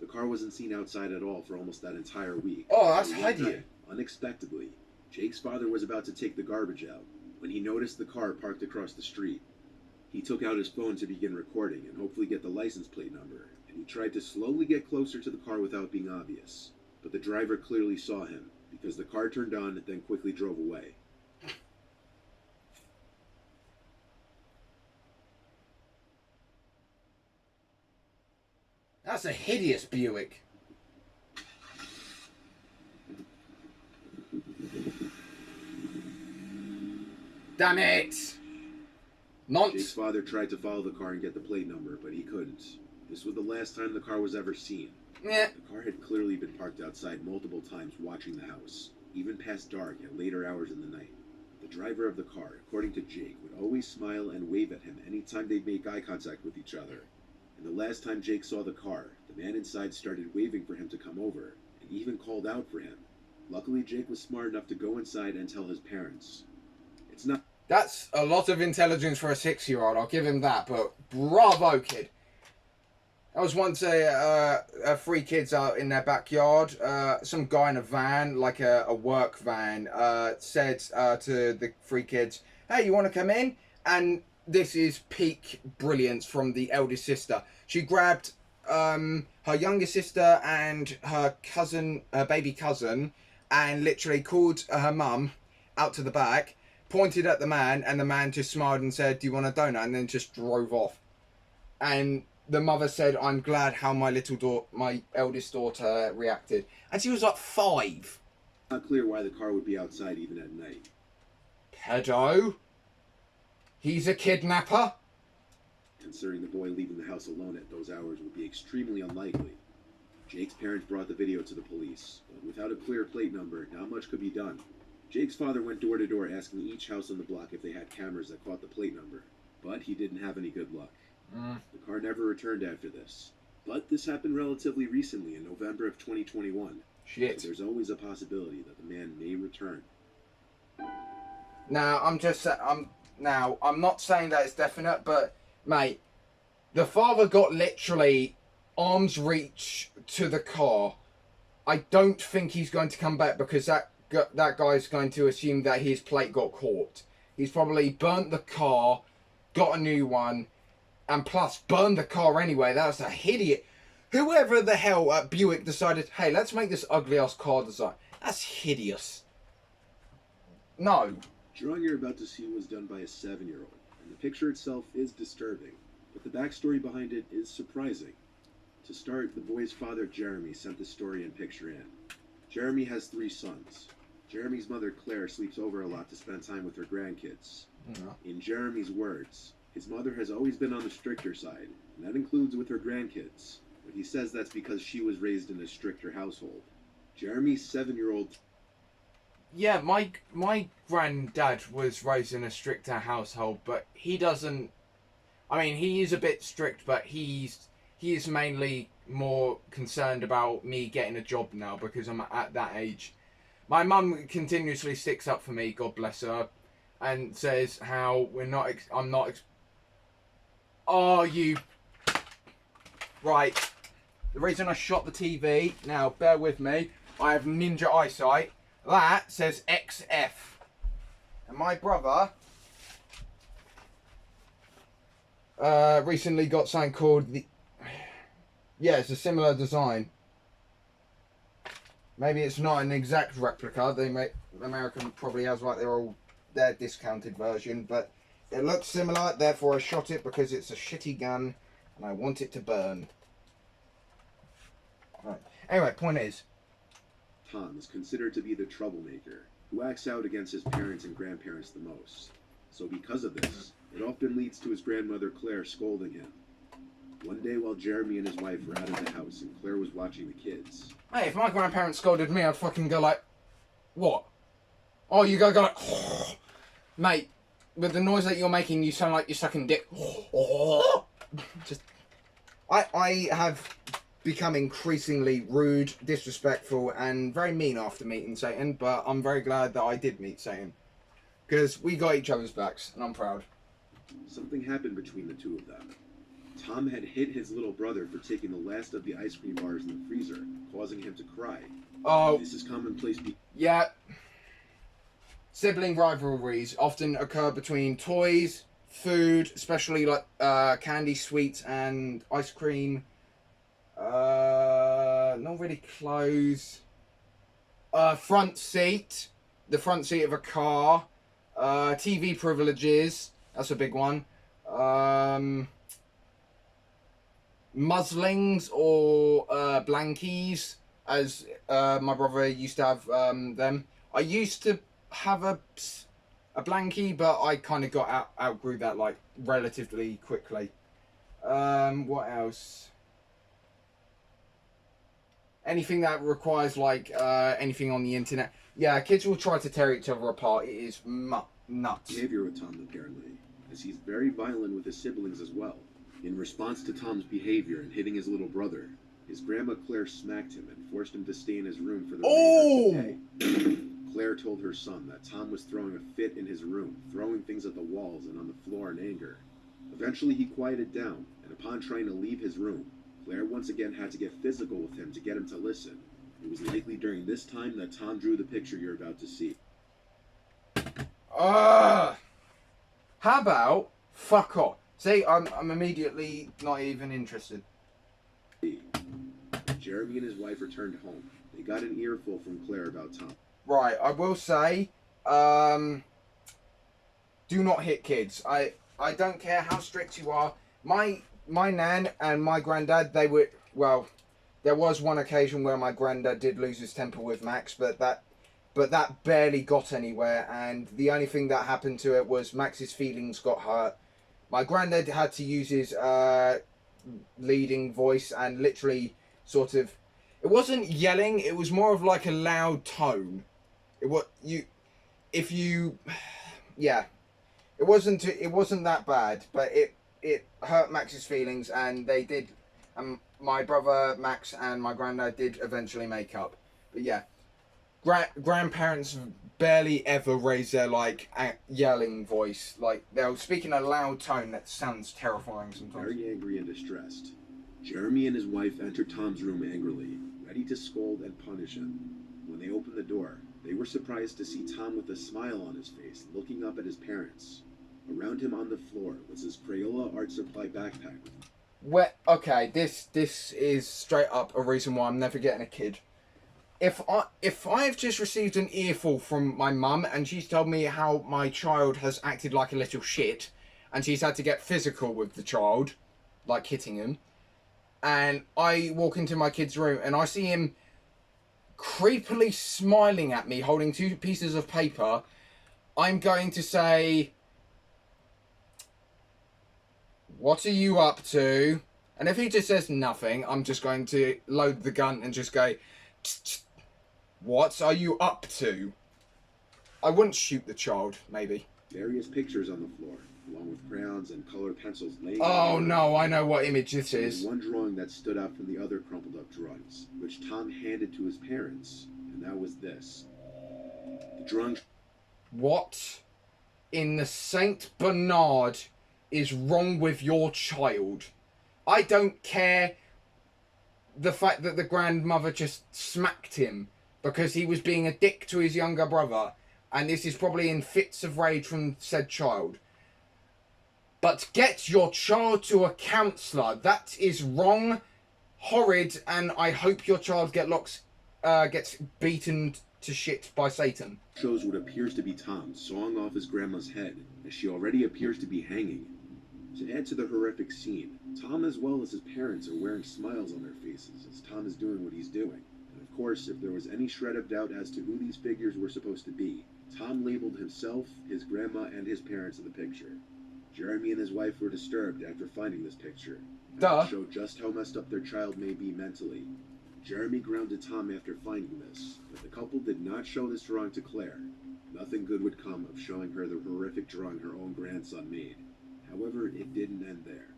The car wasn't seen outside at all for almost that entire week. Oh, that's And one hideous. night, unexpectedly, Jake's father was about to take the garbage out when he noticed the car parked across the street. He took out his phone to begin recording and hopefully get the license plate number, and he tried to slowly get closer to the car without being obvious. But the driver clearly saw him, because the car turned on and then quickly drove away. That's a hideous Buick. Damn it! Jake's father tried to follow the car and get the plate number, but he couldn't. This was the last time the car was ever seen. Yeah. The car had clearly been parked outside multiple times watching the house, even past dark at later hours in the night. The driver of the car, according to Jake, would always smile and wave at him anytime they'd make eye contact with each other. And the last time Jake saw the car, the man inside started waving for him to come over, and even called out for him. Luckily, Jake was smart enough to go inside and tell his parents. It's not... That's a lot of intelligence for a 6-year-old, I'll give him that, but bravo, kid. I was once 3 kids out in their backyard. Some guy in a van, like a work van, said to the 3 kids, "Hey, you want to come in?" And this is peak brilliance from the eldest sister. She grabbed her younger sister and her cousin, her baby cousin, and literally called her mum out to the back, pointed at the man, and the man just smiled and said, "Do you want a donut?" and then just drove off. And the mother said, "I'm glad how my eldest daughter reacted," and she was like 5. Not clear why the car would be outside even at night. Pedo. He's a kidnapper. Considering the boy leaving the house alone at those hours would be extremely unlikely. Jake's parents brought the video to the police, but without a clear plate number, not much could be done. Jake's father went door to door asking each house on the block if they had cameras that caught the plate number, but he didn't have any good luck. The car never returned after this. But this happened relatively recently in November of 2021. Shit. So there's always a possibility that the man may return. Now, I'm not saying that it's definite, but mate, the father got literally arm's reach to the car. I don't think he's going to come back because that guy's going to assume that his plate got caught. He's probably burnt the car, got a new one, and plus burned the car anyway. That's a idiot. Whoever the hell at Buick decided, hey, let's make this ugly ass car design. That's hideous. No. Drawing you're about to see was done by a 7-year-old, and the picture itself is disturbing, but the backstory behind it is surprising. To start, the boy's father, Jeremy, sent the story and picture in. Jeremy has 3 sons. Jeremy's mother, Claire, sleeps over a lot to spend time with her grandkids. In Jeremy's words, his mother has always been on the stricter side, and that includes with her grandkids, but he says that's because she was raised in a stricter household. Jeremy's 7-year-old... Yeah, my granddad was raised in a stricter household, but he doesn't... I mean, he is a bit strict, but he is mainly more concerned about me getting a job now because I'm at that age. My mum continuously sticks up for me, God bless her, and says how Oh, you... Right. The reason I shot the TV, now bear with me, I have ninja eyesight. That says XF. And my brother recently got something called the... Yeah, it's a similar design. Maybe it's not an exact replica. American probably has like their discounted version, but it looks similar. Therefore, I shot it because it's a shitty gun, and I want it to burn. Right. Anyway, point is, Tom is considered to be the troublemaker, who acts out against his parents and grandparents the most. So because of this, it often leads to his grandmother Claire scolding him. One day while Jeremy and his wife were out of the house and Claire was watching the kids. Hey, if my grandparents scolded me, I'd fucking go like, what? Oh, you go like, oh. Mate, with the noise that you're making, you sound like you're sucking dick. Just, I have become increasingly rude, disrespectful, and very mean after meeting Satan, but I'm very glad that I did meet Satan. Because we got each other's backs, and I'm proud. Something happened between the two of them. Tom had hit his little brother for taking the last of the ice cream bars in the freezer, causing him to cry. Oh. This is commonplace. Yeah. Sibling rivalries often occur between toys, food, especially like candy, sweets, and ice cream. Not really clothes. Front seat. The front seat of a car. TV privileges. That's a big one. Muslings or blankies, as my brother used to have them. I used to have a blankie, but I kind of got outgrew that like relatively quickly. What else? Anything that requires like anything on the internet. Yeah, kids will try to tear each other apart. It is nuts. Behavior with Tom, apparently, as he's very violent with his siblings as well. In response to Tom's behavior and hitting his little brother, his grandma Claire smacked him and forced him to stay in his room for the remainder of the day. Claire told her son that Tom was throwing a fit in his room, throwing things at the walls and on the floor in anger. Eventually he quieted down, and upon trying to leave his room, Claire once again had to get physical with him to get him to listen. It was likely during this time that Tom drew the picture you're about to see. How about fuck off? See, I'm immediately not even interested. Jeremy and his wife returned home. They got an earful from Claire about Tom. Right, I will say, do not hit kids. I don't care how strict you are. My my nan and my granddad, they were, well, there was one occasion where my granddad did lose his temper with Max, but that barely got anywhere, and the only thing that happened to it was Max's feelings got hurt. My granddad had to use his leading voice and literally sort of, it wasn't yelling, it was more of like a loud tone. It wasn't that bad, but it hurt Max's feelings, and they did, my brother Max and my granddad did eventually make up. But yeah, grandparents barely ever raise their like yelling voice. Like they'll speak in a loud tone that sounds terrifying sometimes. Very angry and distressed, Jeremy and his wife entered Tom's room angrily, ready to scold and punish him. When they opened the door, they were surprised to see Tom with a smile on his face, looking up at his parents. Around him on the floor was his Crayola art supply backpack. Okay, this is straight up a reason why I'm never getting a kid. If I've just received an earful from my mum and she's told me how my child has acted like a little shit, and she's had to get physical with the child, like hitting him, and I walk into my kid's room and I see him creepily smiling at me holding 2 pieces of paper, I'm going to say, what are you up to? And if he just says nothing, I'm just going to load the gun and just go, what are you up to? I wouldn't shoot the child, maybe. Various pictures on the floor, along with crayons and colored pencils laying Oh no, I know what image this There was is. one drawing that stood out from the other crumpled up drawings, which Tom handed to his parents, and that was this. The drawing What in the Saint Bernard is wrong with your child? I don't care the fact that the grandmother just smacked him because he was being a dick to his younger brother, and this is probably in fits of rage from said child. But get your child to a counsellor. That is wrong, horrid, and I hope your child gets beaten to shit by Satan. shows what appears to be Tom sawing off his grandma's head, as she already appears to be hanging. To add to the horrific scene, Tom as well as his parents are wearing smiles on their faces as Tom is doing what he's doing. And of course, if there was any shred of doubt as to who these figures were supposed to be, Tom labeled himself, his grandma, and his parents in the picture. Jeremy and his wife were disturbed after finding this picture. Duh. To show just how messed up their child may be mentally. Jeremy grounded Tom after finding this, but the couple did not show this drawing to Claire. Nothing good would come of showing her the horrific drawing her own grandson made. However, it didn't end there.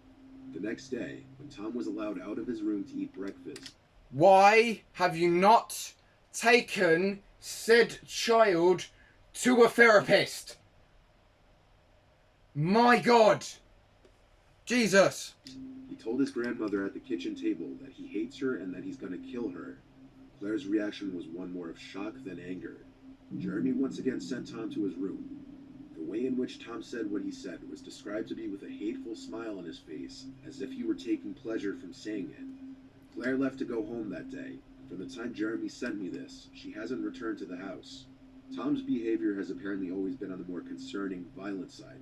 The next day, when Tom was allowed out of his room to eat breakfast, Why have you not taken said child to a therapist? My God. Jesus. he told his grandmother at the kitchen table that he hates her and that he's going to kill her. Claire's reaction was one more of shock than anger. Jeremy once again sent Tom to his room. The way in which Tom said what he said was described to be with a hateful smile on his face, as if he were taking pleasure from saying it. Claire left to go home that day. From the time Jeremy sent me this, she hasn't returned to the house. Tom's behavior has apparently always been on the more concerning, violent side,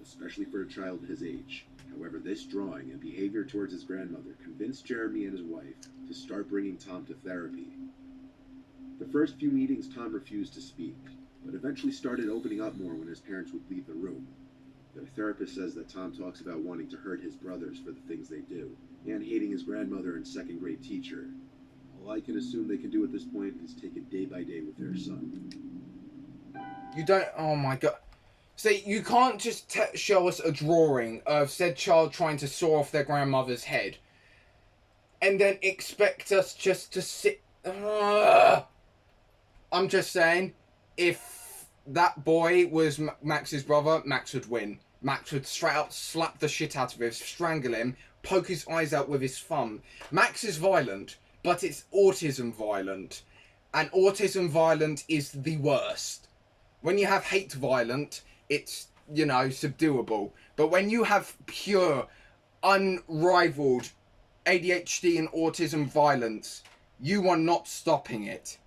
especially for a child his age. However, this drawing and behavior towards his grandmother convinced Jeremy and his wife to start bringing Tom to therapy. The first few meetings Tom refused to speak, but eventually started opening up more when his parents would leave the room. Their therapist says that Tom talks about wanting to hurt his brothers for the things they do, and hating his grandmother and second-grade teacher. All I can assume they can do at this point is take it day by day with their son. You don't... Oh my God. See, you can't just show us a drawing of said child trying to saw off their grandmother's head and then expect us just to sit... I'm just saying, if that boy was Max's brother, Max would win. Max would straight up slap the shit out of him, strangle him, poke his eyes out with his thumb. Max is violent, but it's autism violent. And autism violent is the worst. When you have hate violent, it's, you know, subduable. But when you have pure, unrivaled ADHD and autism violence, you are not stopping it.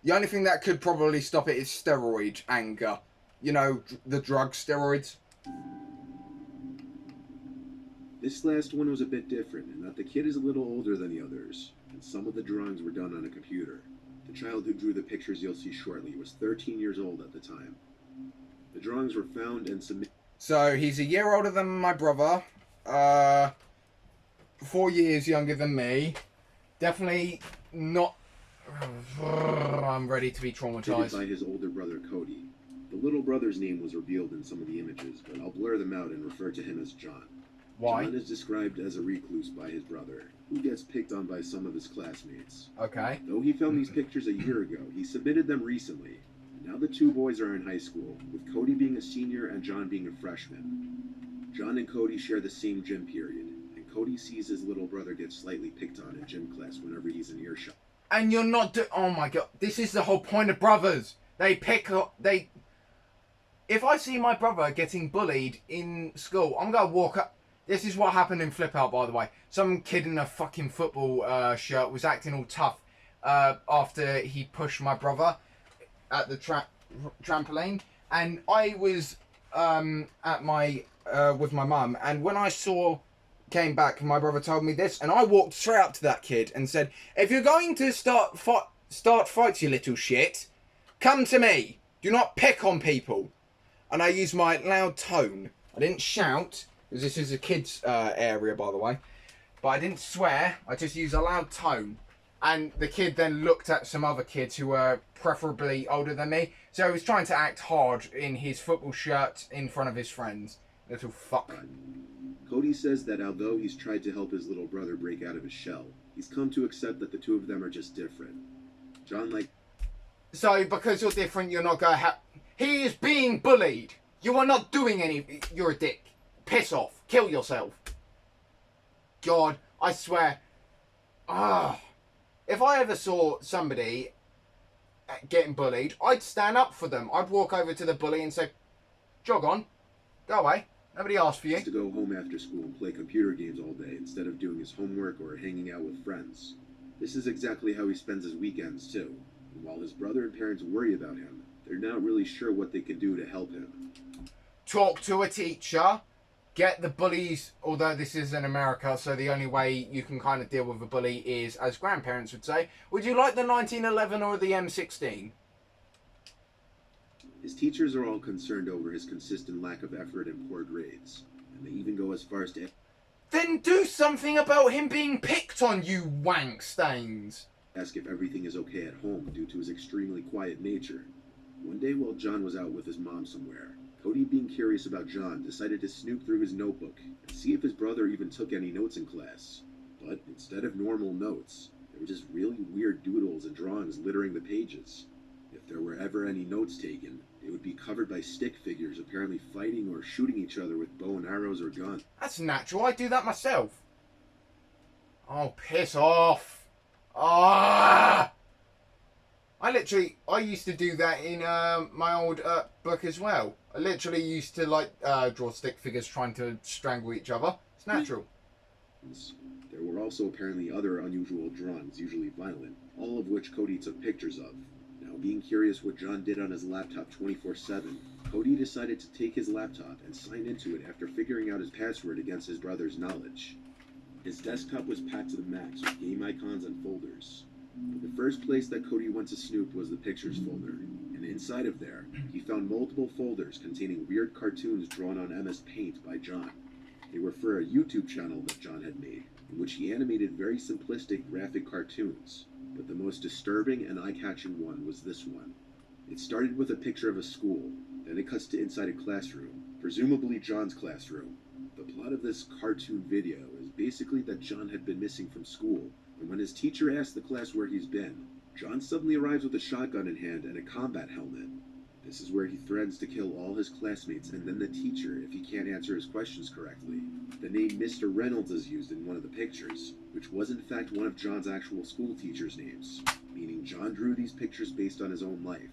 The only thing that could probably stop it is steroid anger. You know, the drug steroids. This last one was a bit different in that the kid is a little older than the others, and some of the drawings were done on a computer. The child who drew the pictures you'll see shortly was 13 years old at the time. The drawings were found and submitted. So he's a year older than my brother, 4 years younger than me. Definitely not. I'm ready to be traumatized. By his older brother Cody. The little brother's name was revealed in some of the images, but I'll blur them out and refer to him as John. Why? John is described as a recluse by his brother, who gets picked on by some of his classmates. Okay. Though he found these pictures a year ago, he submitted them recently. Now the two boys are in high school, with Cody being a senior and John being a freshman. John and Cody share the same gym period, and Cody sees his little brother get slightly picked on in gym class whenever he's in earshot. And you're not oh my god, this is the whole point of brothers. They pick up, if I see my brother getting bullied in school, I'm gonna walk up. This is what happened in Flip Out, by the way. Some kid in a fucking football shirt was acting all tough after he pushed my brother at the trampoline. And I was at my with my mum, and when I came back, my brother told me this, and I walked straight up to that kid and said, if you're going to start fights, you little shit, come to me. Do not pick on people. And I used my loud tone. I didn't shout, because this is a kid's area, by the way. But I didn't swear. I just used a loud tone. And the kid then looked at some other kids who were preferably older than me. So he was trying to act hard in his football shirt in front of his friends. Little fuck. Cody says that although he's tried to help his little brother break out of his shell, he's come to accept that the two of them are just different. John So because you're different, you're not going to have... He is being bullied. You are not doing any... You're a dick. Piss off. Kill yourself. God, I swear. If I ever saw somebody getting bullied, I'd stand up for them. I'd walk over to the bully and say, jog on. Go away. Nobody asked for you. to go home after school and play computer games all day instead of doing his homework or hanging out with friends. This is exactly how he spends his weekends too. And while his brother and parents worry about him, they're not really sure what they can do to help him. Talk to a teacher. Get the bullies, although this is in America, so the only way you can kind of deal with a bully is, as grandparents would say, would you like the 1911 or the M16? His teachers are all concerned over his consistent lack of effort and poor grades, and they even go as far as to Then do something about him being picked on, you wank stains. ask if everything is okay at home due to his extremely quiet nature. One day while John was out with his mom somewhere, Cody, being curious about John, decided to snoop through his notebook and see if his brother even took any notes in class. But instead of normal notes, there were just really weird doodles and drawings littering the pages. If there were ever any notes taken, they would be covered by stick figures apparently fighting or shooting each other with bow and arrows or guns. That's natural, I do that myself. Oh, piss off. Ah! I used to do that in my old book as well. I literally used to draw stick figures trying to strangle each other. It's natural. There were also apparently other unusual drawings, usually violent, all of which Cody took pictures of. Now, being curious what John did on his laptop 24/7, Cody decided to take his laptop and sign into it after figuring out his password against his brother's knowledge. His desktop was packed to the max with game icons and folders. But the first place that Cody went to snoop was the pictures folder, and inside of there, he found multiple folders containing weird cartoons drawn on MS Paint by John. They were for a YouTube channel that John had made, in which he animated very simplistic graphic cartoons. But the most disturbing and eye-catching one was this one. It started with a picture of a school, then it cuts to inside a classroom, presumably John's classroom. The plot of this cartoon video is basically that John had been missing from school, and when his teacher asks the class where he's been, John suddenly arrives with a shotgun in hand and a combat helmet. This is where he threatens to kill all his classmates and then the teacher if he can't answer his questions correctly. The name Mr. Reynolds is used in one of the pictures, which was in fact one of John's actual school teachers' names, meaning John drew these pictures based on his own life.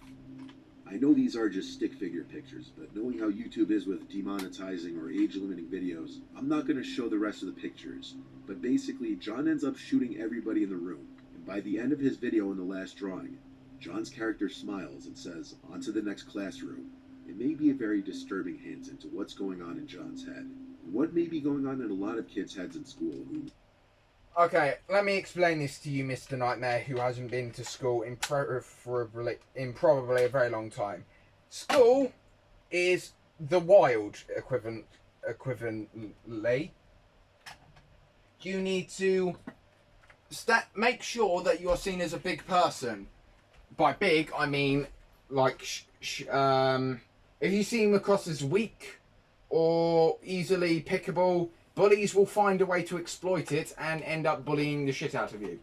I know these are just stick figure pictures, but knowing how YouTube is with demonetizing or age-limiting videos, I'm not going to show the rest of the pictures. But basically, John ends up shooting everybody in the room, and by the end of his video in the last drawing, John's character smiles and says, "On to the next classroom." It may be a very disturbing hint into what's going on in John's head. What may be going on in a lot of kids' heads in school who Okay, let me explain this to you, Mr. Nightmare, who hasn't been to school in probably a very long time. School is the wild equivalently. You need to make sure that you are seen as a big person. By big, I mean like if you see him across as weak or easily pickable, bullies will find a way to exploit it and end up bullying the shit out of you.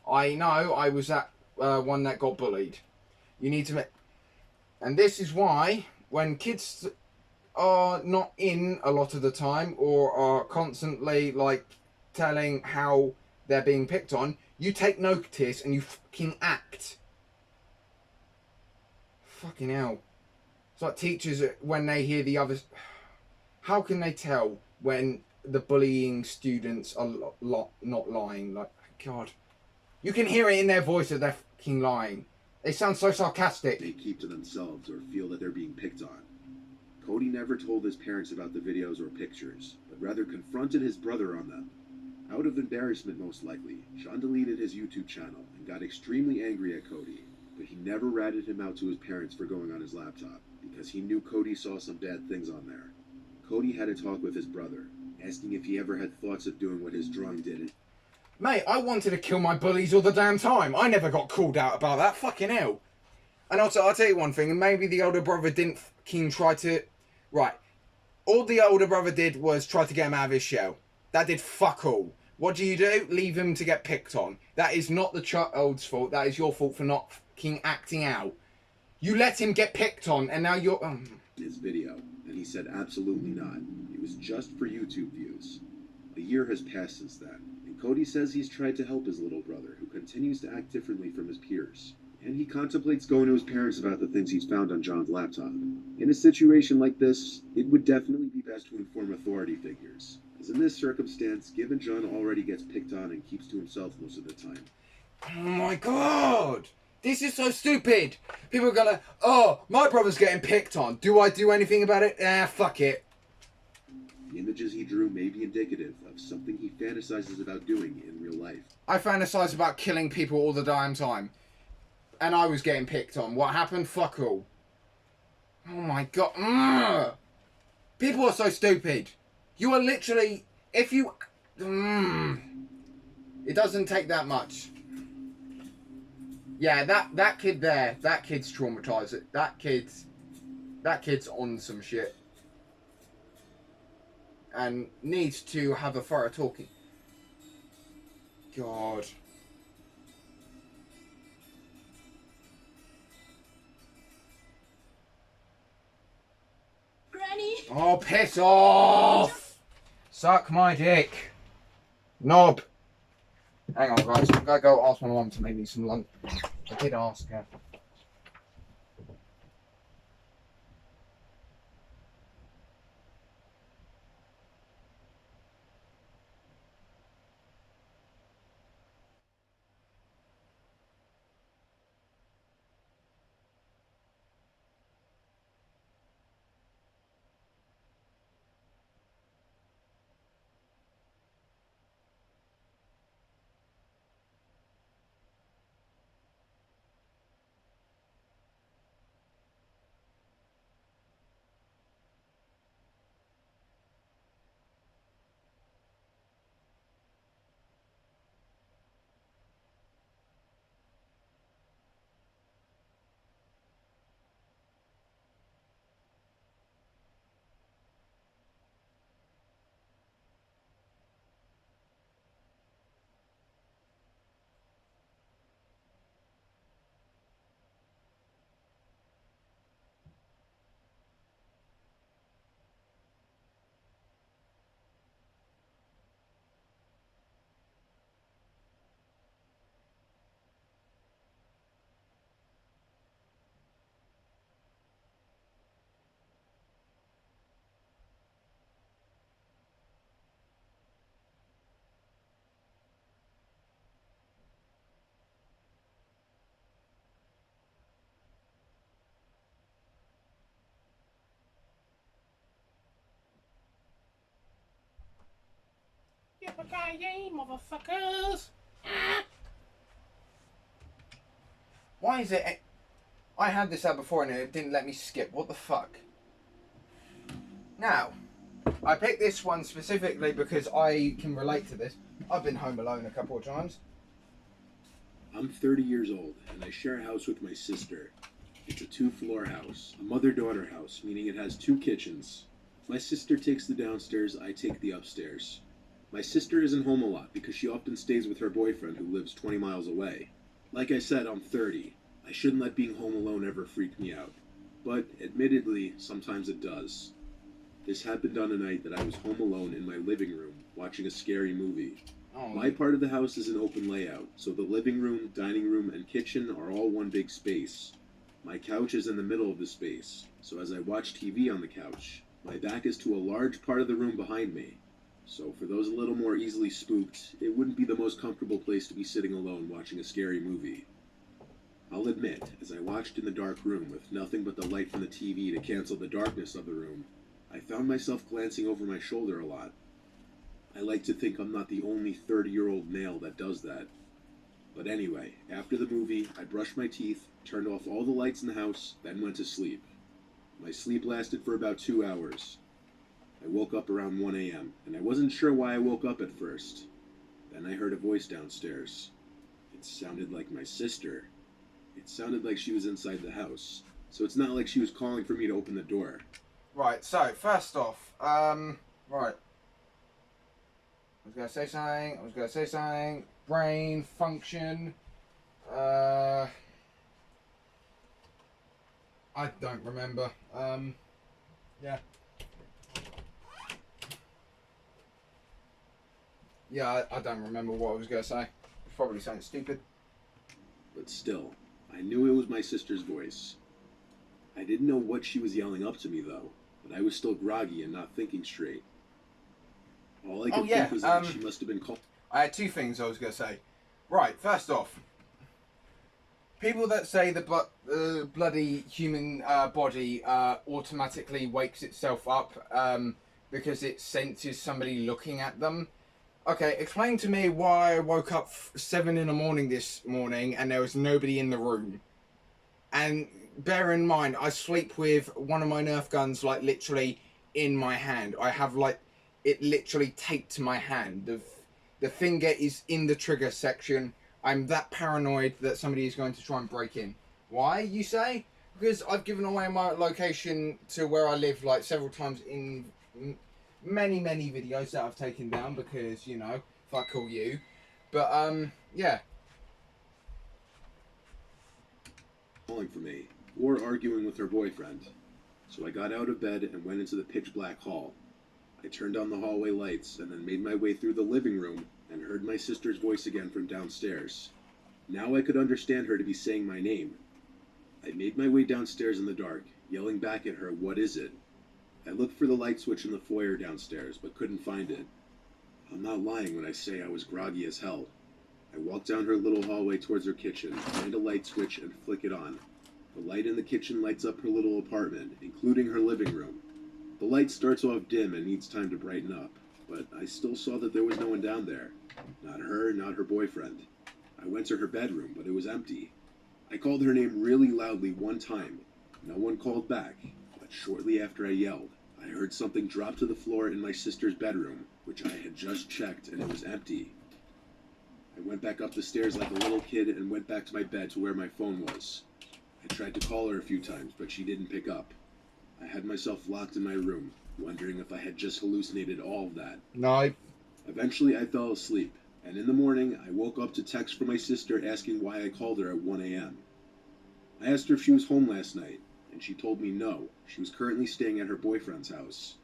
I know, I was that one that got bullied. You need to and this is why when kids are not in a lot of the time or are constantly like telling how they're being picked on, you take notice and you fucking act. Fucking hell. It's like teachers when they hear the others. How can they tell when the bullying students are not lying? Like, God. You can hear it in their voice that they're fucking lying. They sound so sarcastic. they keep to themselves or feel that they're being picked on. Cody never told his parents about the videos or pictures, but rather confronted his brother on them. Out of embarrassment, most likely, Sean deleted his YouTube channel and got extremely angry at Cody, but he never ratted him out to his parents for going on his laptop, because he knew Cody saw some bad things on there. Cody had a talk with his brother, asking if he ever had thoughts of doing what his drawing did. Mate, I wanted to kill my bullies all the damn time. I never got called out about that. Fucking hell. And also, I'll tell you one thing, and maybe the older brother didn't fucking try to... Right. All the older brother did was try to get him out of his shell. That did fuck all. What do? Leave him to get picked on. That is not the child's fault. That is your fault for not fucking acting out. You let him get picked on, and now you're... His video, and he said absolutely not. It was just for YouTube views. A year has passed since then, and Cody says he's tried to help his little brother, who continues to act differently from his peers. And he contemplates going to his parents about the things he's found on John's laptop. In a situation like this, it would definitely be best to inform authority figures, as in this circumstance, given John already gets picked on and keeps to himself most of the time. Oh my God! This is so stupid! People are gonna, oh, my brother's getting picked on. Do I do anything about it? Fuck it. The images he drew may be indicative of something he fantasizes about doing in real life. I fantasize about killing people all the damn time. And I was getting picked on. What happened? Fuck all. Oh my God. People are so stupid. You are literally, if you... It doesn't take that much. Yeah, that kid there, that kid's traumatized. That kid's on some shit. And needs to have a thorough talking. God. Granny. Oh, piss off! Suck my dick. Knob. Hang on, guys. I'm gonna go ask my mum to make me some lunch. I did ask her. Yippee-ki-yay, motherfuckers! Why is it... I had this out before and it didn't let me skip. What the fuck? Now, I picked this one specifically because I can relate to this. I've been home alone a couple of times. I'm 30 years old, and I share a house with my sister. It's a 2-floor house, a mother-daughter house, meaning it has 2 kitchens. My sister takes the downstairs, I take the upstairs. My sister isn't home a lot because she often stays with her boyfriend who lives 20 miles away. Like I said, I'm 30. I shouldn't let being home alone ever freak me out. But, admittedly, sometimes it does. This happened on a night that I was home alone in my living room, watching a scary movie. Oh, My part of the house is an open layout, so the living room, dining room, and kitchen are all one big space. My couch is in the middle of the space, so as I watch TV on the couch, my back is to a large part of the room behind me. So for those a little more easily spooked, it wouldn't be the most comfortable place to be sitting alone watching a scary movie. I'll admit, as I watched in the dark room with nothing but the light from the TV to cancel the darkness of the room, I found myself glancing over my shoulder a lot. I like to think I'm not the only 30-year-old male that does that. But anyway, after the movie, I brushed my teeth, turned off all the lights in the house, then went to sleep. My sleep lasted for about 2 hours. I woke up around 1 a.m., and I wasn't sure why I woke up at first. Then I heard a voice downstairs. It sounded like my sister. It sounded like she was inside the house, so it's not like she was calling for me to open the door. Right, so, first off, right. I was going to say something. Brain function. I don't remember. Yeah. Yeah, I don't remember what I was going to say. It's probably something stupid. But still, I knew it was my sister's voice. I didn't know what she was yelling up to me, though, but I was still groggy and not thinking straight. All I could think was that she must have been called. I had 2 things I was going to say. Right, first off, people that say the bloody human body automatically wakes itself up because it senses somebody looking at them. Okay, explain to me why I woke up 7 in the morning this morning and there was nobody in the room. And bear in mind, I sleep with one of my Nerf guns like literally in my hand. I have like it literally taped to my hand. The finger is in the trigger section. I'm that paranoid that somebody is going to try and break in. Why, you say? Because I've given away my location to where I live like several times in many videos that I've taken down because, you know, fuck all you. But, yeah. Calling for me, or arguing with her boyfriend. So I got out of bed and went into the pitch black hall. I turned on the hallway lights and then made my way through the living room and heard my sister's voice again from downstairs. Now I could understand her to be saying my name. I made my way downstairs in the dark, yelling back at her, "What is it?" I looked for the light switch in the foyer downstairs, but couldn't find it. I'm not lying when I say I was groggy as hell. I walked down her little hallway towards her kitchen, find a light switch, and flick it on. The light in the kitchen lights up her little apartment, including her living room. The light starts off dim and needs time to brighten up, but I still saw that there was no one down there. Not her, not her boyfriend. I went to her bedroom, but it was empty. I called her name really loudly one time. No one called back, but shortly after I yelled, I heard something drop to the floor in my sister's bedroom, which I had just checked, and it was empty. I went back up the stairs like a little kid and went back to my bed to where my phone was. I tried to call her a few times, but she didn't pick up. I had myself locked in my room, wondering if I had just hallucinated all of that. No. Eventually, I fell asleep, and in the morning, I woke up to text from my sister asking why I called her at 1 a.m. I asked her if she was home last night, and she told me no, she was currently staying at her boyfriend's house.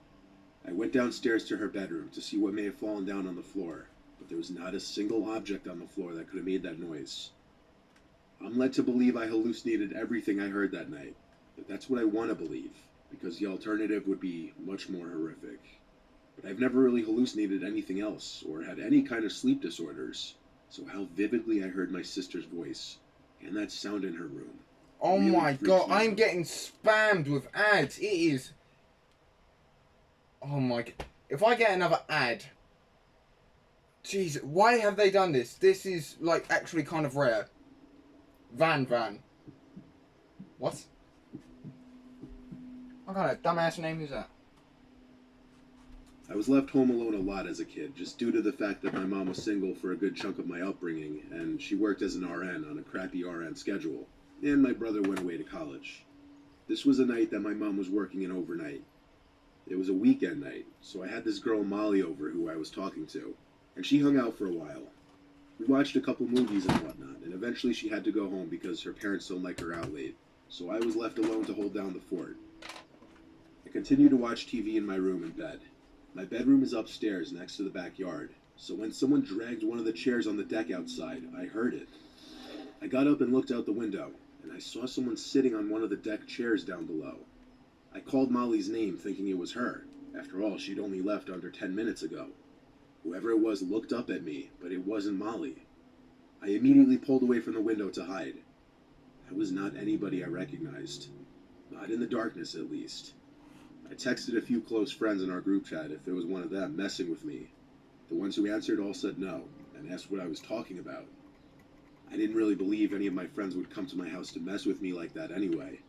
I went downstairs to her bedroom to see what may have fallen down on the floor, but there was not a single object on the floor that could have made that noise. I'm led to believe I hallucinated everything I heard that night, but that's what I want to believe, because the alternative would be much more horrific. But I've never really hallucinated anything else, or had any kind of sleep disorders, so how vividly I heard my sister's voice, and that sound in her room. Oh really my freaks god, me I'm out. getting spammed with ads. It is... Oh my god. If I get another ad... Jeez, why have they done this? This is, like, actually kind of rare. Van. What? What kind of dumbass name is that? I was left home alone a lot as a kid, just due to the fact that my mom was single for a good chunk of my upbringing, and she worked as an RN on a crappy RN schedule, and my brother went away to college. This was a night that my mom was working an overnight. It was a weekend night, so I had this girl Molly over who I was talking to, and she hung out for a while. We watched a couple movies and whatnot, and eventually she had to go home because her parents don't like her out late, so I was left alone to hold down the fort. I continued to watch TV in my room in bed. My bedroom is upstairs next to the backyard, so when someone dragged one of the chairs on the deck outside, I heard it. I got up and looked out the window, and I saw someone sitting on one of the deck chairs down below. I called Molly's name thinking it was her. After all, she'd only left under 10 minutes ago. Whoever it was looked up at me, but it wasn't Molly. I immediately pulled away from the window to hide. That was not anybody I recognized. Not in the darkness, at least. I texted a few close friends in our group chat if it was one of them messing with me. The ones who answered all said no, and asked what I was talking about. I didn't really believe any of my friends would come to my house to mess with me like that anyway.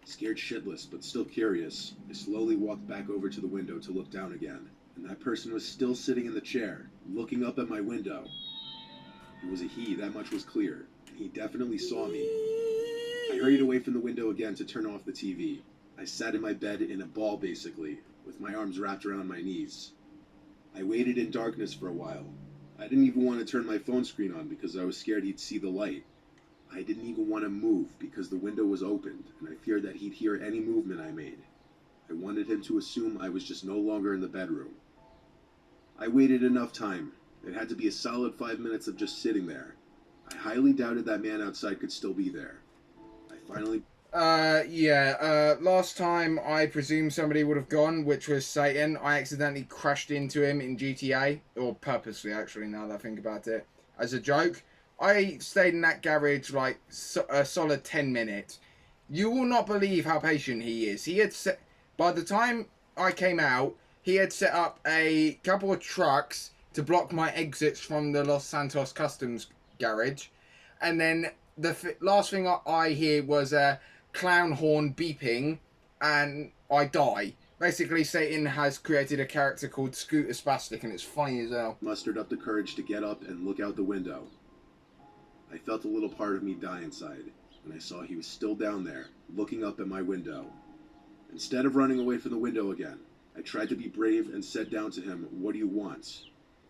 Scared shitless, but still curious, I slowly walked back over to the window to look down again, and that person was still sitting in the chair, looking up at my window. It was a he, that much was clear, and he definitely saw me. I hurried away from the window again to turn off the TV. I sat in my bed in a ball, basically, with my arms wrapped around my knees. I waited in darkness for a while. I didn't even want to turn my phone screen on because I was scared he'd see the light. I didn't even want to move because the window was opened, and I feared that he'd hear any movement I made. I wanted him to assume I was just no longer in the bedroom. I waited enough time. It had to be a solid 5 minutes of just sitting there. I highly doubted that man outside could still be there. I finally... last time I presume somebody would have gone, which was Satan. I accidentally crashed into him in GTA, or purposely actually, now that I think about it, as a joke. I stayed in that garage like a solid 10 minutes. You will not believe how patient he is. He had set, by the time I came out, he had set up a couple of trucks to block my exits from the Los Santos Customs garage, and then the last thing I hear was a clown horn beeping, and I die. Basically, Satan has created a character called Scooter Spastic, and it's funny as hell. Mustered up the courage to get up and look out the window. I felt a little part of me die inside, and I saw he was still down there, looking up at my window. Instead of running away from the window again, I tried to be brave and said down to him, "What do you want?"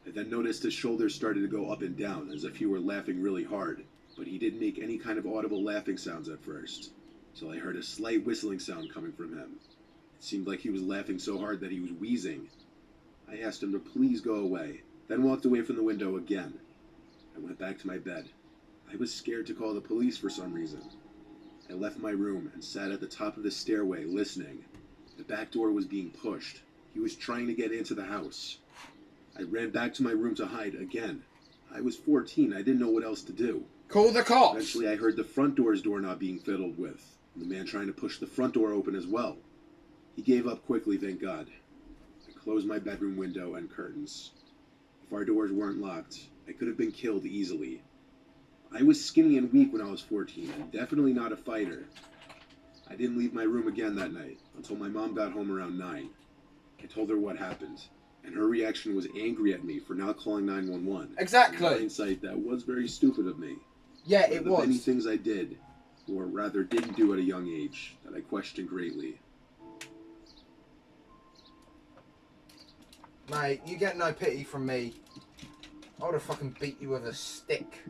I then noticed his shoulders started to go up and down, as if he were laughing really hard, but he didn't make any kind of audible laughing sounds at first, till I heard a slight whistling sound coming from him. It seemed like he was laughing so hard that he was wheezing. I asked him to please go away, then walked away from the window again. I went back to my bed. I was scared to call the police for some reason. I left my room and sat at the top of the stairway listening. The back door was being pushed. He was trying to get into the house. I ran back to my room to hide again. I was 14. I didn't know what else to do. Call the cops! Eventually, I heard the front door's doorknob being fiddled with, and the man trying to push the front door open as well. He gave up quickly, thank God. I closed my bedroom window and curtains. If our doors weren't locked, I could have been killed easily. I was skinny and weak when I was 14, and definitely not a fighter. I didn't leave my room again that night, until my mom got home around 9. I told her what happened, and her reaction was angry at me for not calling 911. Exactly. In hindsight, that was very stupid of me. Yeah, One it of the was. many things I did, or rather didn't do at a young age, that I question greatly. Mate, you get no pity from me. I would have fucking beat you with a stick.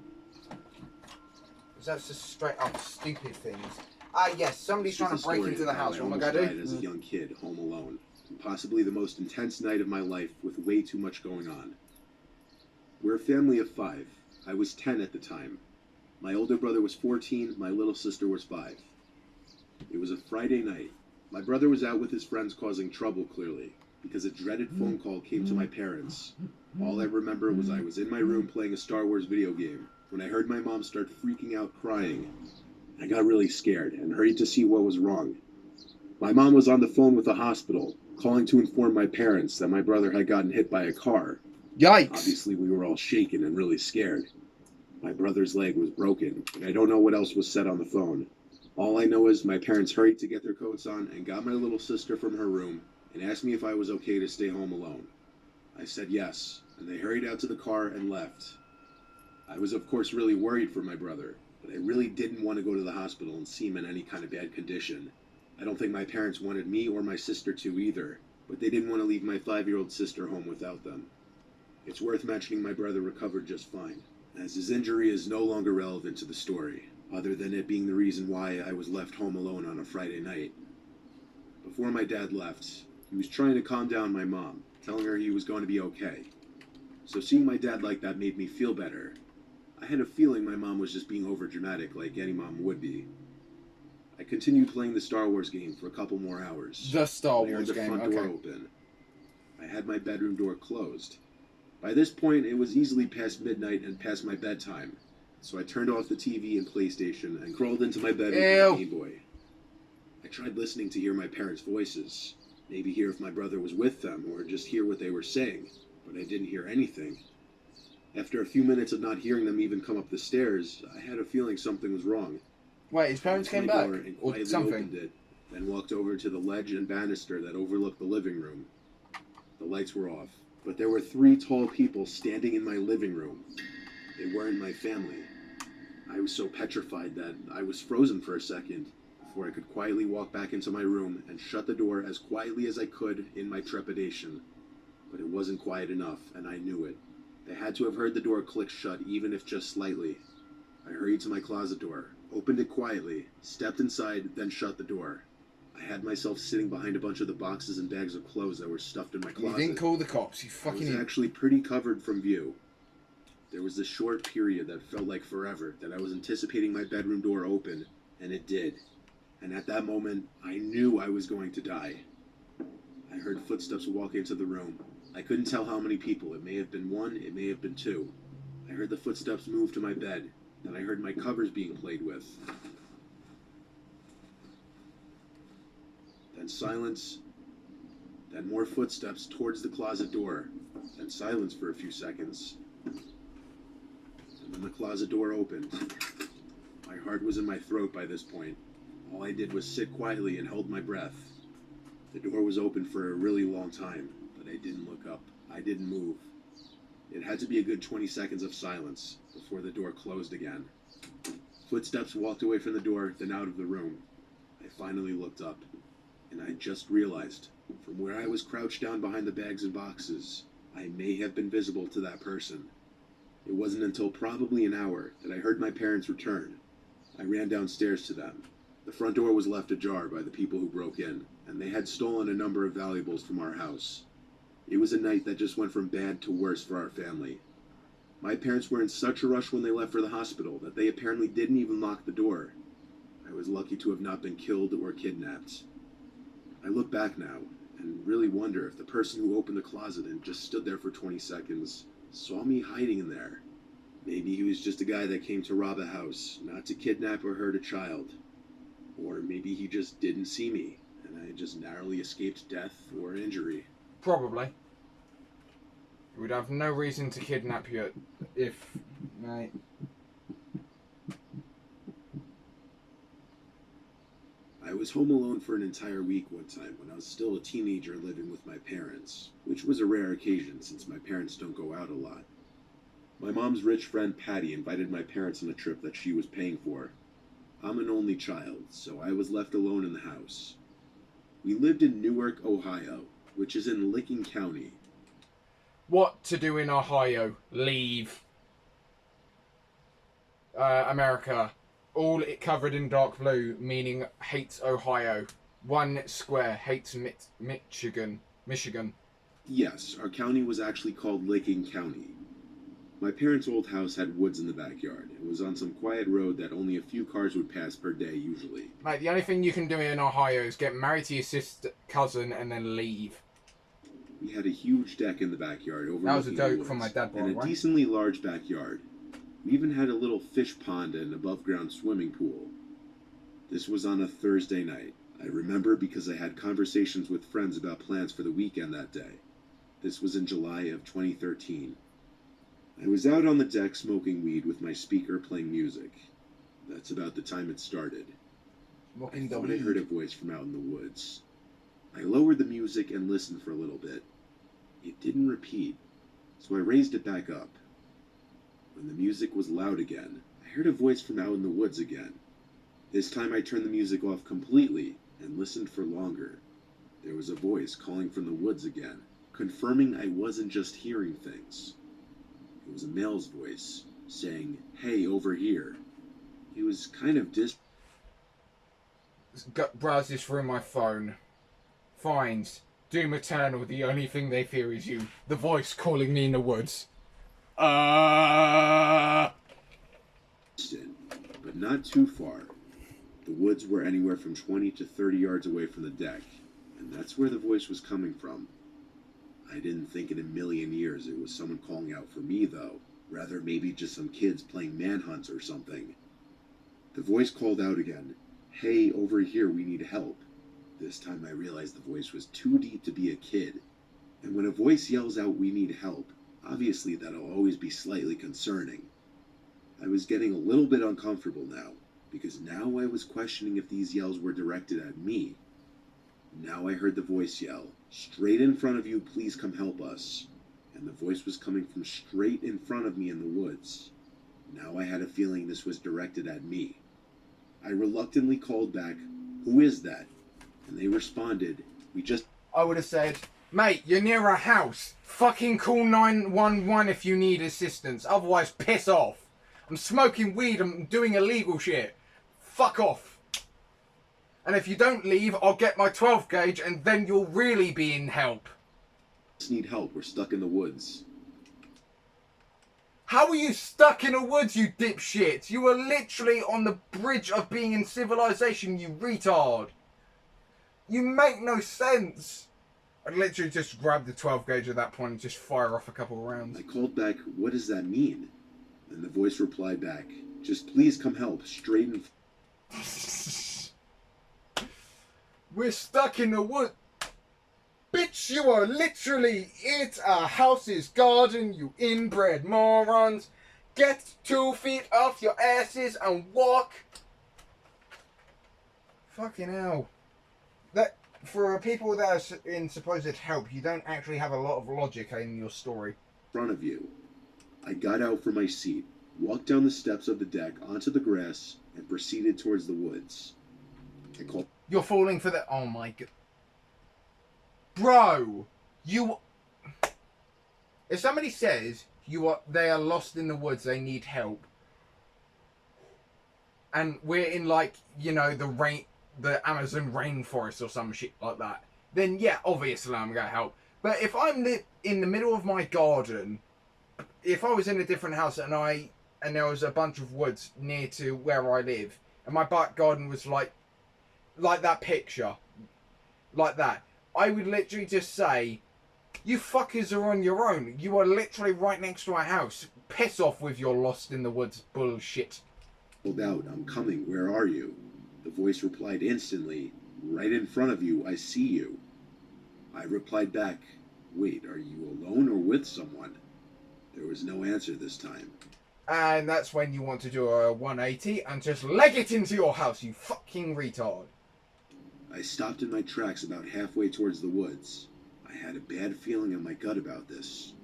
Because that's just straight up stupid things. Ah, yes, somebody's trying to break into the house. What am I going to do? As a young kid, home alone. And possibly the most intense night of my life with way too much going on. We're a family of 5. I was 10 at the time. My older brother was 14, my little sister was 5. It was a Friday night. My brother was out with his friends causing trouble, clearly, because a dreaded phone call came to my parents. All I remember was I was in my room playing a Star Wars video game when I heard my mom start freaking out crying. I got really scared and hurried to see what was wrong. My mom was on the phone with the hospital, calling to inform my parents that my brother had gotten hit by a car. Yikes! Obviously, we were all shaken and really scared. My brother's leg was broken, and I don't know what else was said on the phone. All I know is my parents hurried to get their coats on and got my little sister from her room and asked me if I was okay to stay home alone. I said yes, and they hurried out to the car and left. I was, of course, really worried for my brother, but I really didn't want to go to the hospital and see him in any kind of bad condition. I don't think my parents wanted me or my sister to either, but they didn't want to leave my 5-year-old sister home without them. It's worth mentioning my brother recovered just fine, as his injury is no longer relevant to the story, other than it being the reason why I was left home alone on a Friday night. Before my dad left, he was trying to calm down my mom, telling her he was going to be okay. So seeing my dad like that made me feel better. I had a feeling my mom was just being overdramatic like any mom would be. I continued playing the Star Wars game for a couple more hours. The Star I heard Wars the game. front door Okay. open. I had my bedroom door closed. By this point, it was easily past midnight and past my bedtime, so I turned off the TV and PlayStation and crawled into my bed with my Game Boy. I tried listening to hear my parents' voices, maybe hear if my brother was with them or just hear what they were saying, but I didn't hear anything. After a few minutes of not hearing them even come up the stairs, I had a feeling something was wrong. Wait, his parents came back? And Or quietly something? opened it, then walked over to the ledge and banister that overlooked the living room. The lights were off, but there were 3 tall people standing in my living room. They weren't my family. I was so petrified that I was frozen for a second before I could quietly walk back into my room and shut the door as quietly as I could in my trepidation. But it wasn't quiet enough, and I knew it. They had to have heard the door click shut, even if just slightly. I hurried to my closet door, opened it quietly, stepped inside, then shut the door. I had myself sitting behind a bunch of the boxes and bags of clothes that were stuffed in my You closet. didn't call the cops, you I fucking was actually pretty covered from view. There was this short period that felt like forever that I was anticipating my bedroom door open, and it did. And at that moment, I knew I was going to die. I heard footsteps walk into the room. I couldn't tell how many people. It may have been 1, it may have been 2. I heard the footsteps move to my bed. Then I heard my covers being played with. Then silence. Then more footsteps towards the closet door. Then silence for a few seconds. And then the closet door opened. My heart was in my throat by this point. All I did was sit quietly and hold my breath. The door was open for a really long time, but I didn't look up. I didn't move. It had to be a good 20 seconds of silence before the door closed again. Footsteps walked away from the door, then out of the room. I finally looked up, and I just realized, from where I was crouched down behind the bags and boxes, I may have been visible to that person. It wasn't until probably an hour that I heard my parents return. I ran downstairs to them. The front door was left ajar by the people who broke in, and they had stolen a number of valuables from our house. It was a night that just went from bad to worse for our family. My parents were in such a rush when they left for the hospital that they apparently didn't even lock the door. I was lucky to have not been killed or kidnapped. I look back now and really wonder if the person who opened the closet and just stood there for 20 seconds saw me hiding in there. Maybe he was just a guy that came to rob a house, not to kidnap or hurt a child. Or maybe he just didn't see me, and I just narrowly escaped death or injury. Probably. You would have no reason to kidnap you if... Mate. I was home alone for an entire week one time when I was still a teenager living with my parents, which was a rare occasion since my parents don't go out a lot. My mom's rich friend Patty invited my parents on a trip that she was paying for. I'm an only child, so I was left alone in the house. We lived in Newark, Ohio, which is in Licking County. What to do in Ohio? Leave. America. All it covered in dark blue, meaning hates Ohio. 1 square, hates Michigan. Yes, our county was actually called Licking County. My parents' old house had woods in the backyard. It was on some quiet road that only a few cars would pass per day usually. Mate, the only thing you can do in Ohio is get married to your sister, cousin, and then leave. We had a huge deck in the backyard overlooking That was a the joke woods, from my dad, by the and a way. decently large backyard. We even had a little fish pond and above-ground swimming pool. This was on a Thursday night. I remember because I had conversations with friends about plans for the weekend that day. This was in July of 2013. I was out on the deck smoking weed with my speaker playing music. That's about the time it started. I thought I heard a voice from out in the woods. I lowered the music and listened for a little bit. It didn't repeat, so I raised it back up. When the music was loud again, I heard a voice from out in the woods again. This time I turned the music off completely and listened for longer. There was a voice calling from the woods again, confirming I wasn't just hearing things. It was a male's voice, saying, "Hey, over here." He was kind of Browses through my phone. Finds Doom Eternal, the only thing they fear is you. The voice calling me in the woods. distant, but not too far. The woods were anywhere from 20 to 30 yards away from the deck, and that's where the voice was coming from. I didn't think in a million years it was someone calling out for me, though. Rather, maybe just some kids playing manhunt or something. The voice called out again, "Hey, over here, we need help." This time I realized the voice was too deep to be a kid. And when a voice yells out, "We need help," obviously that'll always be slightly concerning. I was getting a little bit uncomfortable now, because now I was questioning if these yells were directed at me. Now I heard the voice yell, "Straight in front of you, please come help us." And the voice was coming from straight in front of me in the woods. Now I had a feeling this was directed at me. I reluctantly called back, "Who is that?" And they responded, I would have said, "Mate, you're near a house. Fucking call 911 if you need assistance. Otherwise, piss off. I'm smoking weed. I'm doing illegal shit. Fuck off. And if you don't leave, I'll get my 12 gauge and then you'll really be in help." "Need help, we're stuck in the woods." How are you stuck in the woods, you dipshit? You were literally on the bridge of being in civilization, you retard. You make no sense. I'd literally just grab the 12 gauge at that point and just fire off a couple of rounds. I called back, "What does that mean?" And the voice replied back, "Just please come help, straight in..." We're stuck in the wood. Bitch, you are literally it. Our house is garden, you inbred morons. Get 2 feet off your asses and walk. Fucking hell. That, for people that are in supposed help, you don't actually have a lot of logic in your story. "In front of you." I got out from my seat, walked down the steps of the deck onto the grass, and proceeded towards the woods. I called... You're falling for the... Oh my god. Bro, you... If somebody says they are lost in the woods, they need help, and we're in, like, you know, the Amazon rainforest or some shit like that, then yeah, obviously I'm gonna help. But if I'm in the middle of my garden, if I was in a different house and there was a bunch of woods near to where I live, and my back garden was like that picture, like that, I would literally just say, "You fuckers are on your own. You are literally right next to our house. Piss off with your lost in the woods bullshit." Called out, "I'm coming, where are you?" The voice replied instantly, "Right in front of you, I see you." I replied back, "Wait, are you alone or with someone?" There was no answer this time. And that's when you want to do a 180 and just leg it into your house, you fucking retard. I stopped in my tracks about halfway towards the woods. I had a bad feeling in my gut about this.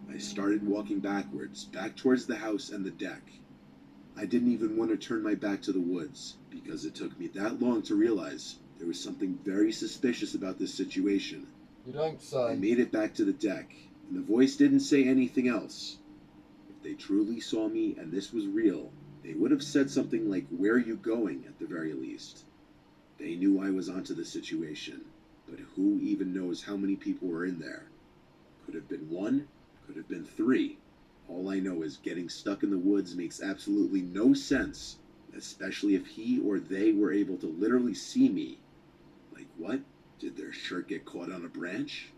I started walking backwards, back towards the house and the deck. I didn't even want to turn my back to the woods, because it took me that long to realize there was something very suspicious about this situation. You don't say. I made it back to the deck, and the voice didn't say anything else. If they truly saw me and this was real, they would have said something like, "Where are you going?" at the very least. They knew I was onto the situation, but who even knows how many people were in there? Could have been 1, could have been 3. All I know is getting stuck in the woods makes absolutely no sense, especially if he or they were able to literally see me. Like what? Did their shirt get caught on a branch?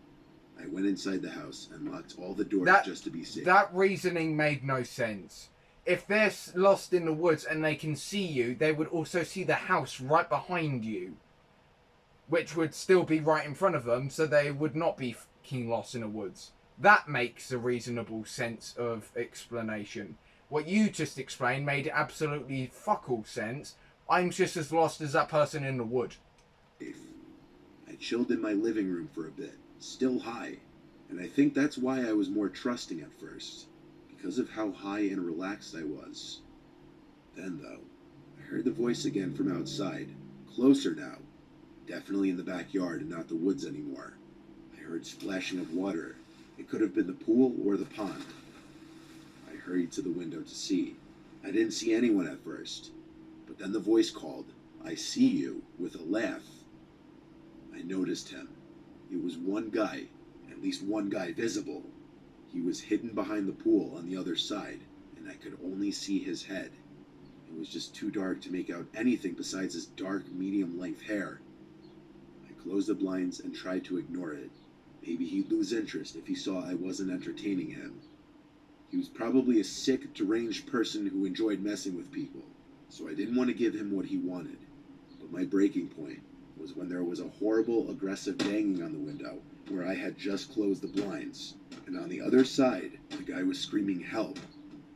I went inside the house and locked all the doors just to be safe. That reasoning made no sense. If they're lost in the woods and they can see you, they would also see the house right behind you, which would still be right in front of them, so they would not be fucking lost in the woods. That makes a reasonable sense of explanation. What you just explained made absolutely fuck all sense. I'm just as lost as that person in the wood. I chilled in my living room for a bit, still high, and I think that's why I was more trusting at first, because of how high and relaxed I was. Then, though, I heard the voice again from outside, closer now, definitely in the backyard and not the woods anymore. I heard splashing of water. It could have been the pool or the pond. I hurried to the window to see. I didn't see anyone at first, but then the voice called, "I see you," with a laugh. I noticed him. It was one guy, at least one guy visible. He was hidden behind the pool on the other side, and I could only see his head. It was just too dark to make out anything besides his dark, medium-length hair. I closed the blinds and tried to ignore it. Maybe he'd lose interest if he saw I wasn't entertaining him. He was probably a sick, deranged person who enjoyed messing with people, so I didn't want to give him what he wanted. But my breaking point was when there was a horrible, aggressive banging on the window where I had just closed the blinds, and on the other side, the guy was screaming help.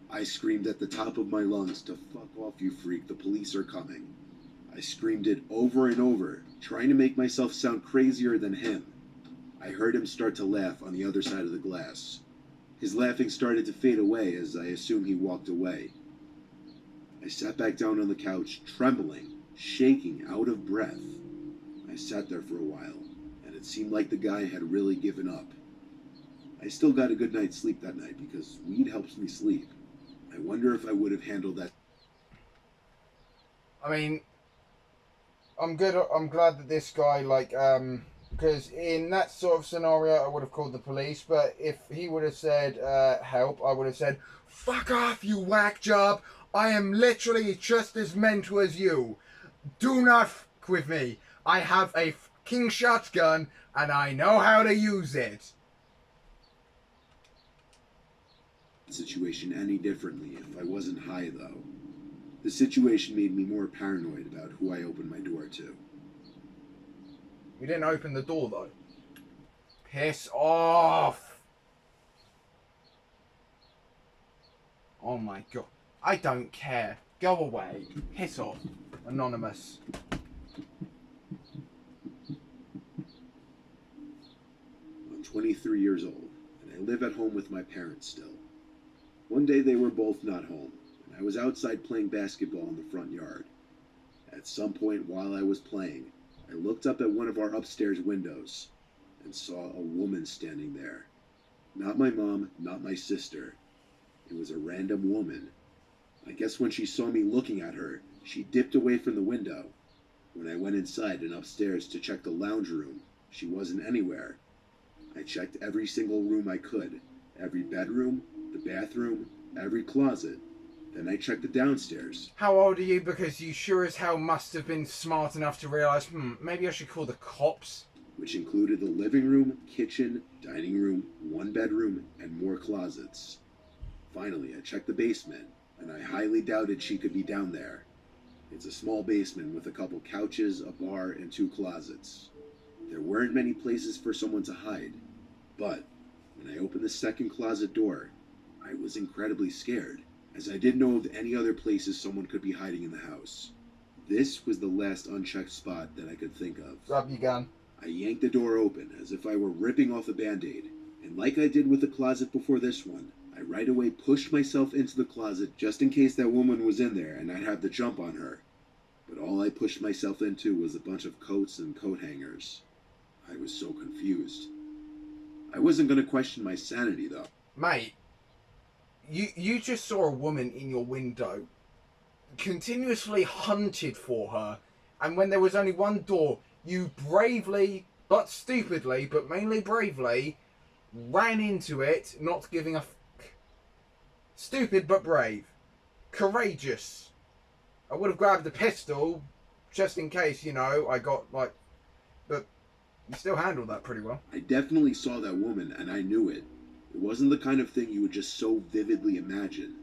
I screamed at the top of my lungs to "Fuck off, you freak, the police are coming." I screamed it over and over, trying to make myself sound crazier than him. I heard him start to laugh on the other side of the glass. His laughing started to fade away as I assumed he walked away. I sat back down on the couch, trembling, shaking, out of breath. I sat there for a while, and it seemed like the guy had really given up. I still got a good night's sleep that night because weed helps me sleep. I wonder if I would have handled that. I mean, I'm glad that this guy, because in that sort of scenario, I would have called the police, but if he would have said, help, I would have said, "Fuck off, you whack job. I am literally just as mental as you. Do not fuck with me. I have a fucking shotgun, and I know how to use it." Situation any differently if I wasn't high, though. The situation made me more paranoid about who I opened my door to. We didn't open the door, though. Piss off. Oh my god. I don't care. Go away. Piss off. Anonymous. I'm 23 years old, and I live at home with my parents still. One day they were both not home, and I was outside playing basketball in the front yard. At some point while I was playing, I looked up at one of our upstairs windows and saw a woman standing there. Not my mom, not my sister. It was a random woman. I guess when she saw me looking at her, she dipped away from the window. When I went inside and upstairs to check the lounge room, she wasn't anywhere. I checked every single room I could, every bedroom, the bathroom, every closet. Then I checked the downstairs. How old are you? Because you sure as hell must have been smart enough to realise, maybe I should call the cops. Which included the living room, kitchen, dining room, one bedroom, and more closets. Finally, I checked the basement, and I highly doubted she could be down there. It's a small basement with a couple couches, a bar, and 2 closets. There weren't many places for someone to hide, but when I opened the second closet door, I was incredibly scared, as I didn't know of any other places someone could be hiding in the house. This was the last unchecked spot that I could think of. Grab your gun. I yanked the door open as if I were ripping off a band-aid, and like I did with the closet before this one, I right away pushed myself into the closet just in case that woman was in there and I'd have the jump on her. But all I pushed myself into was a bunch of coats and coat hangers. I was so confused. I wasn't going to question my sanity, though. Mate, you just saw a woman in your window, continuously hunted for her, and when there was only one door, you bravely, but stupidly, but mainly bravely, ran into it, not giving a fuck. Stupid but brave. Courageous. I would have grabbed the pistol, just in case, I got, but you still handled that pretty well. I definitely saw that woman, and I knew it. It wasn't the kind of thing you would just so vividly imagine.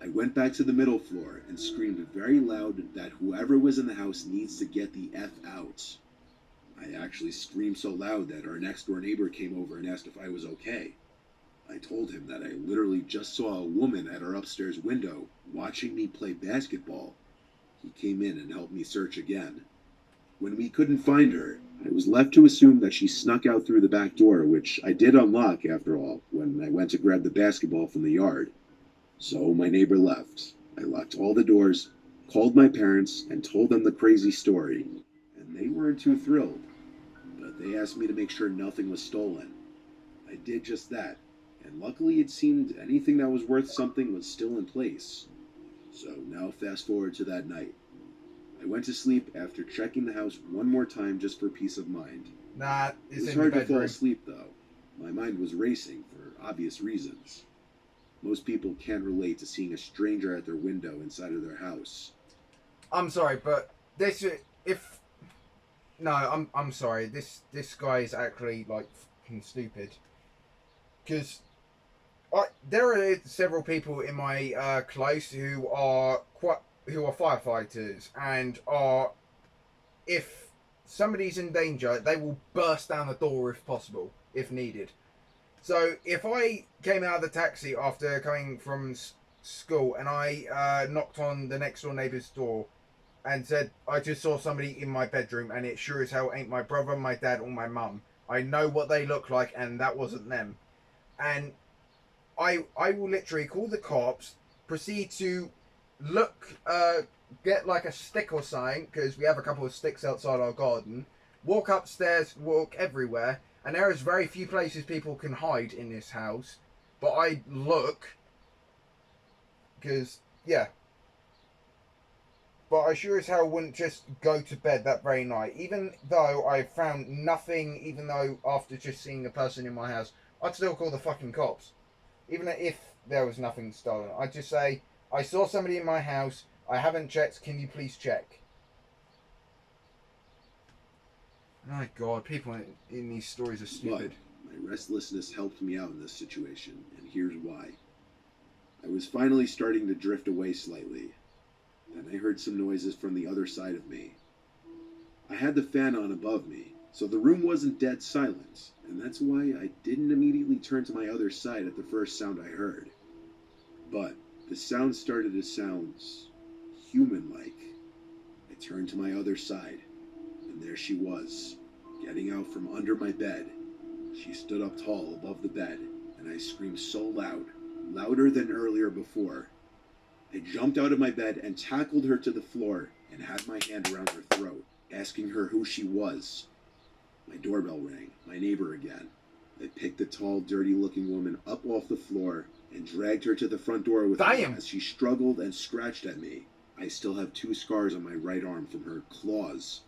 I went back to the middle floor and screamed very loud that whoever was in the house needs to get the F out. I I actually screamed so loud that our next door neighbor came over and asked if I was okay. I told him that I literally just saw a woman at our upstairs window watching me play basketball. He came in and helped me search again. When we couldn't find her, I was left to assume that she snuck out through the back door, which I did unlock after all when I went to grab the basketball from the yard. So my neighbor left. I locked all the doors, called my parents, and told them the crazy story, and they weren't too thrilled. But they asked me to make sure nothing was stolen. I did just that, and luckily it seemed anything that was worth something was still in place. So now fast forward to that night. I went to sleep after checking the house one more time just for peace of mind. Nah, It it's was in the hard to fall bedroom. asleep though. My mind was racing for obvious reasons. Most people can't relate to seeing a stranger at their window inside of their house. I'm sorry, but this if no, I'm sorry. This guy is actually like fucking stupid. Because there are several people in my close who are firefighters and are, if somebody's in danger, they will burst down the door if possible, if needed. So if I came out of the taxi after coming from school and I knocked on the next door neighbour's door and said, I just saw somebody in my bedroom and it sure as hell ain't my brother, my dad or my mum. I know what they look like and that wasn't them. And I will literally call the cops, proceed to look, get like a stick or something, because we have a couple of sticks outside our garden, walk upstairs, walk everywhere, and there is very few places people can hide in this house. But I look, because, yeah. But I sure as hell wouldn't just go to bed that very night. Even though I found nothing, even though after just seeing the person in my house, I'd still call the fucking cops. Even if there was nothing stolen. I'd just say, I saw somebody in my house, I haven't checked, can you please check? My God, people in these stories are stupid. But my restlessness helped me out in this situation, and here's why. I was finally starting to drift away slightly. Then I heard some noises from the other side of me. I had the fan on above me, so the room wasn't dead silent, and that's why I didn't immediately turn to my other side at the first sound I heard. But the sound started to sound human-like. I turned to my other side, and there she was, getting out from under my bed. She stood up tall above the bed, and I screamed so loud, louder than earlier before. I jumped out of my bed and tackled her to the floor and had my hand around her throat, asking her who she was. My doorbell rang, my neighbor again. I picked the tall, dirty-looking woman up off the floor and dragged her to the front door with me as she struggled and scratched at me. I still have 2 scars on my right arm from her claws.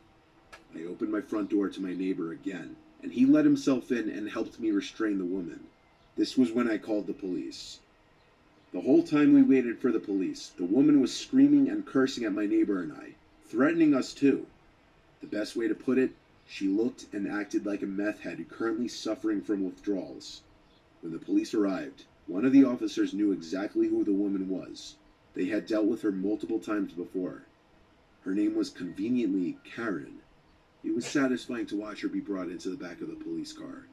I opened my front door to my neighbor again, and he let himself in and helped me restrain the woman. This was when I called the police. The whole time we waited for the police, the woman was screaming and cursing at my neighbor and I, threatening us too. The best way to put it, she looked and acted like a meth head currently suffering from withdrawals. When the police arrived, one of the officers knew exactly who the woman was. They had dealt with her multiple times before. Her name was conveniently Karen. It was satisfying to watch her be brought into the back of the police car.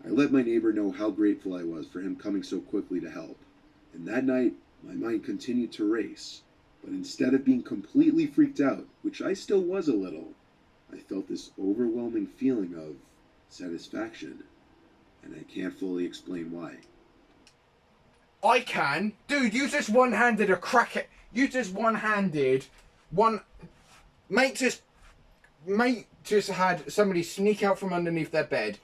I let my neighbor know how grateful I was for him coming so quickly to help. And that night, my mind continued to race. But instead of being completely freaked out, which I still was a little, I felt this overwhelming feeling of satisfaction. And I can't fully explain why. I can. Dude, you just one-handed a crack at... You just one-handed... Mate just had somebody sneak out from underneath their bed,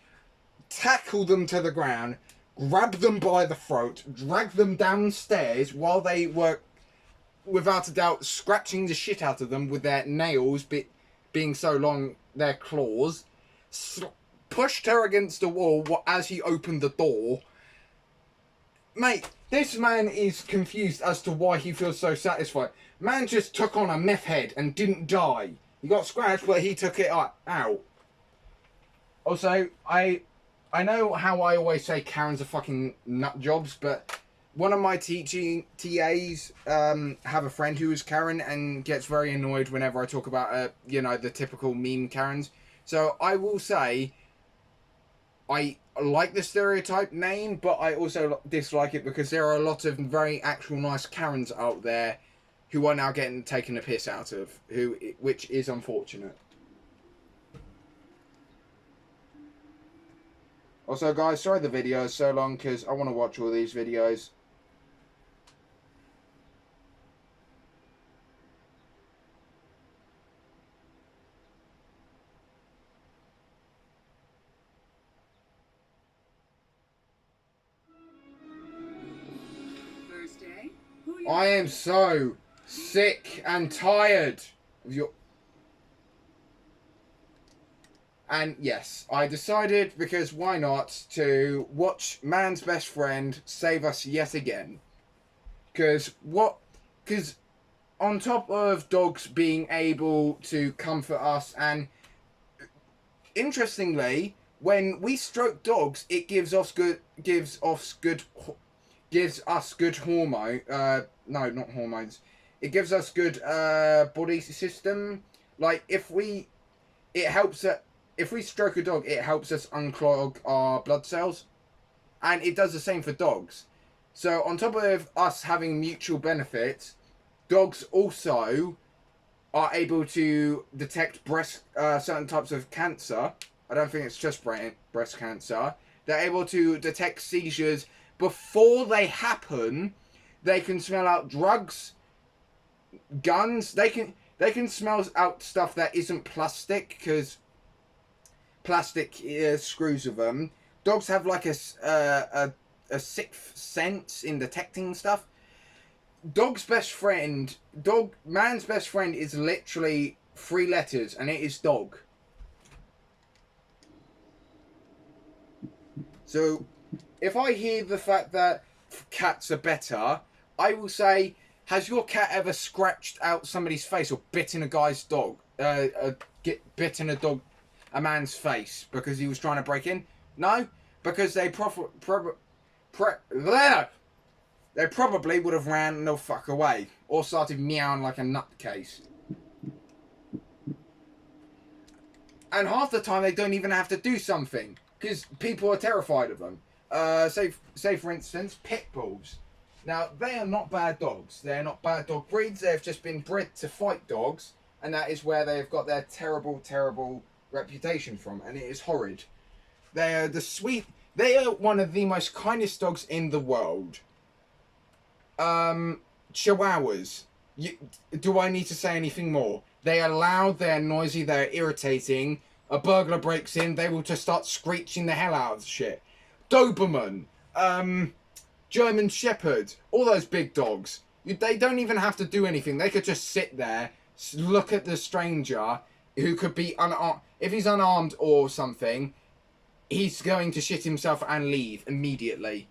tackle them to the ground, grab them by the throat, drag them downstairs while they were, without a doubt, scratching the shit out of them with their nails being so long, their claws, pushed her against the wall as he opened the door. Mate, this man is confused as to why he feels so satisfied. Man just took on a meth head and didn't die. He got scratched, but he took it out. Also, I know how I always say Karens are fucking nut jobs, but one of my teaching TAs have a friend who is Karen and gets very annoyed whenever I talk about, the typical meme Karens. So I will say, I like the stereotype name, but I also dislike it because there are a lot of very actual nice Karens out there who are now getting taken a piss out of, which is unfortunate. Also, guys, sorry the video is so long because I want to watch all these videos. First day? Who you I am so sick and tired of your... And yes, I decided, because why not, to watch Man's Best Friend save us yet again. Because on top of dogs being able to comfort us, and interestingly, when we stroke dogs, it gives us good hormone. No, not hormones. It gives us good body system. Like if we stroke a dog, it helps us unclog our blood cells, and it does the same for dogs. So on top of us having mutual benefits, dogs also are able to detect certain types of cancer. I don't think it's just breast cancer. They're able to detect seizures before they happen. They can smell out drugs, guns. They can smell out stuff that isn't plastic, because plastic screws with them. Dogs have like a sixth sense in detecting stuff. Man's best friend is literally 3 letters, and it is dog. So, if I hear the fact that cats are better, I will say, has your cat ever scratched out somebody's face or bitten a guy's dog? Bitten a man's face because he was trying to break in? No, because they probably would have ran the fuck away or started meowing like a nutcase. And half the time they don't even have to do something because people are terrified of them. Say for instance, pit bulls. Now they are not bad dogs. They're not bad dog breeds. They've just been bred to fight dogs, and that is where they've got their terrible, terrible reputation from, and it is horrid. They are one of the most kindest dogs in the world. Chihuahuas. Do I need to say anything more? They are loud, they're noisy, they're irritating. A burglar breaks in, they will just start screeching the hell out of shit. Doberman, German Shepherd, all those big dogs. They don't even have to do anything. They could just sit there, look at the stranger who could be unarmed. If he's unarmed or something, he's going to shit himself and leave immediately.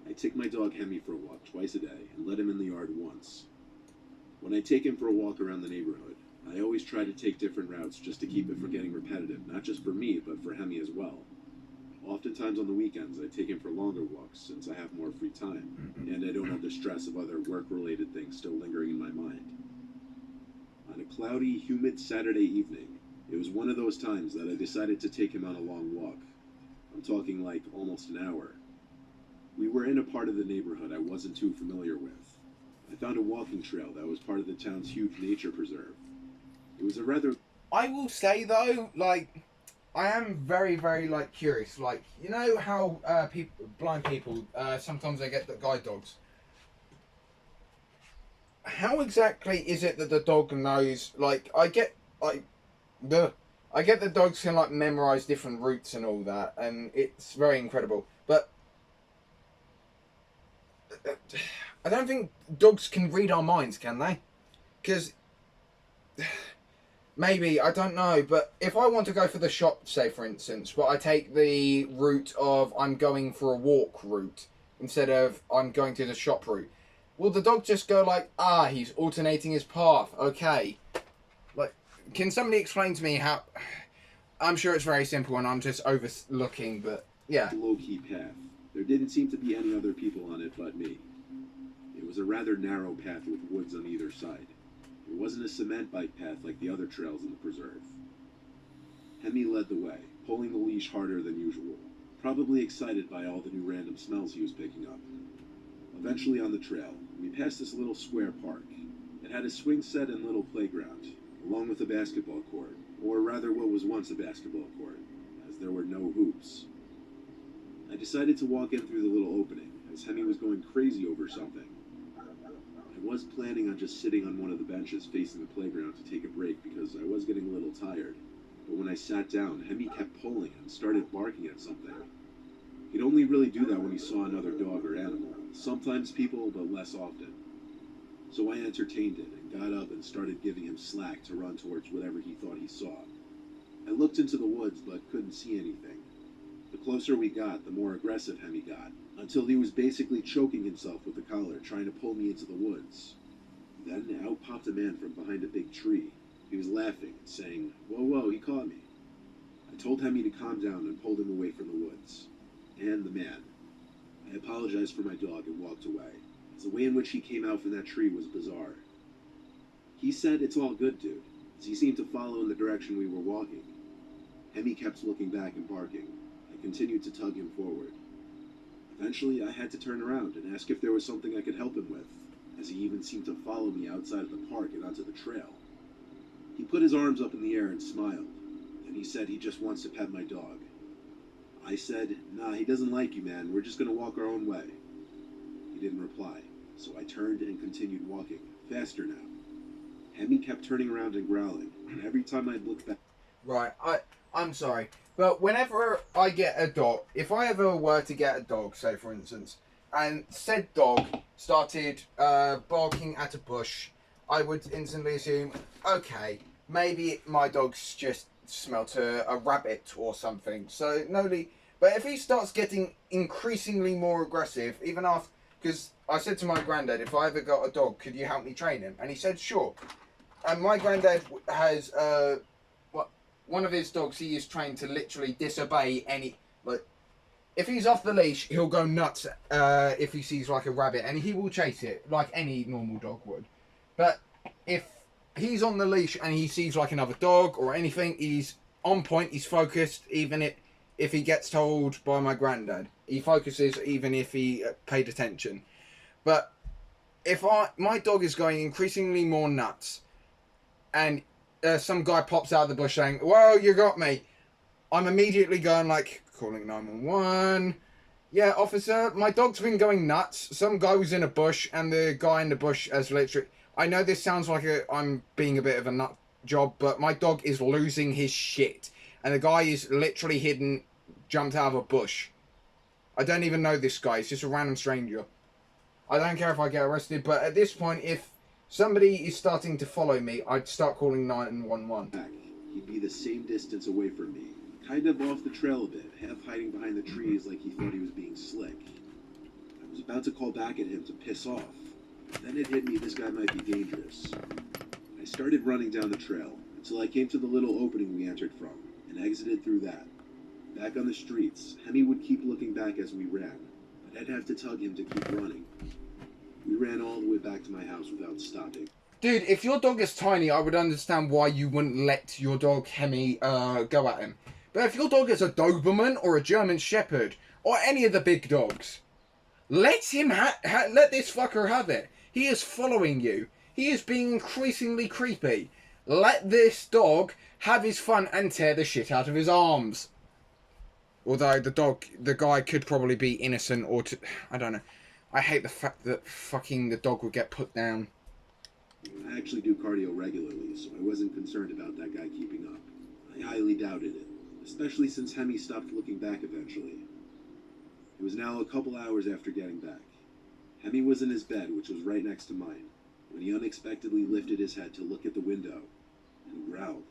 I take my dog Hemi for a walk twice a day and let him in the yard once. When I take him for a walk around the neighborhood, I always try to take different routes just to keep it from getting repetitive, not just for me, but for Hemi as well. Oftentimes on the weekends, I take him for longer walks since I have more free time, and I don't have the stress of other work-related things still lingering in my mind. On a cloudy, humid Saturday evening, it was one of those times that I decided to take him on a long walk. I'm talking like almost an hour. We were in a part of the neighborhood I wasn't too familiar with. I found a walking trail that was part of the town's huge nature preserve. It was a rather... I will say though, like, I am very, very, like, curious. Like, you know how blind people, sometimes they get the guide dogs. How exactly is it that the dog knows, like, I get the dogs can, like, memorize different routes and all that, and it's very incredible. But I don't think dogs can read our minds, can they? Because maybe, I don't know, but if I want to go for the shop, say for instance, but I take the route of I'm going for a walk route instead of I'm going to the shop route, will the dog just go like, ah, he's alternating his path, okay. Like, can somebody explain to me how... I'm sure it's very simple and I'm just overlooking, but yeah. low-key path. There didn't seem to be any other people on it but me. It was a rather narrow path with woods on either side. It wasn't a cement bike path like the other trails in the preserve. Hemi led the way, pulling the leash harder than usual, probably excited by all the new random smells he was picking up. Eventually on the trail, we passed this little square park. It had a swing set and little playground, along with a basketball court, or rather what was once a basketball court, as there were no hoops. I decided to walk in through the little opening, as Hemi was going crazy over something. I was planning on just sitting on one of the benches facing the playground to take a break because I was getting a little tired, but when I sat down, Hemi kept pulling and started barking at something. He'd only really do that when he saw another dog or animal, sometimes people, but less often. So I entertained it and got up and started giving him slack to run towards whatever he thought he saw. I looked into the woods but couldn't see anything. The closer we got, the more aggressive Hemi got, until he was basically choking himself with the collar, trying to pull me into the woods. Then out popped a man from behind a big tree. He was laughing and saying, "Whoa, whoa, he caught me." I told Hemi to calm down and pulled him away from the woods. And the man. I apologized for my dog and walked away, as the way in which he came out from that tree was bizarre. He said, "It's all good, dude," as he seemed to follow in the direction we were walking. Hemi kept looking back and barking. I continued to tug him forward. Eventually, I had to turn around and ask if there was something I could help him with, as he even seemed to follow me outside of the park and onto the trail. He put his arms up in the air and smiled, and he said he just wants to pet my dog. I said, "Nah, he doesn't like you, man. We're just gonna walk our own way." He didn't reply, so I turned and continued walking, faster now. Hemi kept turning around and growling, and every time I'd look back... Right, I'm sorry, but whenever I get a dog, if I ever were to get a dog, say for instance, and said dog started barking at a bush, I would instantly assume, okay, maybe my dog's just smelt a rabbit or something. So but if he starts getting increasingly more aggressive, even after, because I said to my granddad, if I ever got a dog, could you help me train him? And he said, sure. And my granddad has one of his dogs. He is trained to literally disobey any, like, if he's off the leash, he'll go nuts if he sees like a rabbit, and he will chase it like any normal dog would. But if he's on the leash and he sees like another dog or anything, he's on point, he's focused, even if he gets told by my granddad. He focuses even if he paid attention. But if my dog is going increasingly more nuts, and some guy pops out of the bush saying, "Whoa, you got me," I'm immediately going like, calling 911. "Yeah, officer, my dog's been going nuts. Some guy was in a bush, and the guy in the bush has literally..." I know this sounds like I'm being a bit of a nut job, but my dog is losing his shit. And the guy is literally jumped out of a bush. I don't even know this guy. It's just a random stranger. I don't care if I get arrested, but at this point, if somebody is starting to follow me, I'd start calling 911. He'd be the same distance away from me, kind of off the trail a bit, half hiding behind the trees like he thought he was being slick. I was about to call back at him to piss off. Then it hit me this guy might be dangerous. I started running down the trail until I came to the little opening we entered from and exited through that. Back on the streets, Hemi would keep looking back as we ran, but I'd have to tug him to keep running. We ran all the way back to my house without stopping. Dude, if your dog is tiny, I would understand why you wouldn't let your dog Hemi go at him. But if your dog is a Doberman or a German Shepherd or any of the big dogs, let him let this fucker have it. He is following you. He is being increasingly creepy. Let this dog have his fun and tear the shit out of his arms. Although the guy could probably be innocent or I don't know. I hate the fact that fucking the dog would get put down. I actually do cardio regularly, so I wasn't concerned about that guy keeping up. I highly doubted it, especially since Hemi stopped looking back eventually. It was now a couple hours after getting back. Hemi was in his bed, which was right next to mine, when he unexpectedly lifted his head to look at the window and growled.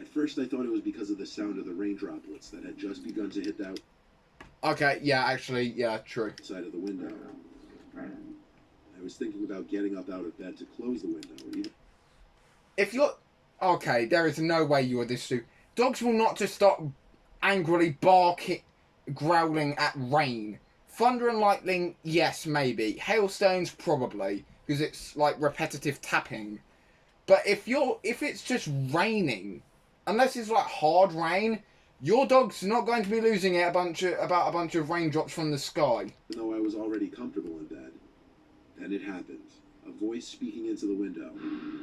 At first I thought it was because of the sound of the rain droplets that had just begun to hit that Okay, yeah, actually, yeah, true. side of the window. I was thinking about getting up out of bed to close the window. Even If you're... Okay, there is no way you are this stupid. Dogs will not just start angrily barking, growling at rain. Thunder and lightning, yes, maybe. Hailstones, probably, because it's like repetitive tapping. But if it's just raining, unless it's like hard rain, your dog's not going to be losing it about a bunch of raindrops from the sky. Even though I was already comfortable in bed. Then it happened. A voice speaking into the window.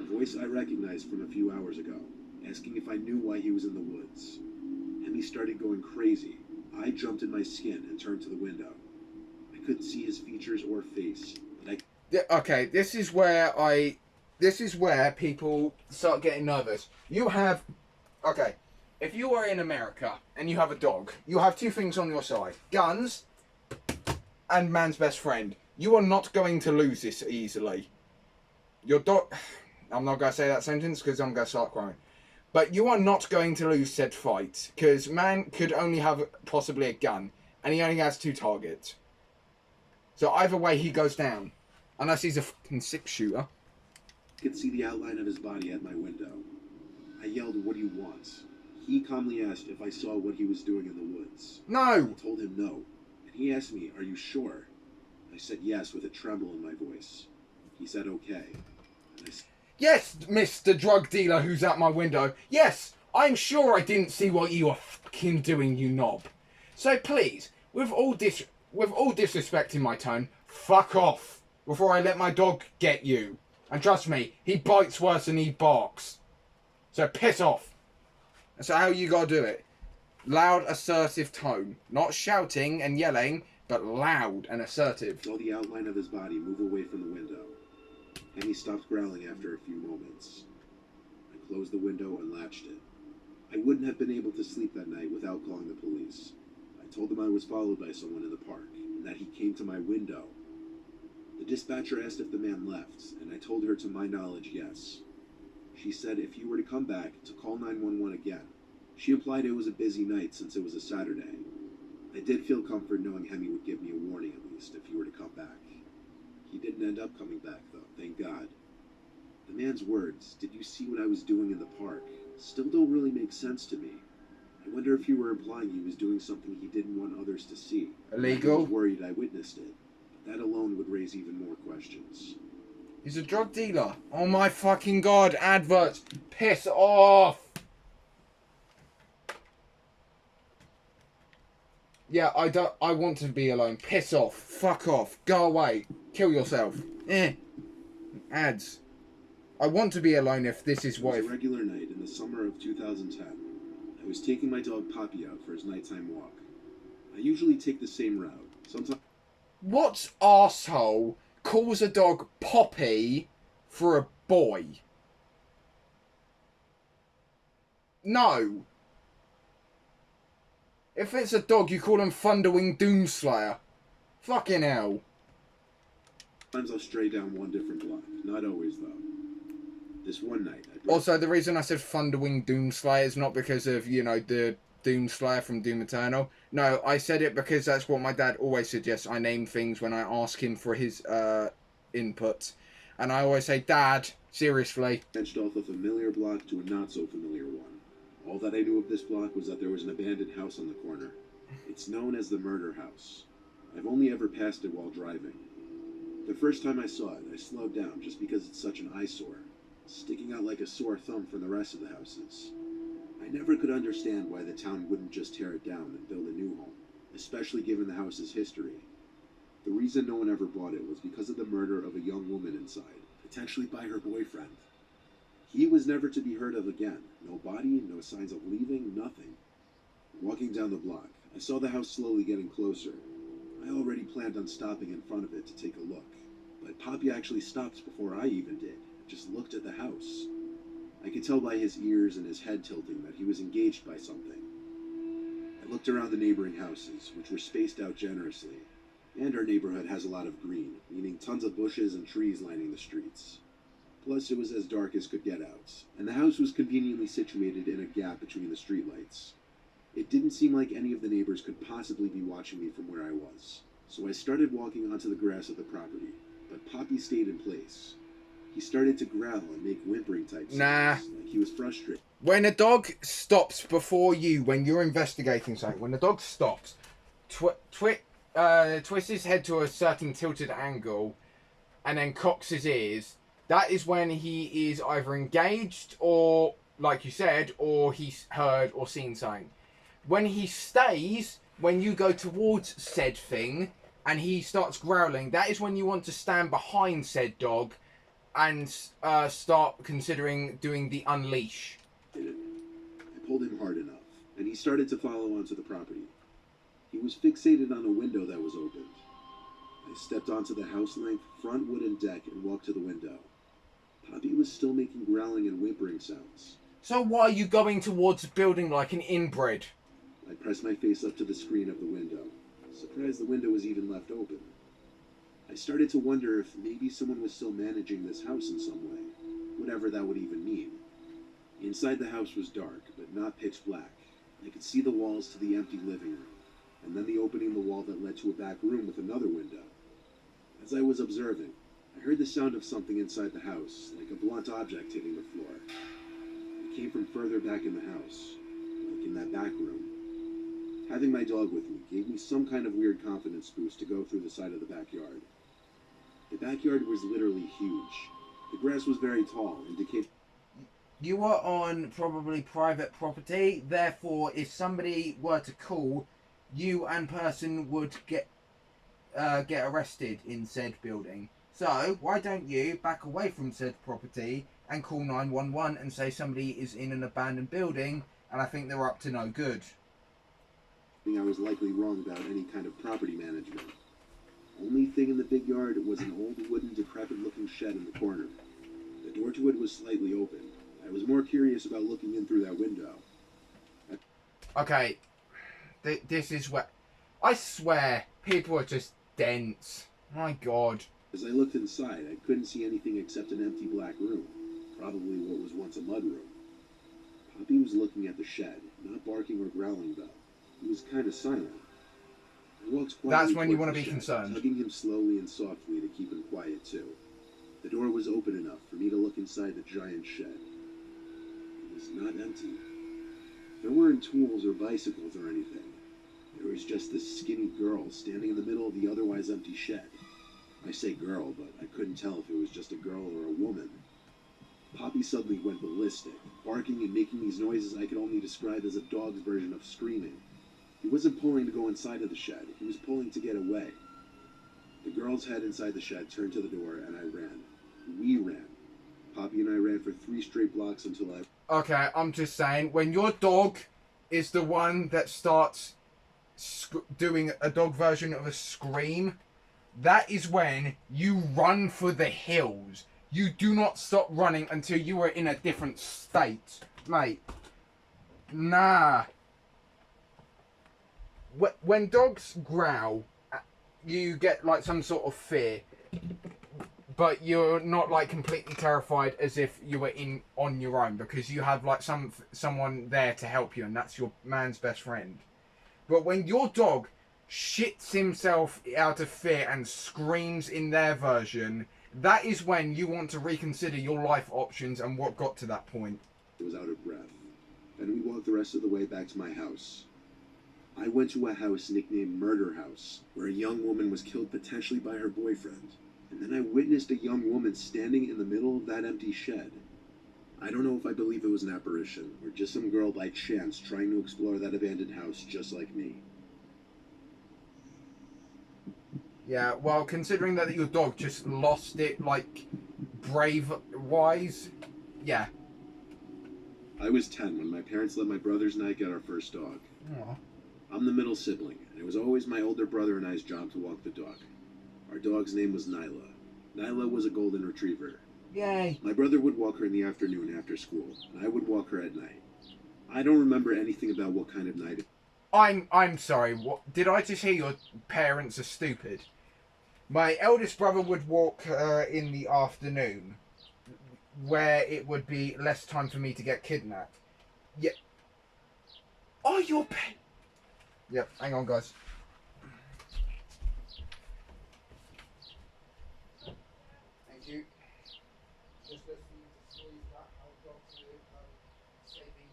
A voice I recognized from a few hours ago, asking if I knew why he was in the woods. Hemi started going crazy. I jumped in my skin and turned to the window. I couldn't see his features or face, but Okay, this is where people start getting nervous. Okay, if you are in America and you have a dog, you have two things on your side: guns and man's best friend. You are not going to lose this easily. Your dog... I'm not going to say that sentence because I'm going to start crying. But you are not going to lose said fight, because man could only have possibly a gun, and he only has 2 targets. So either way, he goes down. Unless he's a fucking 6-shooter. I could see the outline of his body at my window. I yelled, "What do you want?" He calmly asked if I saw what he was doing in the woods. No! I told him no, and he asked me, "Are you sure?" I said yes with a tremble in my voice. He said okay. And Yes, Mr. Drug Dealer who's at my window. Yes, I'm sure I didn't see what you were fucking doing, you knob. So please, with all disrespect in my tone, fuck off before I let my dog get you. And trust me, he bites worse than he barks. So piss off. That's how you gotta do it. Loud, assertive tone. Not shouting and yelling, but loud and assertive. saw the outline of his body move away from the window. And he stopped growling after a few moments. I closed the window and latched it. I wouldn't have been able to sleep that night without calling the police. I told them I was followed by someone in the park, and that he came to my window. The dispatcher asked if the man left, and I told her to my knowledge, yes. She said if you were to come back, to call 911 again. She implied it was a busy night since it was a Saturday. I did feel comfort knowing Hemi would give me a warning at least if he were to come back. He didn't end up coming back though, thank God. The man's words, "Did you see what I was doing in the park?" still don't really make sense to me. I wonder if he were implying he was doing something he didn't want others to see. Illegal? I was worried I witnessed it. But that alone would raise even more questions. He's a drug dealer. Oh my fucking god, adverts. Piss off. Yeah, I want to be alone. Piss off. Fuck off. Go away. Kill yourself. Ads. I want to be alone if this is It what... was a regular night in the summer of 2010. I was taking my dog Poppy out for his nighttime walk. I usually take the same route. Sometimes What arsehole calls a dog Poppy for a boy? No. If it's a dog, you call him Thunderwing Doomslayer. Fucking hell. I'll stray down one different block. Not always, though. This one night, I Also, the reason I said Thunderwing Doomslayer is not because of, you know, the Doomslayer from Doom Eternal. No, I said it because that's what my dad always suggests. I name things when I ask him for his input. And I always say, Dad, seriously. branched off a familiar block to a not-so-familiar one. All that I knew of this block was that there was an abandoned house on the corner. It's known as the Murder House. I've only ever passed it while driving. The first time I saw it, I slowed down just because it's such an eyesore, sticking out like a sore thumb from the rest of the houses. I never could understand why the town wouldn't just tear it down and build a new home, especially given the house's history. The reason no one ever bought it was because of the murder of a young woman inside, potentially by her boyfriend. He was never to be heard of again. No body, no signs of leaving, nothing. Walking down the block, I saw the house slowly getting closer. I already planned on stopping in front of it to take a look, but Poppy actually stopped before I even did, just looked at the house. I could tell by his ears and his head tilting that he was engaged by something. I looked around the neighboring houses, which were spaced out generously, and our neighborhood has a lot of green, meaning tons of bushes and trees lining the streets. Plus, it was as dark as could get out, and the house was conveniently situated in a gap between the streetlights. It didn't seem like any of the neighbors could possibly be watching me from where I was, so I started walking onto the grass of the property, but Poppy stayed in place. He started to growl and make whimpering type sounds, like he was frustrated. When a dog stops before you, when you're investigating something, when the dog stops, twists his head to a certain tilted angle, and then cocks his ears, that is when he is either engaged or like you said, or he's heard or seen something. When he stays, when you go towards said thing and he starts growling, that is when you want to stand behind said dog and start considering doing the unleash. I pulled him hard enough, and he started to follow onto the property. He was fixated on a window that was opened. I stepped onto the house-length front wooden deck and walked to the window. Poppy was still making growling and whimpering sounds. So why are you going towards the building like an inbred? I pressed my face up to the screen of the window, surprised the window was even left open. I started to wonder if maybe someone was still managing this house in some way, whatever that would even mean. Inside the house was dark, but not pitch black. I could see the walls to the empty living room, and then the opening in the wall that led to a back room with another window. As I was observing, I heard the sound of something inside the house, like a blunt object hitting the floor. It came from further back in the house, like in that back room. Having my dog with me gave me some kind of weird confidence boost to go through the side of the backyard. The backyard was literally huge. The grass was very tall, indicating You are on probably private property, therefore if somebody were to call, you and person would get arrested in said building. So why don't you back away from said property and call 911 and say somebody is in an abandoned building and I think they're up to no good. I was likely wrong about any kind of property management. Only thing in the big yard was an old wooden decrepit-looking shed in the corner. The door to it was slightly open. I was more curious about looking in through that window. Okay, this is where... I swear, people are just dense. My God. As I looked inside, I couldn't see anything except an empty black room. Probably what was once a mudroom. Poppy was looking at the shed, not barking or growling though. He was kind of silent. I walked quietly. That's when you towards want to the be shed, concerned. tugging him slowly and softly to keep him quiet too. The door was open enough for me to look inside the giant shed. It was not empty. There weren't tools or bicycles or anything. There was just this skinny girl standing in the middle of the otherwise empty shed. I say girl, but I couldn't tell if it was just a girl or a woman. Poppy suddenly went ballistic, barking and making these noises I could only describe as a dog's version of screaming. He wasn't pulling to go inside of the shed, he was pulling to get away. The girl's head inside the shed turned to the door and I ran. We ran. Poppy and I ran for 3 straight blocks until I... Okay, I'm just saying, when your dog is the one that starts doing a dog version of a scream, that is when you run for the hills. You do not stop running until you are in a different state. Mate. Nah. When dogs growl, you get like some sort of fear. But you're not like completely terrified as if you were on your own, because you have like someone there to help you, and that's your man's best friend. But when your dog shits himself out of fear and screams in their version, that is when you want to reconsider your life options and what got to that point. I was out of breath, and we walked the rest of the way back to my house. I went to a house nicknamed Murder House, where a young woman was killed potentially by her boyfriend. And then I witnessed a young woman standing in the middle of that empty shed. I don't know if I believe it was an apparition, or just some girl by chance trying to explore that abandoned house just like me. Yeah, well, considering that your dog just lost it, like, brave-wise, yeah. I was 10 when my parents let my brothers and I get our first dog. Aww. I'm the middle sibling, and it was always my older brother and I's job to walk the dog. Our dog's name was Nyla. Nyla was a golden retriever. Yay. My brother would walk her in the afternoon after school, and I would walk her at night. I don't remember anything about what kind of night it... I'm sorry, what, did I just hear your parents are stupid? My eldest brother would walk in the afternoon, where it would be less time for me to get kidnapped. Yeah. Oh, your pet. Yep, hang on, guys. Thank you. Just listening to stories about how dogs are saving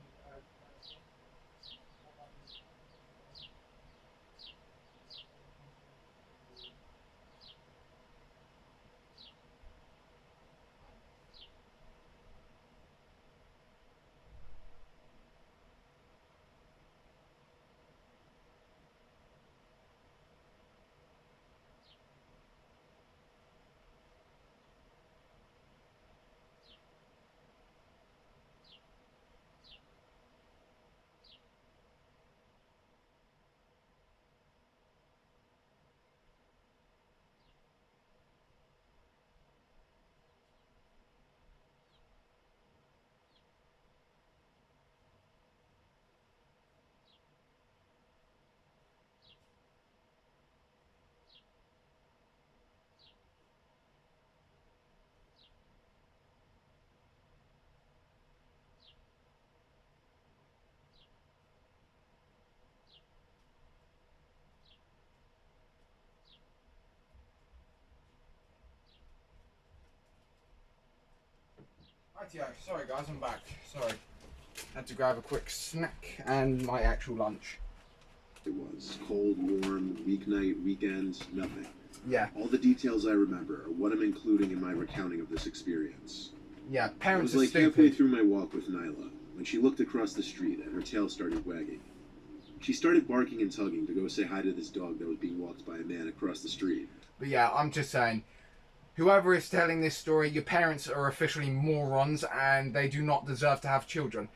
Rightio, sorry guys, I'm back. Sorry. Had to grab a quick snack and my actual lunch. It was cold, warm, weeknight, weekends, nothing. Yeah, All the details I remember are what I'm including in my recounting of this experience. yeah, I parents was are like halfway stupid. through my walk with Nyla when she looked across the street and her tail started wagging. She started barking and tugging to go say hi to this dog that was being walked by a man across the street. But yeah, I'm just saying, whoever is telling this story, your parents are officially morons and they do not deserve to have children.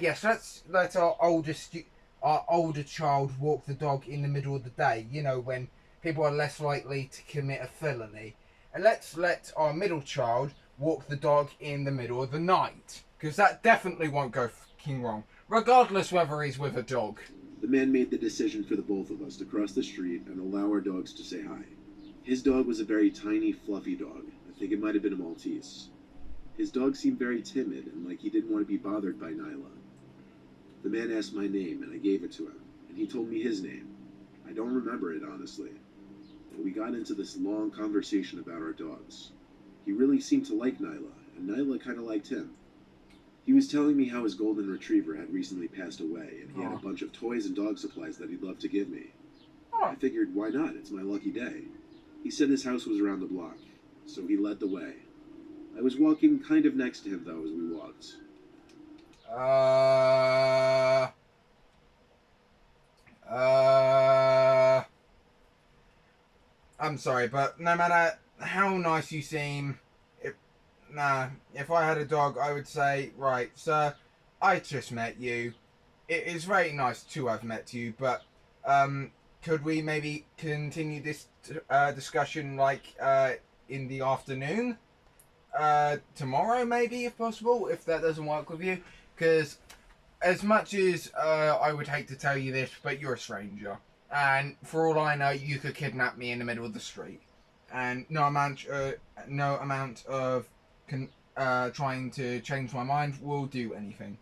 Yes, let's let our older child walk the dog in the middle of the day, you know, when people are less likely to commit a felony. And let's let our middle child walk the dog in the middle of the night, because that definitely won't go fucking wrong, regardless whether he's with a dog. The man made the decision for the both of us to cross the street and allow our dogs to say hi. His dog was a very tiny, fluffy dog. I think it might have been a Maltese. His dog seemed very timid and like he didn't want to be bothered by Nyla. The man asked my name and I gave it to him, and he told me his name. I don't remember it, honestly. But we got into this long conversation about our dogs. He really seemed to like Nyla, and Nyla kind of liked him. He was telling me how his golden retriever had recently passed away, and he had a bunch of toys and dog supplies that he'd love to give me. I figured, why not? It's my lucky day. He said his house was around the block, so he led the way. I was walking kind of next to him, though, as we walked. I'm sorry, but no matter how nice you seem, if I had a dog, I would say, right, sir, I just met you. It is very nice to have met you, but could we maybe continue this discussion like in the afternoon? Tomorrow, maybe, if possible, if that doesn't work with you. Because as much as I would hate to tell you this, but you're a stranger. And for all I know, you could kidnap me in the middle of the street. And no amount of trying to change my mind will do anything.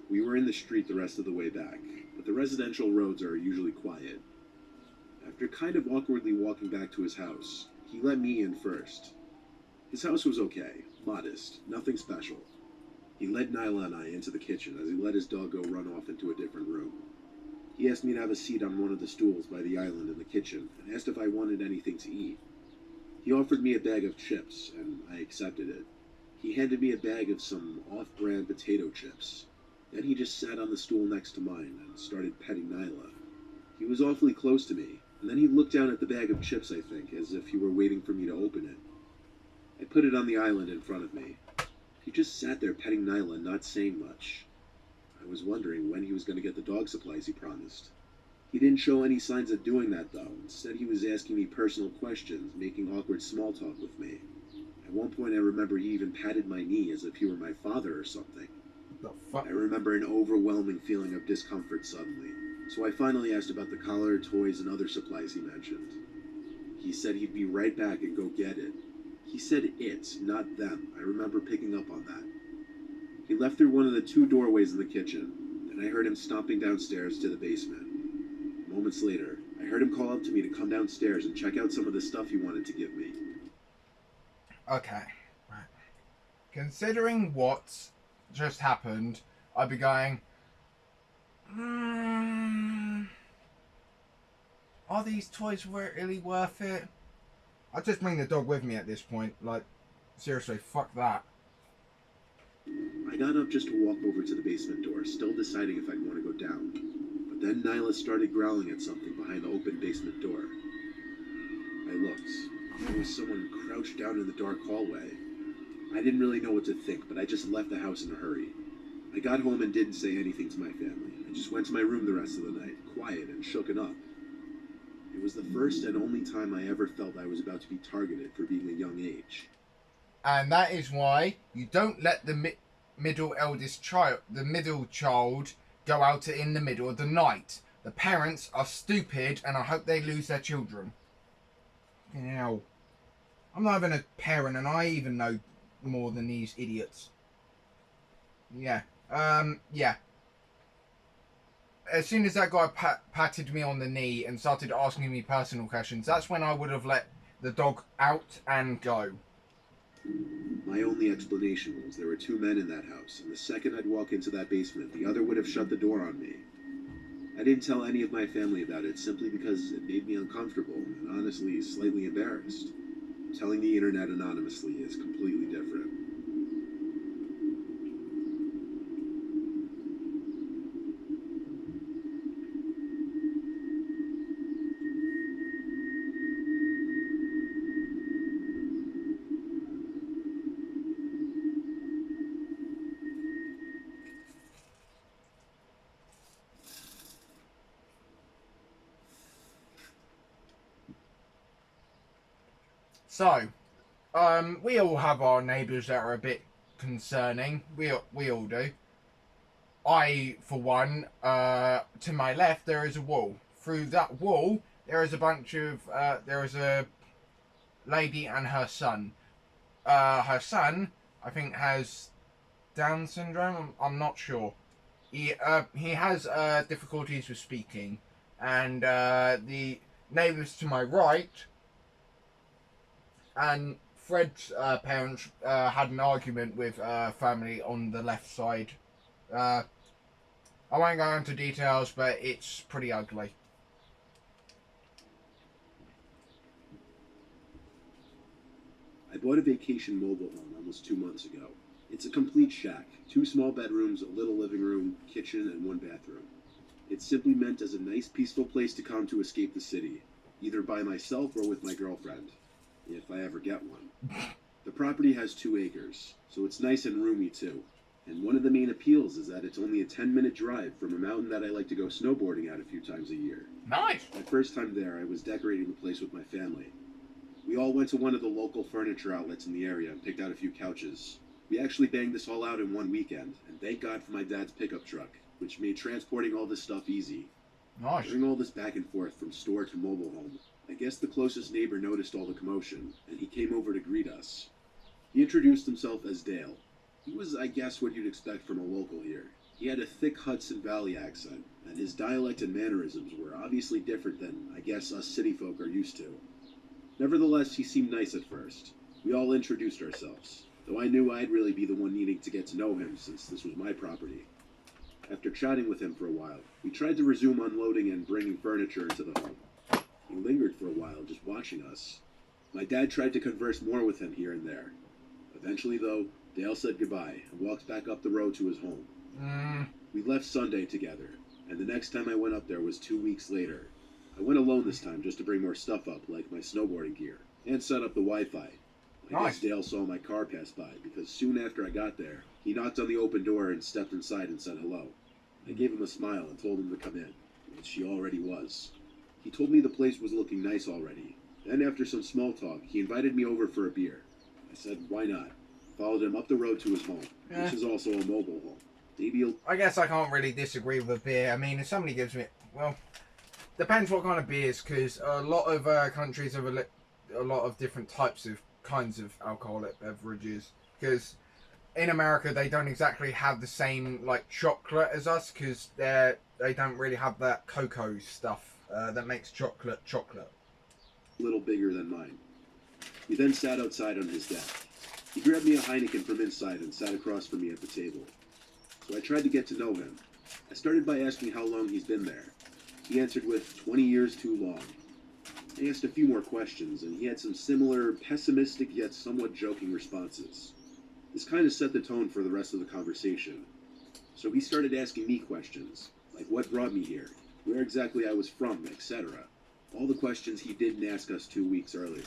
We were in the street the rest of the way back, but the residential roads are usually quiet. After kind of awkwardly walking back to his house, he let me in first. His house was okay, modest, nothing special. He led Nyla and I into the kitchen as he let his dog go run off into a different room. He asked me to have a seat on one of the stools by the island in the kitchen and asked if I wanted anything to eat. He offered me a bag of chips, and I accepted it. He handed me a bag of some off-brand potato chips. Then he just sat on the stool next to mine and started petting Nyla. He was awfully close to me, and then he looked down at the bag of chips, I think, as if he were waiting for me to open it. I put it on the island in front of me. He just sat there petting Nyla, not saying much. I was wondering when he was going to get the dog supplies he promised. He didn't show any signs of doing that, though. Instead, he was asking me personal questions, making awkward small talk with me. At one point, I remember he even patted my knee as if he were my father or something. The fuck? I remember an overwhelming feeling of discomfort suddenly, so I finally asked about the collar, toys, and other supplies he mentioned. He said he'd be right back and go get it. He said it, not them. I remember picking up on that. He left through one of the two doorways in the kitchen, and I heard him stomping downstairs to the basement. Moments later, I heard him call up to me to come downstairs and check out some of the stuff he wanted to give me. Okay, right. Considering what's just happened, I'd be going, are these toys really worth it? I'd just bring the dog with me at this point. Like, seriously, fuck that. I got up just to walk over to the basement door, still deciding if I'd want to go down. But then Nyla started growling at something behind the open basement door. I looked. There was someone crouched down in the dark hallway. I didn't really know what to think, but I just left the house in a hurry. I got home and didn't say anything to my family. I just went to my room the rest of the night, quiet and shooken up. It was the first and only time I ever felt I was about to be targeted for being a young age. And that is why you don't let the middle child go out in the middle of the night. The parents are stupid, and I hope they lose their children. You know, I'm not even a parent, and I even know more than these idiots. Yeah. Yeah. As soon as that guy patted me on the knee and started asking me personal questions, that's when I would have let the dog out and go. My only explanation was there were two men in that house, and the second I'd walk into that basement, the other would have shut the door on me. I didn't tell any of my family about it simply because it made me uncomfortable and honestly slightly embarrassed. Telling the internet anonymously is completely different. So, we all have our neighbours that are a bit concerning. We all do. I, for one, to my left there is a wall. Through that wall there is a bunch of there is a lady and her son. Her son, I think, has Down syndrome. I'm not sure. He has difficulties with speaking, and the neighbours to my right and Fred's parents had an argument with family on the left side. I won't go into details, but it's pretty ugly. I bought a vacation mobile home almost 2 months ago. It's a complete shack. 2 small bedrooms, a little living room, kitchen, and 1 bathroom. It's simply meant as a nice, peaceful place to come to escape the city, either by myself or with my girlfriend, if I ever get one. The property has 2 acres, so it's nice and roomy too. And one of the main appeals is that it's only a 10-minute drive from a mountain that I like to go snowboarding at a few times a year. Nice. My first time there, I was decorating the place with my family. We all went to one of the local furniture outlets in the area and picked out a few couches. We actually banged this all out in one weekend, and thank God for my dad's pickup truck, which made transporting all this stuff easy. Nice. During all this back and forth from store to mobile home, I guess the closest neighbor noticed all the commotion, and he came over to greet us. He introduced himself as Dale. He was, I guess, what you'd expect from a local here. He had a thick Hudson Valley accent, and his dialect and mannerisms were obviously different than, I guess, us city folk are used to. Nevertheless, he seemed nice at first. We all introduced ourselves, though I knew I'd really be the one needing to get to know him since this was my property. After chatting with him for a while, we tried to resume unloading and bringing furniture into the home. He lingered for a while, just watching us. My dad tried to converse more with him here and there. Eventually, though, Dale said goodbye and walked back up the road to his home. We left Sunday together, and the next time I went up there was 2 weeks later. I went alone this time just to bring more stuff up, like my snowboarding gear, and set up the Wi-Fi. I guess Dale saw my car pass by, because soon after I got there, he knocked on the open door and stepped inside and said hello. I gave him a smile and told him to come in, which she already was. He told me the place was looking nice already. Then after some small talk, he invited me over for a beer. I said, why not? Followed him up the road to his home, which is also a mobile home. Maybe he'll... I guess I can't really disagree with a beer. I mean, if somebody gives me... Well, depends what kind of beers, because a lot of countries have a lot of different kinds of alcoholic beverages. Because in America, they don't exactly have the same, like, chocolate as us, because they don't really have that cocoa stuff that makes chocolate. a little bigger than mine. He then sat outside on his deck. He grabbed me a Heineken from inside and sat across from me at the table. So I tried to get to know him. I started by asking how long he's been there. He answered with 20 years too long. I asked a few more questions, and he had some similar, pessimistic yet somewhat joking responses. This kind of set the tone for the rest of the conversation. So he started asking me questions, like what brought me here, where exactly I was from, etc. All the questions he didn't ask us 2 weeks earlier.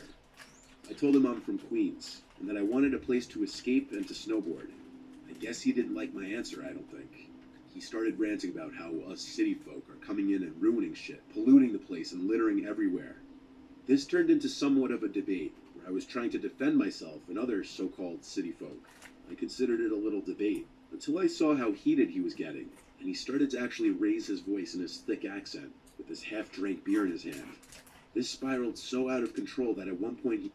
I told him I'm from Queens, and that I wanted a place to escape and to snowboard. I guess he didn't like my answer, I don't think. He started ranting about how us city folk are coming in and ruining shit, polluting the place and littering everywhere. This turned into somewhat of a debate, where I was trying to defend myself and other so-called city folk. I considered it a little debate, until I saw how heated he was getting, and he started to actually raise his voice in his thick accent, with his half-drank beer in his hand. This spiraled so out of control that at one point he...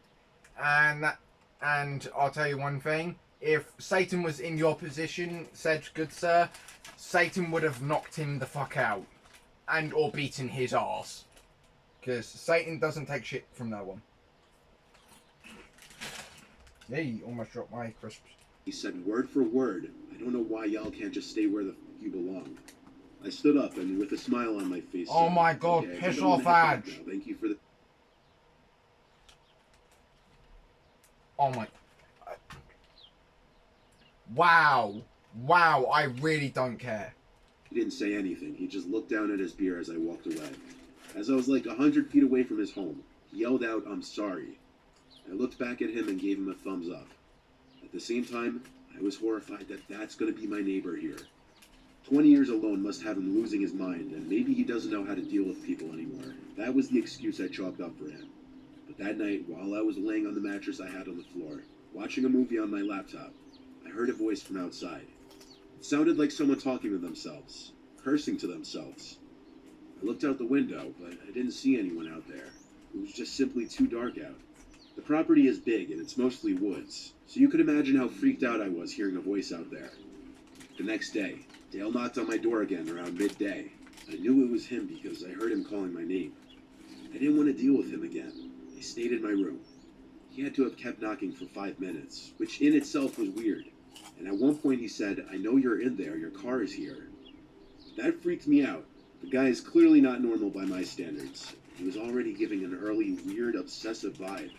And I'll tell you one thing, if Satan was in your position, said good sir, Satan would have knocked him the fuck out, and or beaten his arse. Because Satan doesn't take shit from no one. Hey, almost dropped my crisps. He said word for word, "I don't know why y'all can't just stay where the you belong." I stood up and with a smile on my face Oh said, my God, "Okay, I piss think I'm gonna off, head back Adge. now. Thank you for the..." Oh my. Wow. Wow, I really don't care. He didn't say anything. He just looked down at his beer as I walked away. As I was like 100 feet away from his home, he yelled out, "I'm sorry." I looked back at him and gave him a thumbs up. At the same time, I was horrified that that's going to be my neighbor here. 20 years alone must have him losing his mind, and maybe he doesn't know how to deal with people anymore. That was the excuse I chalked up for him. But that night, while I was laying on the mattress I had on the floor, watching a movie on my laptop, I heard a voice from outside. It sounded like someone talking to themselves, cursing to themselves. I looked out the window, but I didn't see anyone out there. It was just simply too dark out. The property is big and it's mostly woods, so you could imagine how freaked out I was hearing a voice out there. The next day, Dale knocked on my door again around midday. I knew it was him because I heard him calling my name. I didn't want to deal with him again. I stayed in my room. He had to have kept knocking for 5 minutes, which in itself was weird. And at one point he said, "I know you're in there, your car is here." That freaked me out. The guy is clearly not normal by my standards. He was already giving an early, weird, obsessive vibe.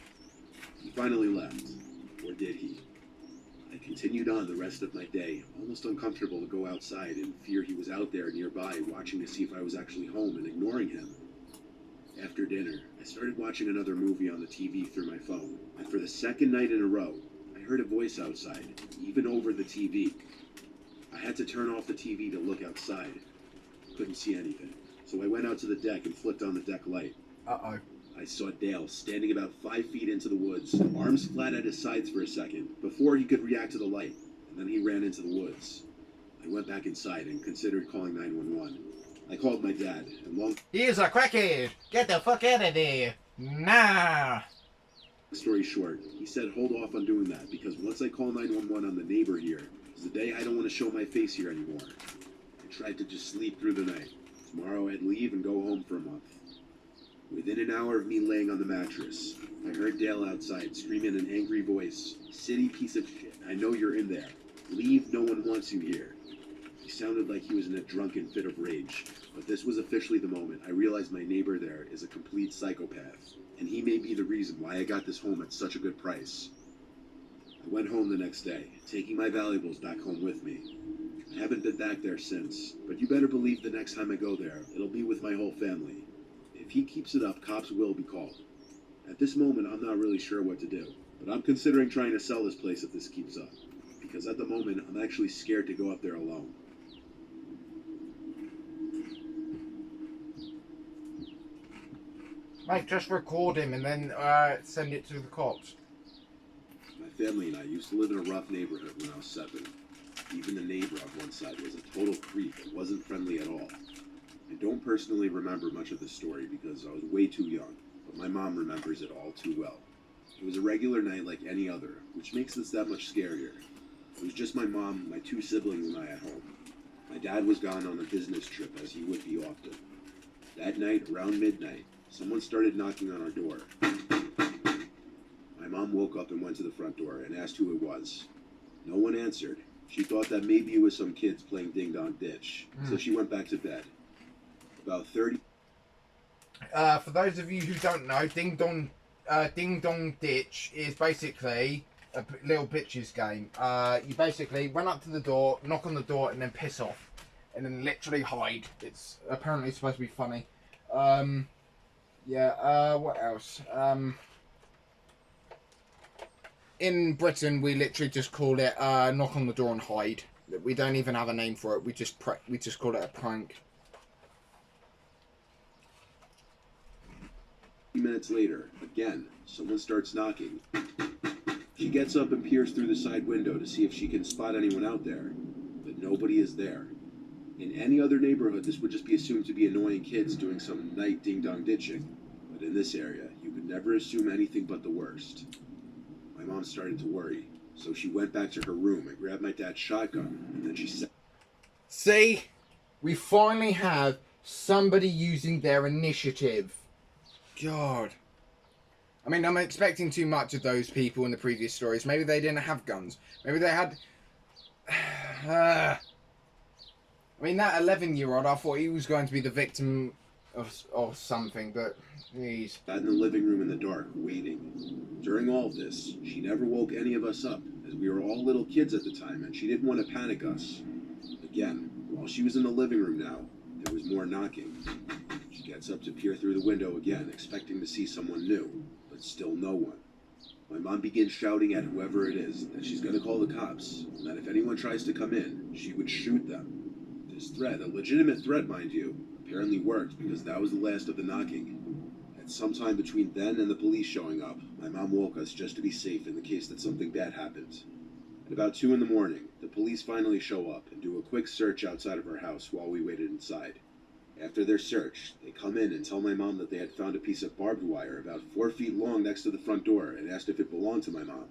He finally left. Or did he? I continued on the rest of my day, almost uncomfortable to go outside in fear he was out there nearby watching to see if I was actually home and ignoring him. After dinner, I started watching another movie on the TV through my phone, and for the second night in a row, I heard a voice outside, even over the TV. I had to turn off the TV to look outside. Couldn't see anything, so I went out to the deck and flipped on the deck light. Uh-oh. I saw Dale standing about 5 feet into the woods, arms flat at his sides for a second, before he could react to the light, and then he ran into the woods. I went back inside and considered calling 911. I called my dad, and long He's a crackhead! Get the fuck out of there! Nah! story short, he said hold off on doing that because once I call 911 on the neighbor here, is the day I don't want to show my face here anymore. I tried to just sleep through the night. Tomorrow I'd leave and go home for a month. Within an hour of me laying on the mattress, I heard Dale outside scream in an angry voice, "City piece of shit, I know you're in there. Leave, no one wants you here." He sounded like he was in a drunken fit of rage, but this was officially the moment I realized my neighbor there is a complete psychopath, and he may be the reason why I got this home at such a good price. I went home the next day, taking my valuables back home with me. I haven't been back there since, but you better believe the next time I go there, it'll be with my whole family. If he keeps it up, cops will be called. At this moment, I'm not really sure what to do, but I'm considering trying to sell this place if this keeps up, because at the moment, I'm actually scared to go up there alone. Mate, just record him and then send it to the cops. My family and I used to live in a rough neighborhood when I was 7. Even the neighbor on one side was a total creep and wasn't friendly at all. I don't personally remember much of the story because I was way too young, but my mom remembers it all too well. It was a regular night like any other, which makes this that much scarier. It was just my mom, my 2 siblings, and I at home. My dad was gone on a business trip, as he would be often. That night, around midnight, someone started knocking on our door. My mom woke up and went to the front door and asked who it was. No one answered. She thought that maybe it was some kids playing Ding Dong Ditch, so she went back to bed. About 30... For those of you who don't know, Ding Dong Ditch is basically a little bitches game. You basically run up to the door, knock on the door, and then piss off. And then literally hide. It's apparently supposed to be funny. What else? In Britain, we literally just call it knock on the door and hide. We don't even have a name for it. We just call it a prank. 30 minutes later, again, someone starts knocking. She gets up and peers through the side window to see if she can spot anyone out there, but nobody is there. In any other neighborhood, this would just be assumed to be annoying kids doing some night ding-dong ditching, but in this area, you could never assume anything but the worst. My mom started to worry, so she went back to her room and grabbed my dad's shotgun, and then she said, See? We finally have somebody using their initiative. God. I mean, I'm expecting too much of those people in the previous stories. Maybe they didn't have guns. Maybe they had... I mean, that 11-year-old, I thought he was going to be the victim of something, but... Jeez. Sat in the living room in the dark, waiting. During all of this, she never woke any of us up, as we were all little kids at the time, and she didn't want to panic us. Again, while she was in the living room now, there was more knocking. She gets up to peer through the window again, expecting to see someone new, but still no one. My mom begins shouting at whoever it is that she's going to call the cops, and that if anyone tries to come in, she would shoot them. This threat, a legitimate threat mind you, apparently worked because that was the last of the knocking. At some time between then and the police showing up, my mom woke us just to be safe in the case that something bad happened. At about 2 in the morning, the police finally show up and do a quick search outside of our house while we waited inside. After their search, they come in and tell my mom that they had found a piece of barbed wire about 4 feet long next to the front door and asked if it belonged to my mom.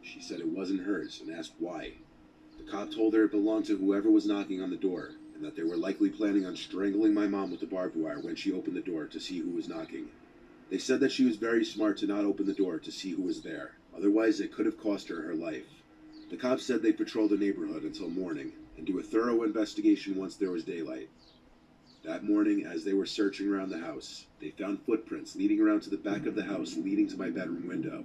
She said it wasn't hers and asked why. The cop told her it belonged to whoever was knocking on the door, and that they were likely planning on strangling my mom with the barbed wire when she opened the door to see who was knocking. They said that she was very smart to not open the door to see who was there, otherwise it could have cost her her life. The cops said they'd patrol the neighborhood until morning, and do a thorough investigation once there was daylight. That morning, as they were searching around the house, they found footprints leading around to the back of the house leading to my bedroom window.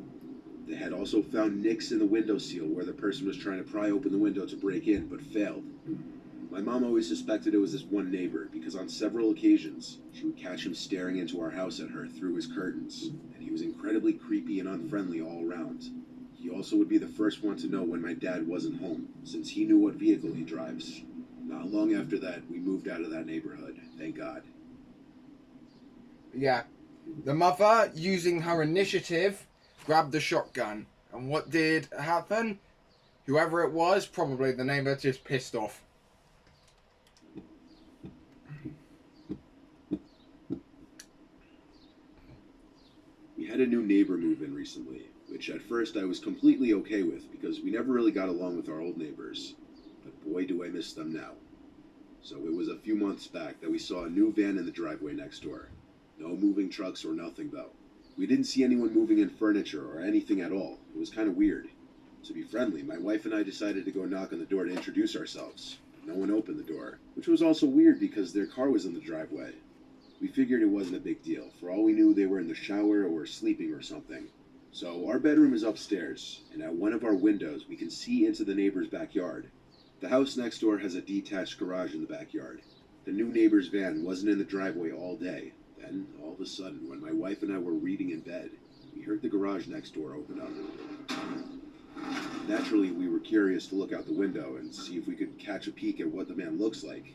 They had also found nicks in the window sill where the person was trying to pry open the window to break in, but failed. My mom always suspected it was this one neighbor, because on several occasions, she would catch him staring into our house at her through his curtains, and he was incredibly creepy and unfriendly all around. He also would be the first one to know when my dad wasn't home, since he knew what vehicle he drives. Not long after that, we moved out of that neighborhood, thank God. Yeah. The mother, using her initiative, grabbed the shotgun. And what did happen? Whoever it was, probably the neighbor, just pissed off. We had a new neighbor move in recently, which at first I was completely okay with because we never really got along with our old neighbors. But boy do I miss them now. So it was a few months back that we saw a new van in the driveway next door. No moving trucks or nothing though. We didn't see anyone moving in furniture or anything at all. It was kind of weird. To be friendly, my wife and I decided to go knock on the door to introduce ourselves. No one opened the door, which was also weird because their car was in the driveway. We figured it wasn't a big deal. For all we knew, they were in the shower or sleeping or something. So our bedroom is upstairs, and at one of our windows we can see into the neighbor's backyard. The house next door has a detached garage in the backyard. The new neighbor's van wasn't in the driveway all day. Then, all of a sudden, when my wife and I were reading in bed, we heard the garage next door open up. Naturally, we were curious to look out the window and see if we could catch a peek at what the man looks like.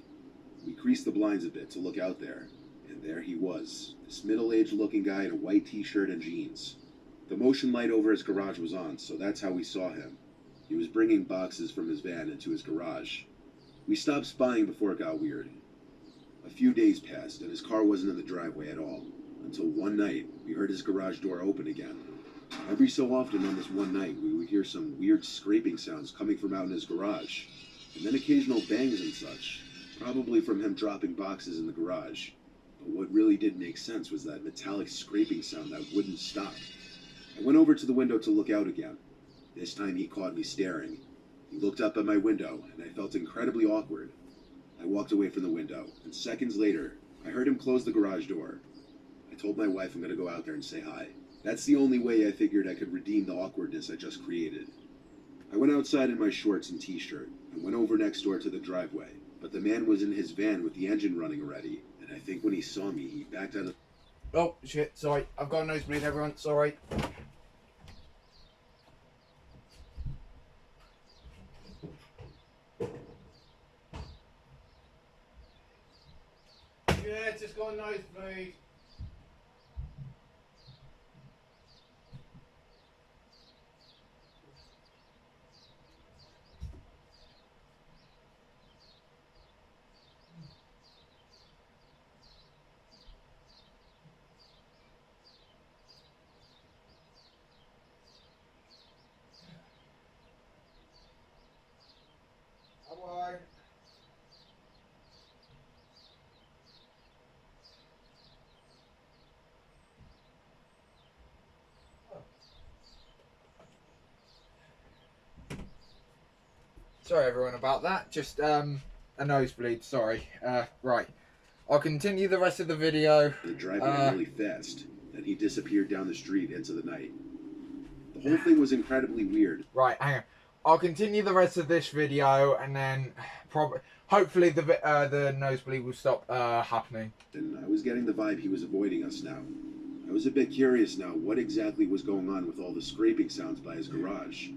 We creased the blinds a bit to look out there, and there he was, this middle-aged looking guy in a white t-shirt and jeans. The motion light over his garage was on, so that's how we saw him. He was bringing boxes from his van into his garage. We stopped spying before it got weird. A few days passed, and his car wasn't in the driveway at all, until one night we heard his garage door open again. Every so often on this one night, we would hear some weird scraping sounds coming from out in his garage, and then occasional bangs and such, probably from him dropping boxes in the garage. But what really did make sense was that metallic scraping sound that wouldn't stop. I went over to the window to look out again. This time he caught me staring. He looked up at my window, and I felt incredibly awkward. I walked away from the window, and seconds later, I heard him close the garage door. I told my wife I'm going to go out there and say hi. That's the only way I figured I could redeem the awkwardness I just created. I went outside in my shorts and t-shirt, and went over next door to the driveway, but the man was in his van with the engine running already, and I think when he saw me, he backed out of... Oh, shit, sorry. I've got a nosebleed, everyone. Sorry. Yeah, just got a nosebleed. Bye. Sorry everyone about that. Just a nosebleed. Sorry. Right. I'll continue the rest of the video. The driving really fast, and he disappeared down the street into the night. The whole thing was incredibly weird. Right, hang on. I'll continue the rest of this video, and then hopefully the nosebleed will stop happening. And I was getting the vibe he was avoiding us now. I was a bit curious now what exactly was going on with all the scraping sounds by his garage.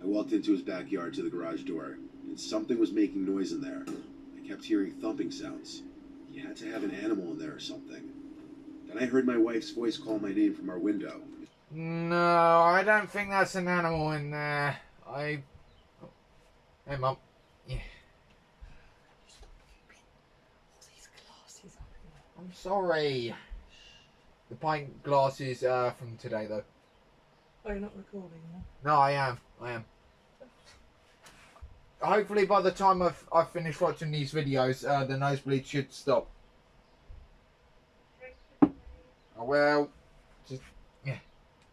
I walked into his backyard to the garage door, and something was making noise in there. I kept hearing thumping sounds. He had to have an animal in there or something. Then I heard my wife's voice call my name from our window. No, I don't think that's an animal in there. Hey, Mum. Yeah. I'm sorry. The pint glass is from today, though. Oh, you're not recording now? No, I am. Hopefully, by the time I've finished watching these videos, the nosebleed should stop. Oh, well, just yeah.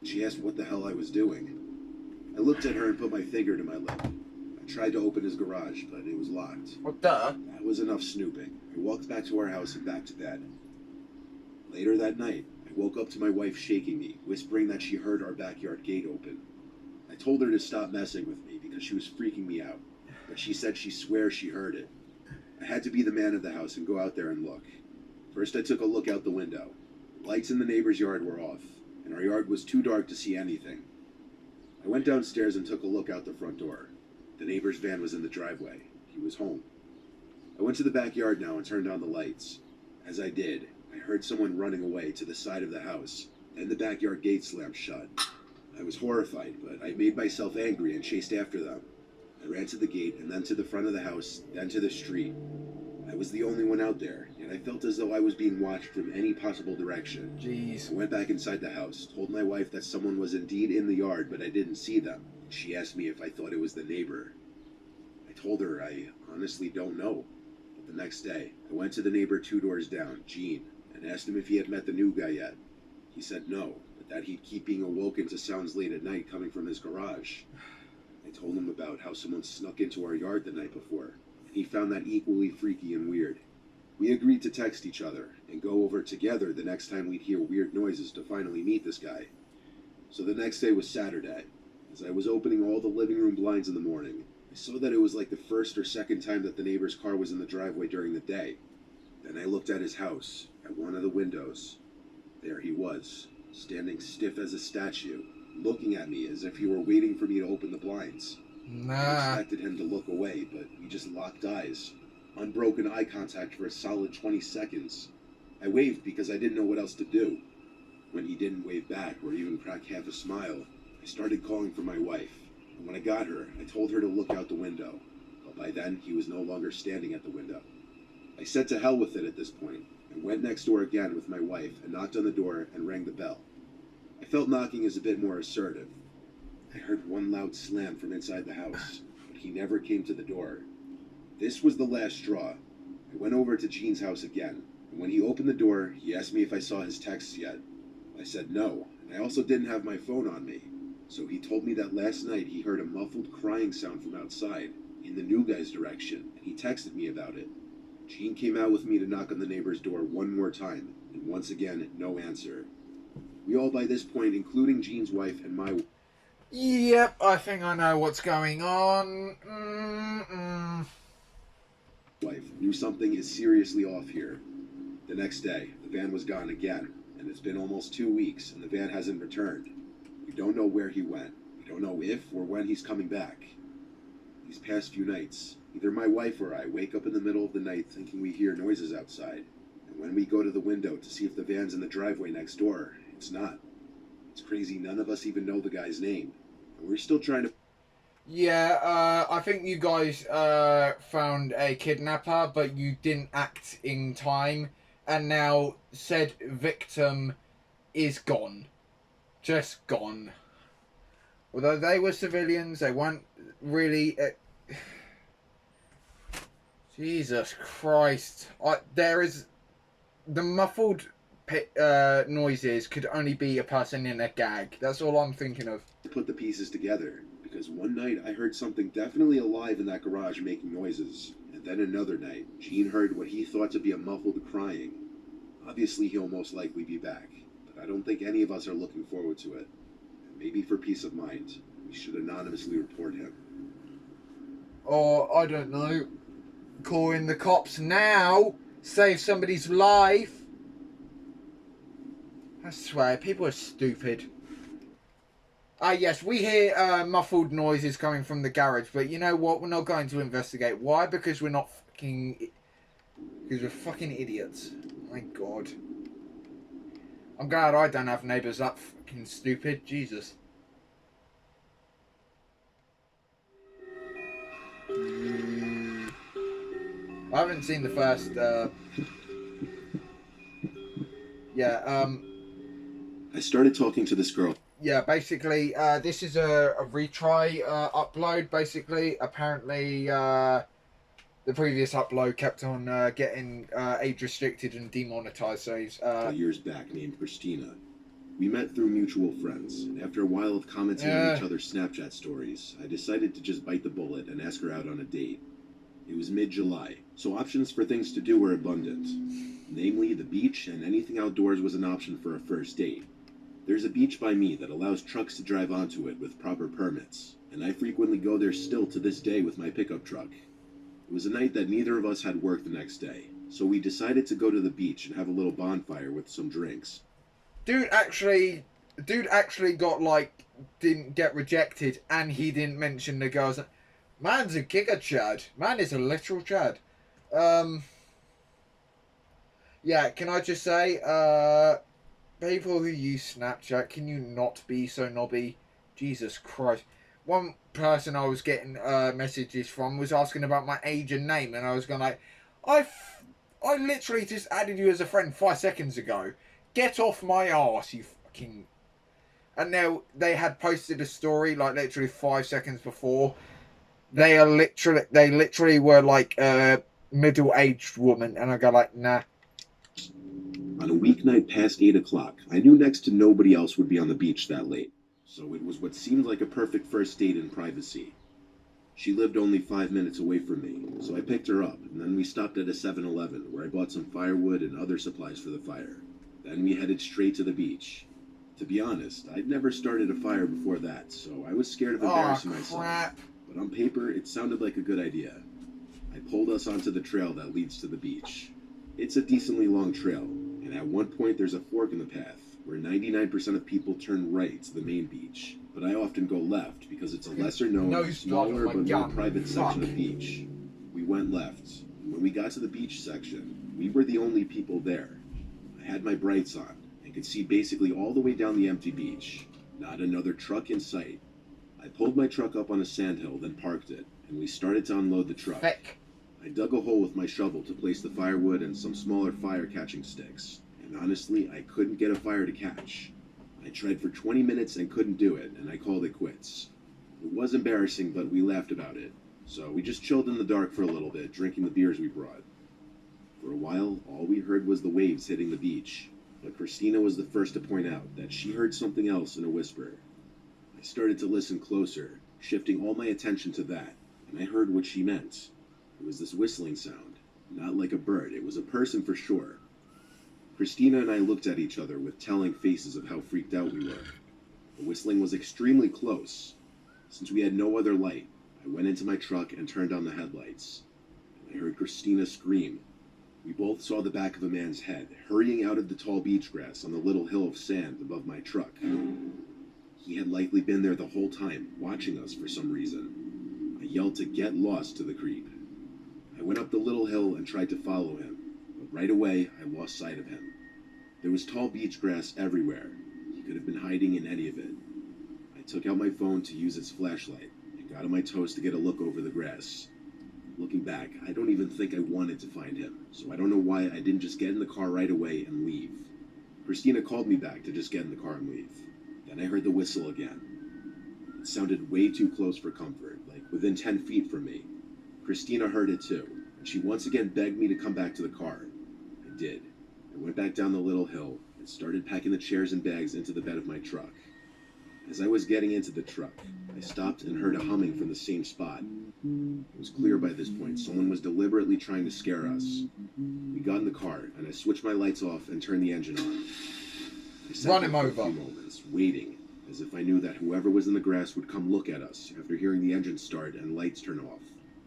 She asked what the hell I was doing. I looked at her and put my finger to my lip. I tried to open his garage, but it was locked. Well, duh. That was enough snooping. I walked back to our house and back to bed. Later that night, I woke up to my wife shaking me, whispering that she heard our backyard gate open. I told her to stop messing with me because she was freaking me out, but she said she swears she heard it. I had to be the man of the house and go out there and look. First, I took a look out the window. Lights in the neighbor's yard were off, and our yard was too dark to see anything. I went downstairs and took a look out the front door. The neighbor's van was in the driveway. He was home. I went to the backyard now and turned on the lights. As I did, I heard someone running away to the side of the house, and the backyard gate slammed shut. I was horrified, but I made myself angry and chased after them. I ran to the gate and then to the front of the house, then to the street. I was the only one out there, and I felt as though I was being watched from any possible direction. Jeez. I went back inside the house, told my wife that someone was indeed in the yard, but I didn't see them. She asked me if I thought it was the neighbor. I told her I honestly don't know. But the next day, I went to the neighbor 2 doors down, Gene, and asked him if he had met the new guy yet. He said no, but that he'd keep being awoken to sounds late at night coming from his garage. I told him about how someone snuck into our yard the night before. He found that equally freaky and weird. We agreed to text each other and go over together the next time we'd hear weird noises to finally meet this guy. So the next day was Saturday. As I was opening all the living room blinds in the morning, I saw that it was like the first or second time that the neighbor's car was in the driveway during the day. Then I looked at his house, at one of the windows. There he was, standing stiff as a statue, looking at me as if he were waiting for me to open the blinds. I Nah. expected him to look away, but we just locked eyes. Unbroken eye contact for a solid 20 seconds. I waved because I didn't know what else to do. When he didn't wave back or even crack half a smile, I started calling for my wife. And when I got her, I told her to look out the window. But by then, he was no longer standing at the window. I said to hell with it at this point, and went next door again with my wife and knocked on the door and rang the bell. I felt knocking is a bit more assertive. I heard one loud slam from inside the house, but he never came to the door. This was the last straw. I went over to Gene's house again, and when he opened the door, he asked me if I saw his texts yet. I said no, and I also didn't have my phone on me. So he told me that last night he heard a muffled crying sound from outside, in the new guy's direction, and he texted me about it. Gene came out with me to knock on the neighbor's door one more time, and once again, no answer. We all by this point, including Gene's wife and my Yep, I think I know what's going on. wife, knew something is seriously off here. The next day, the van was gone again, and it's been almost 2 weeks, and the van hasn't returned. We don't know where he went. We don't know if or when he's coming back. These past few nights, either my wife or I wake up in the middle of the night thinking we hear noises outside, and when we go to the window to see if the van's in the driveway next door, it's not. It's crazy none of us even know the guy's name, and we're still trying to... Yeah, I think you guys found a kidnapper, but you didn't act in time, and now said victim is gone. Just gone. Although they were civilians, they weren't really... Jesus Christ. There is... The muffled noises could only be a person in a gag. That's all I'm thinking of. put the pieces together, because because one night I heard something definitely alive in that garage making noises, and then another night, Gene heard what he thought to be a muffled crying. Obviously, he'll most likely be back, but I don't think any of us are looking forward to it. And maybe for peace of mind, we should anonymously report him. Or, I don't know, call in the cops now, save somebody's life. I swear, people are stupid. Ah, yes, we hear muffled noises coming from the garage, but you know what? We're not going to investigate. Why? Because we're not fucking... Because we're fucking idiots. My God. I'm glad I don't have neighbours that fucking stupid. Jesus. I haven't seen the first... I started talking to this girl. Yeah, basically, this is a retry upload, basically. Apparently, the previous upload kept on getting age restricted and demonetized, so he's... years back named Christina. We met through mutual friends, and after a while of commenting on each other's Snapchat stories, I decided to just bite the bullet and ask her out on a date. It was mid-July, so options for things to do were abundant. Namely, the beach and anything outdoors was an option for a first date. There's a beach by me that allows trucks to drive onto it with proper permits, and I frequently go there still to this day with my pickup truck. It was a night that neither of us had work the next day, so we decided to go to the beach and have a little bonfire with some drinks. Dude actually got, like, didn't get rejected, and he didn't mention the girls. Man's a giga chad. Man is a literal chad. Yeah, can I just say, people who use Snapchat, can you not be so knobby? Jesus Christ. One person I was getting messages from was asking about my age and name, and I was going like, I literally just added you as a friend 5 seconds ago. Get off my arse, you fucking... And now they had posted a story, like, literally 5 seconds before. They literally were like a middle-aged woman, and I go like, nah. On a weeknight past 8 o'clock, I knew next to nobody else would be on the beach that late, so it was what seemed like a perfect first date in privacy. She lived only 5 minutes away from me, so I picked her up, and then we stopped at a 7-Eleven, where I bought some firewood and other supplies for the fire. Then we headed straight to the beach. To be honest, I'd never started a fire before that, so I was scared of embarrassing myself. But on paper, it sounded like a good idea. I pulled us onto the trail that leads to the beach. It's a decently long trail, and at one point there's a fork in the path, where 99% of people turn right to the main beach. But I often go left, because it's a lesser known, smaller but more private section of beach. We went left, and when we got to the beach section, we were the only people there. I had my brights on, and could see basically all the way down the empty beach. Not another truck in sight. I pulled my truck up on a sandhill, then parked it, and we started to unload the truck. I dug a hole with my shovel to place the firewood and some smaller fire-catching sticks, and honestly, I couldn't get a fire to catch. I tried for 20 minutes and couldn't do it, and I called it quits. It was embarrassing, but we laughed about it, so we just chilled in the dark for a little bit, drinking the beers we brought. For a while, all we heard was the waves hitting the beach, but Christina was the first to point out that she heard something else in a whisper. I started to listen closer, shifting all my attention to that, and I heard what she meant. It was this whistling sound. Not like a bird, it was a person for sure. Christina and I looked at each other with telling faces of how freaked out we were. The whistling was extremely close. Since we had no other light, I went into my truck and turned on the headlights. I heard Christina scream. We both saw the back of a man's head, hurrying out of the tall beach grass on the little hill of sand above my truck. He had likely been there the whole time, watching us for some reason. I yelled to get lost to the creep. I went up the little hill and tried to follow him, but right away I lost sight of him. There was tall beach grass everywhere. He could have been hiding in any of it. I took out my phone to use its flashlight and got on my toes to get a look over the grass. Looking back, I don't even think I wanted to find him, so I don't know why I didn't just get in the car right away and leave. Christina called me back to just get in the car and leave. Then I heard the whistle again. It sounded way too close for comfort, like within 10 feet from me. Christina heard it too, and she once again begged me to come back to the car. I did. I went back down the little hill and started packing the chairs and bags into the bed of my truck. As I was getting into the truck, I stopped and heard a humming from the same spot. It was clear by this point someone was deliberately trying to scare us. We got in the car, and I switched my lights off and turned the engine on. I sat Run there him for over. a few moments, waiting, as if I knew that whoever was in the grass would come look at us after hearing the engine start and lights turn off.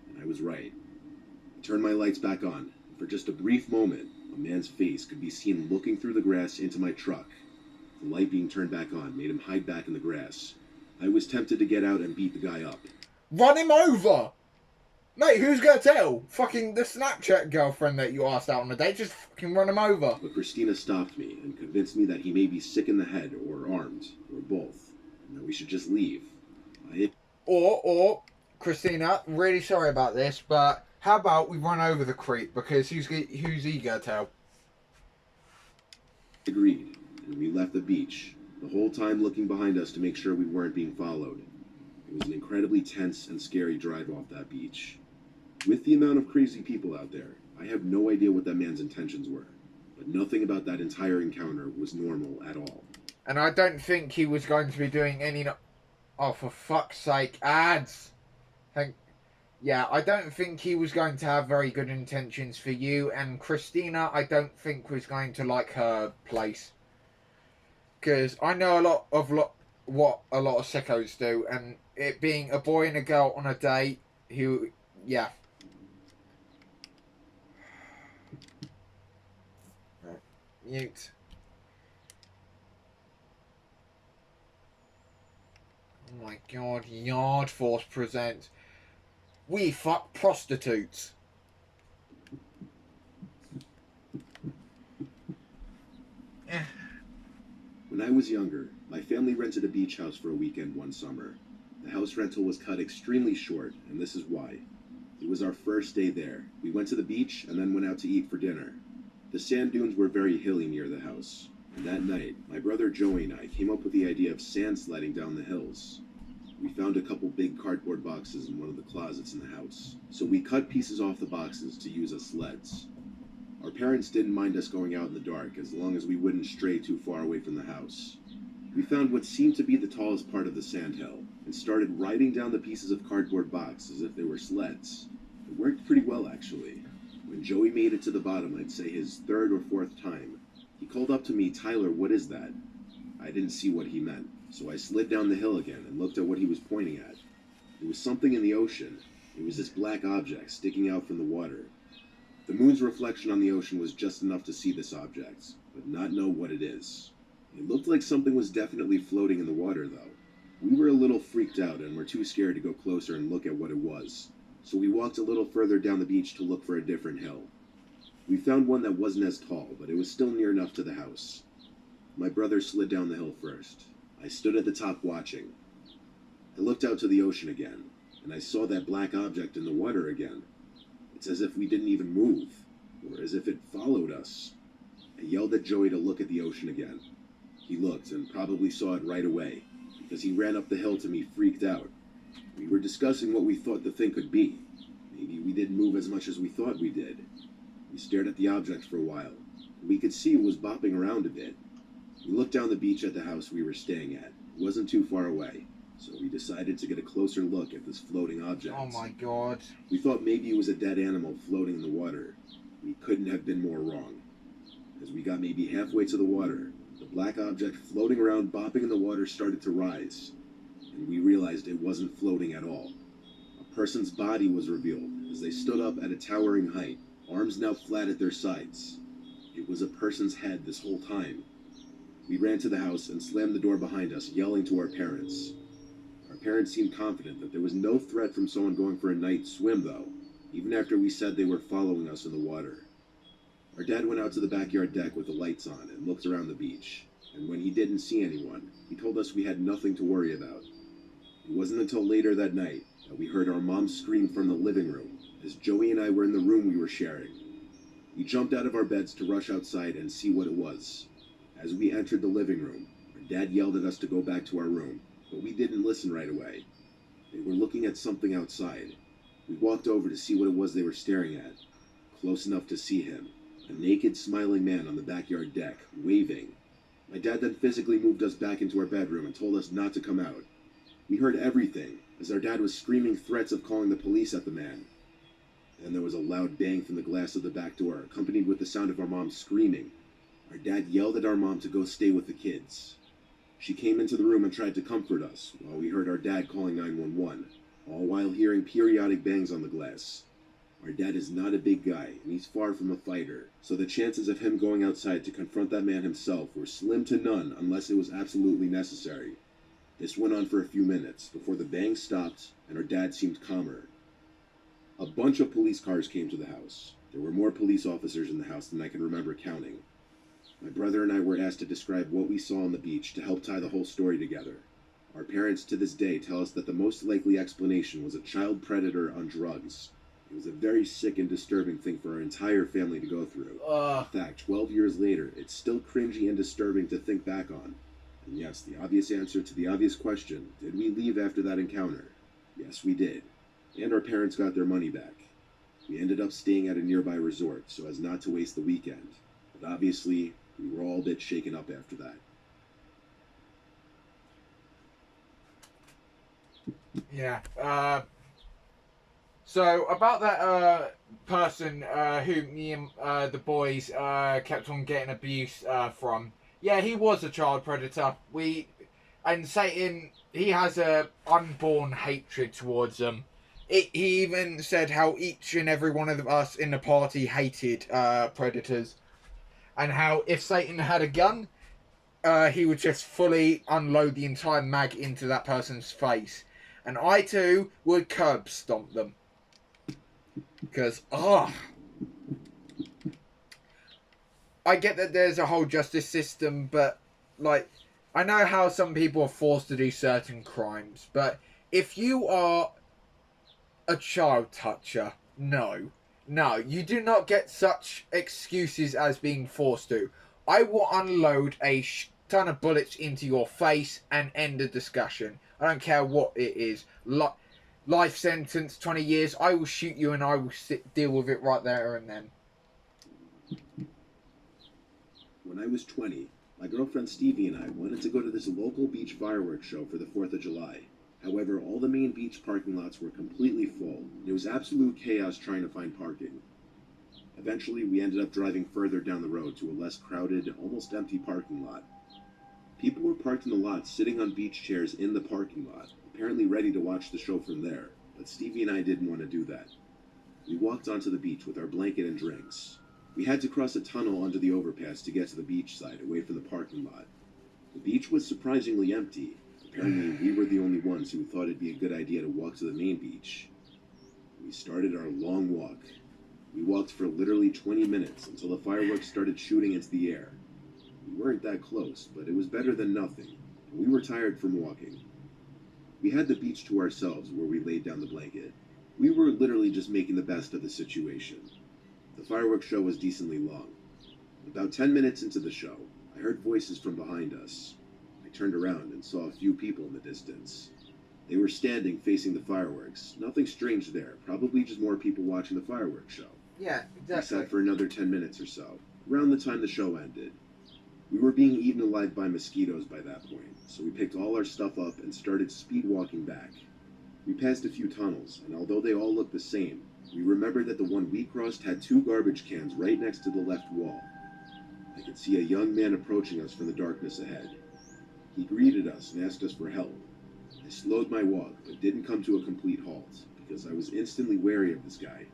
And I was right. I turned my lights back on. For just a brief moment, a man's face could be seen looking through the grass into my truck. The light being turned back on made him hide back in the grass. I was tempted to get out and beat the guy up. Run him over! Mate, who's gonna tell? Fucking the Snapchat girlfriend that you asked out on a date, just fucking run him over. But Christina stopped me and convinced me that he may be sick in the head or armed, or both, and that we should just leave. Or, Christina, really sorry about this, but how about we run over the creep, because who's he gonna tell? Agreed, and we left the beach, the whole time looking behind us to make sure we weren't being followed. It was an incredibly tense and scary drive off that beach. With the amount of crazy people out there, I have no idea what that man's intentions were, but nothing about that entire encounter was normal at all. And I don't think he was going to be doing any... Oh, for fuck's sake, ads! Yeah, I don't think he was going to have very good intentions for you, and Christina, I don't think was going to like her place. Because I know what a lot of sickos do, and it being a boy and a girl on a date who, yeah. Right. Mute. Oh my god, Yard Force presents We Fuck Prostitutes. When I was younger, my family rented a beach house for a weekend one summer. The house rental was cut extremely short, and this is why. It was our first day there. We went to the beach and then went out to eat for dinner. The sand dunes were very hilly near the house, and that night, my brother Joey and I came up with the idea of sand sledding down the hills. We found a couple big cardboard boxes in one of the closets in the house, so we cut pieces off the boxes to use as sleds. Our parents didn't mind us going out in the dark as long as we wouldn't stray too far away from the house. We found what seemed to be the tallest part of the sandhill and started riding down the pieces of cardboard box as if they were sleds. It worked pretty well, actually. When Joey made it to the bottom, I'd say his third or fourth time, he called up to me, "Tyler, what is that?" I didn't see what he meant, so I slid down the hill again and looked at what he was pointing at. It was something in the ocean. It was this black object sticking out from the water. The moon's reflection on the ocean was just enough to see this object, but not know what it is. It looked like something was definitely floating in the water, though. We were a little freaked out and were too scared to go closer and look at what it was, so we walked a little further down the beach to look for a different hill. We found one that wasn't as tall, but it was still near enough to the house. My brother slid down the hill first. I stood at the top watching. I looked out to the ocean again, and I saw that black object in the water again. It's as if we didn't even move, or as if it followed us. I yelled at Joey to look at the ocean again. He looked and probably saw it right away, because he ran up the hill to me freaked out. We were discussing what we thought the thing could be. Maybe we didn't move as much as we thought we did. We stared at the object for a while. We could see it was bopping around a bit. We looked down the beach at the house we were staying at. It wasn't too far away, so we decided to get a closer look at this floating object. Oh my god. We thought maybe it was a dead animal floating in the water. We couldn't have been more wrong. As we got maybe halfway to the water, the black object floating around bopping in the water started to rise, and we realized it wasn't floating at all. A person's body was revealed as they stood up at a towering height, arms now flat at their sides. It was a person's head this whole time. We ran to the house and slammed the door behind us, yelling to our parents. Our parents seemed confident that there was no threat from someone going for a night swim, though, even after we said they were following us in the water. Our dad went out to the backyard deck with the lights on and looked around the beach, and when he didn't see anyone, he told us we had nothing to worry about. It wasn't until later that night that we heard our mom scream from the living room as Joey and I were in the room we were sharing. We jumped out of our beds to rush outside and see what it was. As we entered the living room, our dad yelled at us to go back to our room, but we didn't listen right away. They were looking at something outside. We walked over to see what it was they were staring at, close enough to see him, a naked, smiling man on the backyard deck, waving. My dad then physically moved us back into our bedroom and told us not to come out. We heard everything, as our dad was screaming threats of calling the police at the man. Then there was a loud bang from the glass of the back door, accompanied with the sound of our mom screaming. Our dad yelled at our mom to go stay with the kids. She came into the room and tried to comfort us, while we heard our dad calling 911, all while hearing periodic bangs on the glass. Our dad is not a big guy, and he's far from a fighter, so the chances of him going outside to confront that man himself were slim to none unless it was absolutely necessary. This went on for a few minutes, before the bangs stopped and our dad seemed calmer. A bunch of police cars came to the house. There were more police officers in the house than I can remember counting. My brother and I were asked to describe what we saw on the beach to help tie the whole story together. Our parents to this day tell us that the most likely explanation was a child predator on drugs. It was a very sick and disturbing thing for our entire family to go through. In fact, 12 years later, it's still cringy and disturbing to think back on. And yes, the obvious answer to the obvious question, did we leave after that encounter? Yes, we did. And our parents got their money back. We ended up staying at a nearby resort so as not to waste the weekend. But obviously, we were all a bit shaken up after that. Yeah. So about that person who me and the boys kept on getting abuse from. Yeah, he was a child predator. And Satan, he has a unborn hatred towards them. He even said how each and every one of us in the party hated predators, and how if Satan had a gun, he would just fully unload the entire mag into that person's face, and I too would curb stomp them. Because I get that there's a whole justice system, but like I know how some people are forced to do certain crimes, but if you are a child toucher, no, you do not get such excuses as being forced to. I will unload a ton of bullets into your face and end the discussion. I don't care what it is. Life sentence, 20 years, I will shoot you and I will deal with it right there and then. When I was 20, my girlfriend Stevie and I wanted to go to this local beach fireworks show for the 4th of July. However, all the main beach parking lots were completely full. It was absolute chaos trying to find parking. Eventually, we ended up driving further down the road to a less crowded, almost empty parking lot. People were parked in the lot sitting on beach chairs in the parking lot, apparently ready to watch the show from there, but Stevie and I didn't want to do that. We walked onto the beach with our blanket and drinks. We had to cross a tunnel under the overpass to get to the beach side, away from the parking lot. The beach was surprisingly empty. Apparently, we were the only ones who thought it'd be a good idea to walk to the main beach. We started our long walk. We walked for literally 20 minutes until the fireworks started shooting into the air. We weren't that close, but it was better than nothing, and we were tired from walking. We had the beach to ourselves where we laid down the blanket. We were literally just making the best of the situation. The fireworks show was decently long. About 10 minutes into the show, I heard voices from behind us. I turned around and saw a few people in the distance. They were standing facing the fireworks. Nothing strange there, probably just more people watching the fireworks show. Yeah, We exactly. sat for another 10 minutes or so, around the time the show ended. We were being eaten alive by mosquitoes by that point, so we picked all our stuff up and started speed walking back. We passed a few tunnels, and although they all looked the same, we remembered that the one we crossed had 2 garbage cans right next to the left wall. I could see a young man approaching us from the darkness ahead. He greeted us and asked us for help. I slowed my walk, but didn't come to a complete halt, because I was instantly wary of this guy.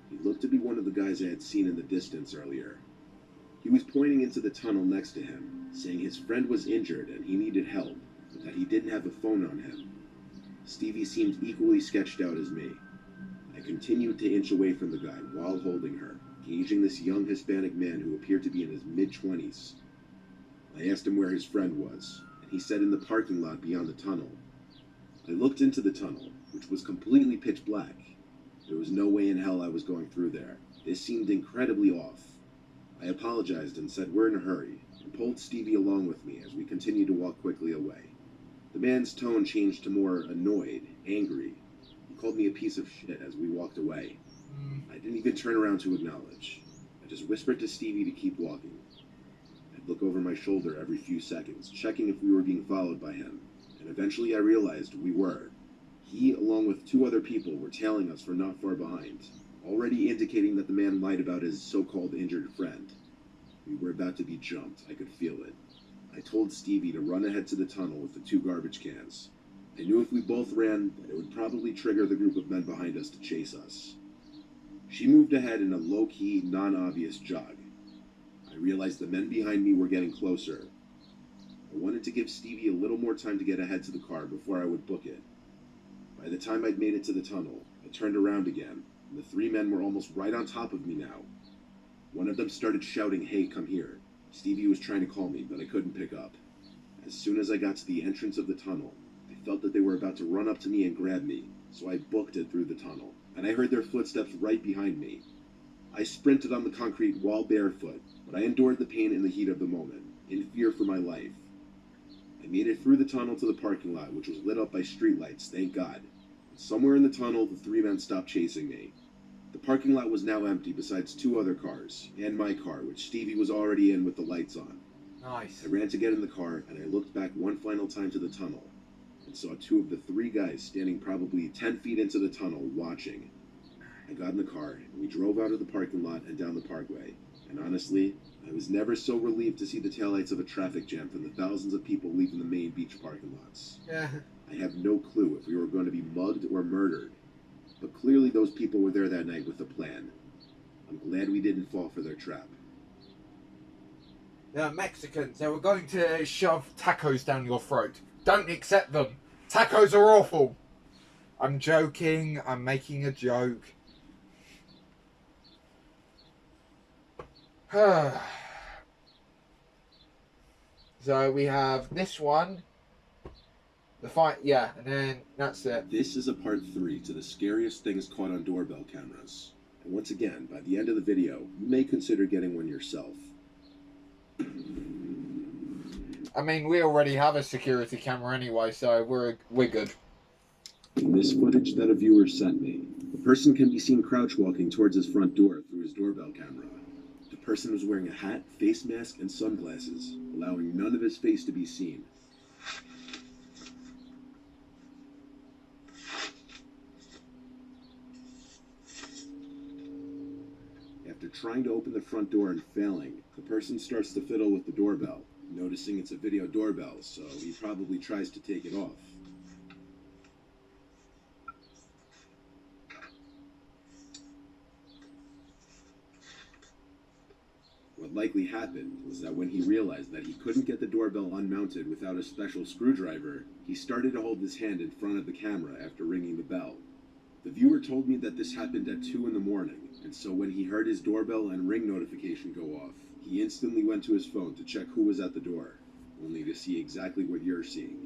He looked to be one of the guys I had seen in the distance earlier. He was pointing into the tunnel next to him, saying his friend was injured and he needed help, but that he didn't have a phone on him. Stevie seemed equally sketched out as me. I continued to inch away from the guy while holding her, gauging this young Hispanic man who appeared to be in his mid-20s. I asked him where his friend was, and he said in the parking lot beyond the tunnel. I looked into the tunnel, which was completely pitch black. There was no way in hell I was going through there. This seemed incredibly off. I apologized and said we're in a hurry, and pulled Stevie along with me as we continued to walk quickly away. The man's tone changed to more annoyed, angry. He called me a piece of shit as we walked away. I didn't even turn around to acknowledge. I just whispered to Stevie to keep walking. At I'd look over my shoulder every few seconds, checking if we were being followed by him, and eventually I realized we were. He, along with 2 other people, were tailing us from not far behind, already indicating that the man lied about his so-called injured friend. We were about to be jumped. I could feel it. I told Stevie to run ahead to the tunnel with the 2 garbage cans. I knew if we both ran, that it would probably trigger the group of men behind us to chase us. She moved ahead in a low-key, non-obvious jog. I realized the men behind me were getting closer. I wanted to give Stevie a little more time to get ahead to the car before I would book it. By the time I'd made it to the tunnel, I turned around again, and the 3 men were almost right on top of me now. One of them started shouting, "Hey, come here." Stevie was trying to call me, but I couldn't pick up. As soon as I got to the entrance of the tunnel, I felt that they were about to run up to me and grab me, so I booked it through the tunnel, and I heard their footsteps right behind me. I sprinted on the concrete while barefoot, but I endured the pain in the heat of the moment, in fear for my life. I made it through the tunnel to the parking lot, which was lit up by streetlights, thank God. And somewhere in the tunnel, the 3 men stopped chasing me. The parking lot was now empty besides 2 other cars, and my car, which Stevie was already in with the lights on. Nice. I ran to get in the car, and I looked back one final time to the tunnel, and saw 2 of the 3 guys standing probably 10 feet into the tunnel, watching. I got in the car, and we drove out of the parking lot and down the parkway, and honestly, I was never so relieved to see the taillights of a traffic jam from the thousands of people leaving the main beach parking lots. Yeah. I have no clue if we were going to be mugged or murdered, but clearly those people were there that night with a plan. I'm glad we didn't fall for their trap. They're Mexicans. They were going to shove tacos down your throat. Don't accept them. Tacos are awful. I'm joking. I'm making a joke. So we have this one. The fight, yeah, and then that's it. This is a part 3 to the scariest things caught on doorbell cameras. And once again, by the end of the video, you may consider getting one yourself. I mean, we already have a security camera anyway, so we're good. In this footage that a viewer sent me, a person can be seen crouch walking towards his front door through his doorbell camera. The person was wearing a hat, face mask, and sunglasses, allowing none of his face to be seen. After trying to open the front door and failing, the person starts to fiddle with the doorbell, noticing it's a video doorbell, so he probably tries to take it off. What likely happened was that when he realized that he couldn't get the doorbell unmounted without a special screwdriver, he started to hold his hand in front of the camera after ringing the bell. The viewer told me that this happened at 2 in the morning, and so when he heard his doorbell and ring notification go off, he instantly went to his phone to check who was at the door, only to see exactly what you're seeing.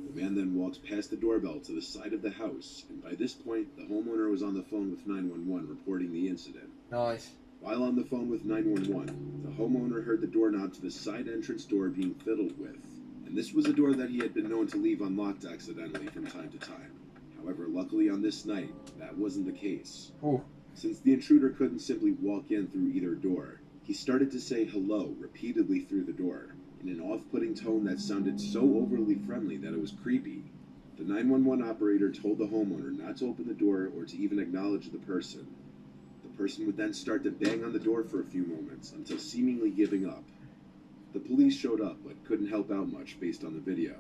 The man then walks past the doorbell to the side of the house, and by this point, the homeowner was on the phone with 911 reporting the incident. Nice. While on the phone with 911, the homeowner heard the doorknob to the side entrance door being fiddled with, and this was a door that he had been known to leave unlocked accidentally from time to time. However, luckily on this night, that wasn't the case. Ooh. Since the intruder couldn't simply walk in through either door, he started to say hello repeatedly through the door, in an off-putting tone that sounded so overly friendly that it was creepy. The 911 operator told the homeowner not to open the door or to even acknowledge the person. The person would then start to bang on the door for a few moments until seemingly giving up. The police showed up but couldn't help out much based on the video.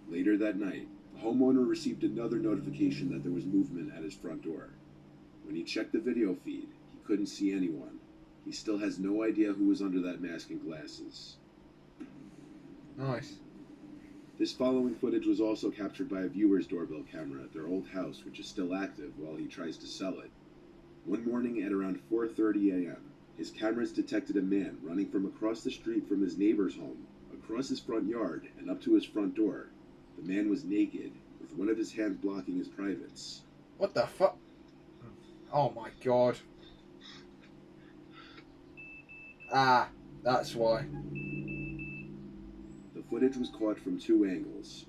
Later that night, the homeowner received another notification that there was movement at his front door. When he checked the video feed, he couldn't see anyone. He still has no idea who was under that mask and glasses. Nice. This following footage was also captured by a viewer's doorbell camera at their old house, which is still active while he tries to sell it. One morning at around 4:30 a.m., his cameras detected a man running from across the street from his neighbor's home, across his front yard, and up to his front door. The man was naked, with one of his hands blocking his privates. What the fuck? Oh my god. Ah, that's why. The footage was caught from 2 angles.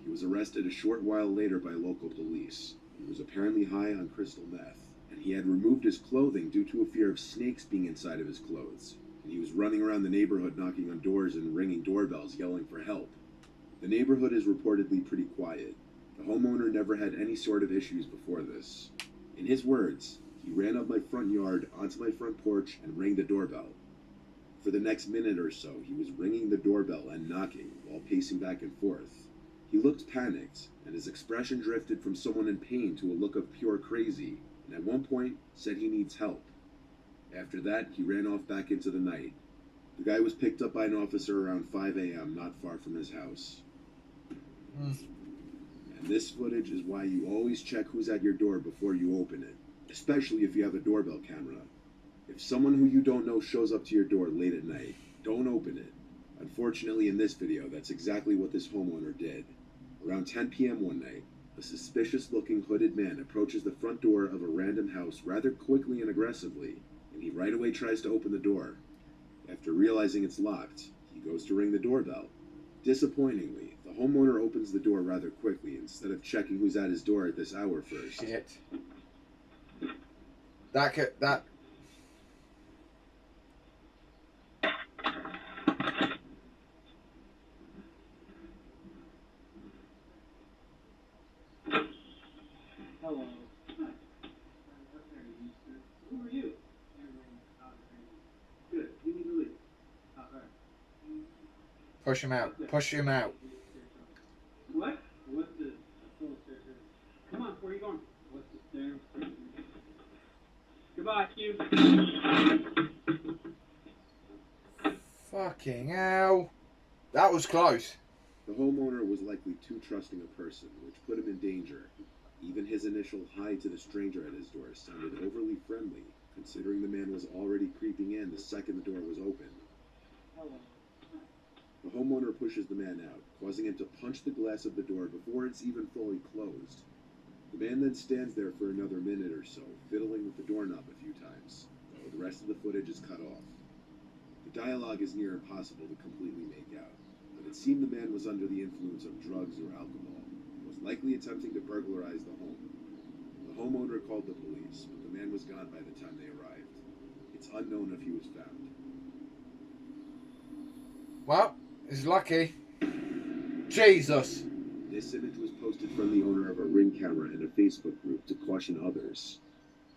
He was arrested a short while later by local police. He was apparently high on crystal meth, and he had removed his clothing due to a fear of snakes being inside of his clothes. and he was running around the neighborhood knocking on doors and ringing doorbells yelling for help. The neighborhood is reportedly pretty quiet. The homeowner never had any sort of issues before this. In his words, he ran up my front yard onto my front porch and rang the doorbell. For the next minute or so, he was ringing the doorbell and knocking while pacing back and forth. He looked panicked, and his expression drifted from someone in pain to a look of pure crazy, and at one point said he needs help. After that, he ran off back into the night. The guy was picked up by an officer around 5 a.m. not far from his house. And this footage is why you always check who's at your door before you open it, especially if you have a doorbell camera. If someone who you don't know shows up to your door late at night, don't open it. Unfortunately, in this video, that's exactly what this homeowner did. Around 10 p.m. one night, a suspicious-looking hooded man approaches the front door of a random house rather quickly and aggressively, and he right away tries to open the door. After realizing it's locked, he goes to ring the doorbell. Disappointingly, the homeowner opens the door rather quickly instead of checking who's at his door at this hour first. Shit. Hello. Who are you? Good. You need to leave. Alright. Push him out. Push him out. What? What's the Come on, where are you going? What's the stairs? Goodbye, Hugh. Fucking hell. That was close. The homeowner was likely too trusting a person, which put him in danger. Even his initial hi to the stranger at his door sounded overly friendly, considering the man was already creeping in the second the door was opened. Hello. The homeowner pushes the man out, causing him to punch the glass of the door before it's even fully closed. The man then stands there for another minute or so, fiddling with the doorknob a few times, though the rest of the footage is cut off. The dialogue is near impossible to completely make out, but it seemed the man was under the influence of drugs or alcohol, and was likely attempting to burglarize the home. The homeowner called the police, but the man was gone by the time they arrived. It's unknown if he was found. Well, he's lucky. Jesus. This image was posted from the owner of a Ring camera in a Facebook group to caution others.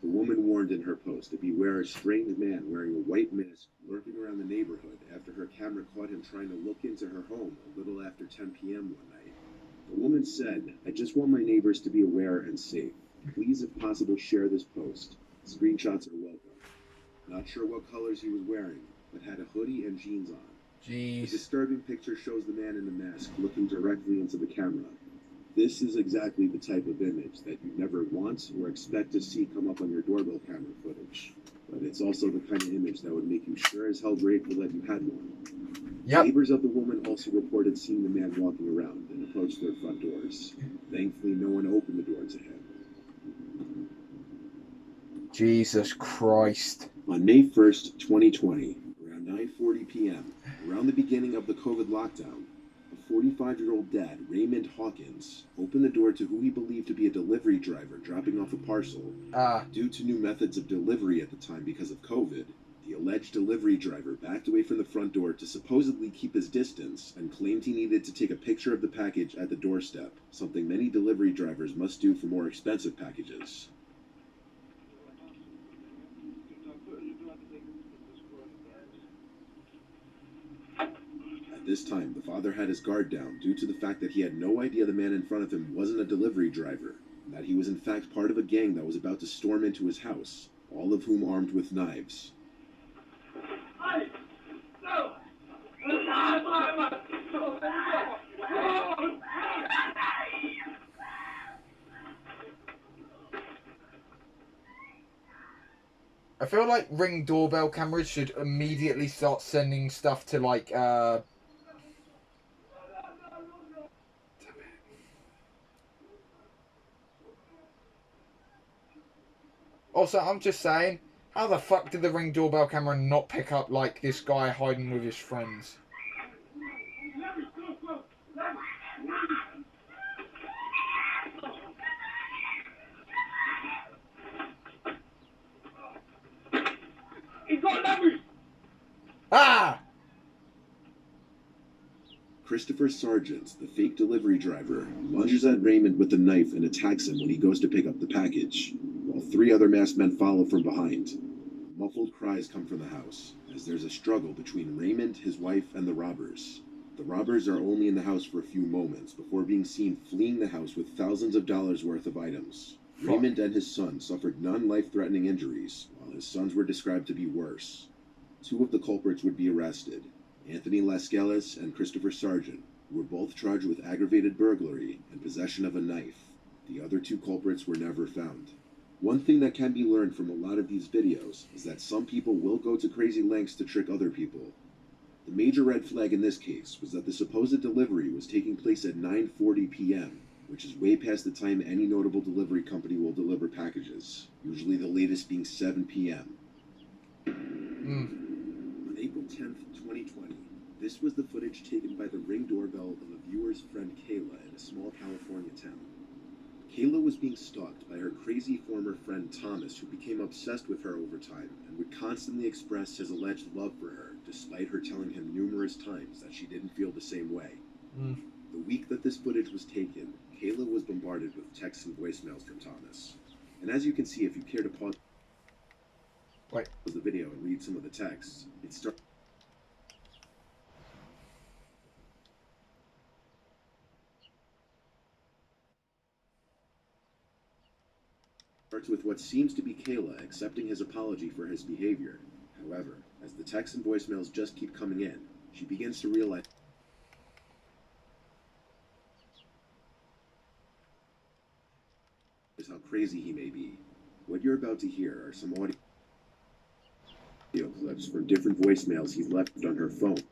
The woman warned in her post to beware a strange man wearing a white mask lurking around the neighborhood after her camera caught him trying to look into her home a little after 10 p.m. one night. The woman said, "I just want my neighbors to be aware and safe. Please, if possible, share this post. Screenshots are welcome." Not sure what colors he was wearing, but had a hoodie and jeans on. The Jeez. disturbing picture shows the man in the mask looking directly into the camera. This is exactly the type of image that you never want or expect to see come up on your doorbell camera footage. But it's also the kind of image that would make you sure as hell grateful that you had one. Yep. Neighbors of the woman also reported seeing the man walking around and approached their front doors. Thankfully, no one opened the door to him. Jesus Christ. On May 1st, 2020, around 9:40 p.m., around the beginning of the COVID lockdown, a 45-year-old dad, Raymond Hawkins, opened the door to who he believed to be a delivery driver dropping off a parcel. Due to new methods of delivery at the time because of COVID, the alleged delivery driver backed away from the front door to supposedly keep his distance and claimed he needed to take a picture of the package at the doorstep, something many delivery drivers must do for more expensive packages. At this time, the father had his guard down due to the fact that he had no idea the man in front of him wasn't a delivery driver, and that he was in fact part of a gang that was about to storm into his house, all of whom armed with knives. I feel like Ring doorbell cameras should immediately start sending stuff to like Also, I'm just saying, how the fuck did the Ring doorbell camera not pick up like this guy hiding with his friends? Ah! Christopher Sargent, the fake delivery driver, lunges at Raymond with a knife and attacks him when he goes to pick up the package, while 3 other masked men follow from behind. Muffled cries come from the house, as there's a struggle between Raymond, his wife, and the robbers. The robbers are only in the house for a few moments before being seen fleeing the house with thousands of dollars worth of items. Raymond and his son suffered non-life-threatening injuries, while his sons were described to be worse. 2 of the culprits would be arrested, Anthony Lascelles and Christopher Sargent, who were both charged with aggravated burglary and possession of a knife. The other 2 culprits were never found. One thing that can be learned from a lot of these videos is that some people will go to crazy lengths to trick other people. The major red flag in this case was that the supposed delivery was taking place at 9:40 p.m., which is way past the time any notable delivery company will deliver packages, usually the latest being 7 p.m. On April 10th, 2020, this was the footage taken by the Ring doorbell of a viewer's friend Kayla in a small California town. Kayla was being stalked by her crazy former friend Thomas, who became obsessed with her over time and would constantly express his alleged love for her, despite her telling him numerous times that she didn't feel the same way. The week that this footage was taken, Kayla was bombarded with texts and voicemails from Thomas. And as you can see, if you care to pause the video and read some of the texts, it starts with what seems to be Kayla accepting his apology for his behavior. However, as the texts and voicemails just keep coming in, she begins to realize how crazy he may be. What you're about to hear are some audio clips from different voicemails he's left on her phone.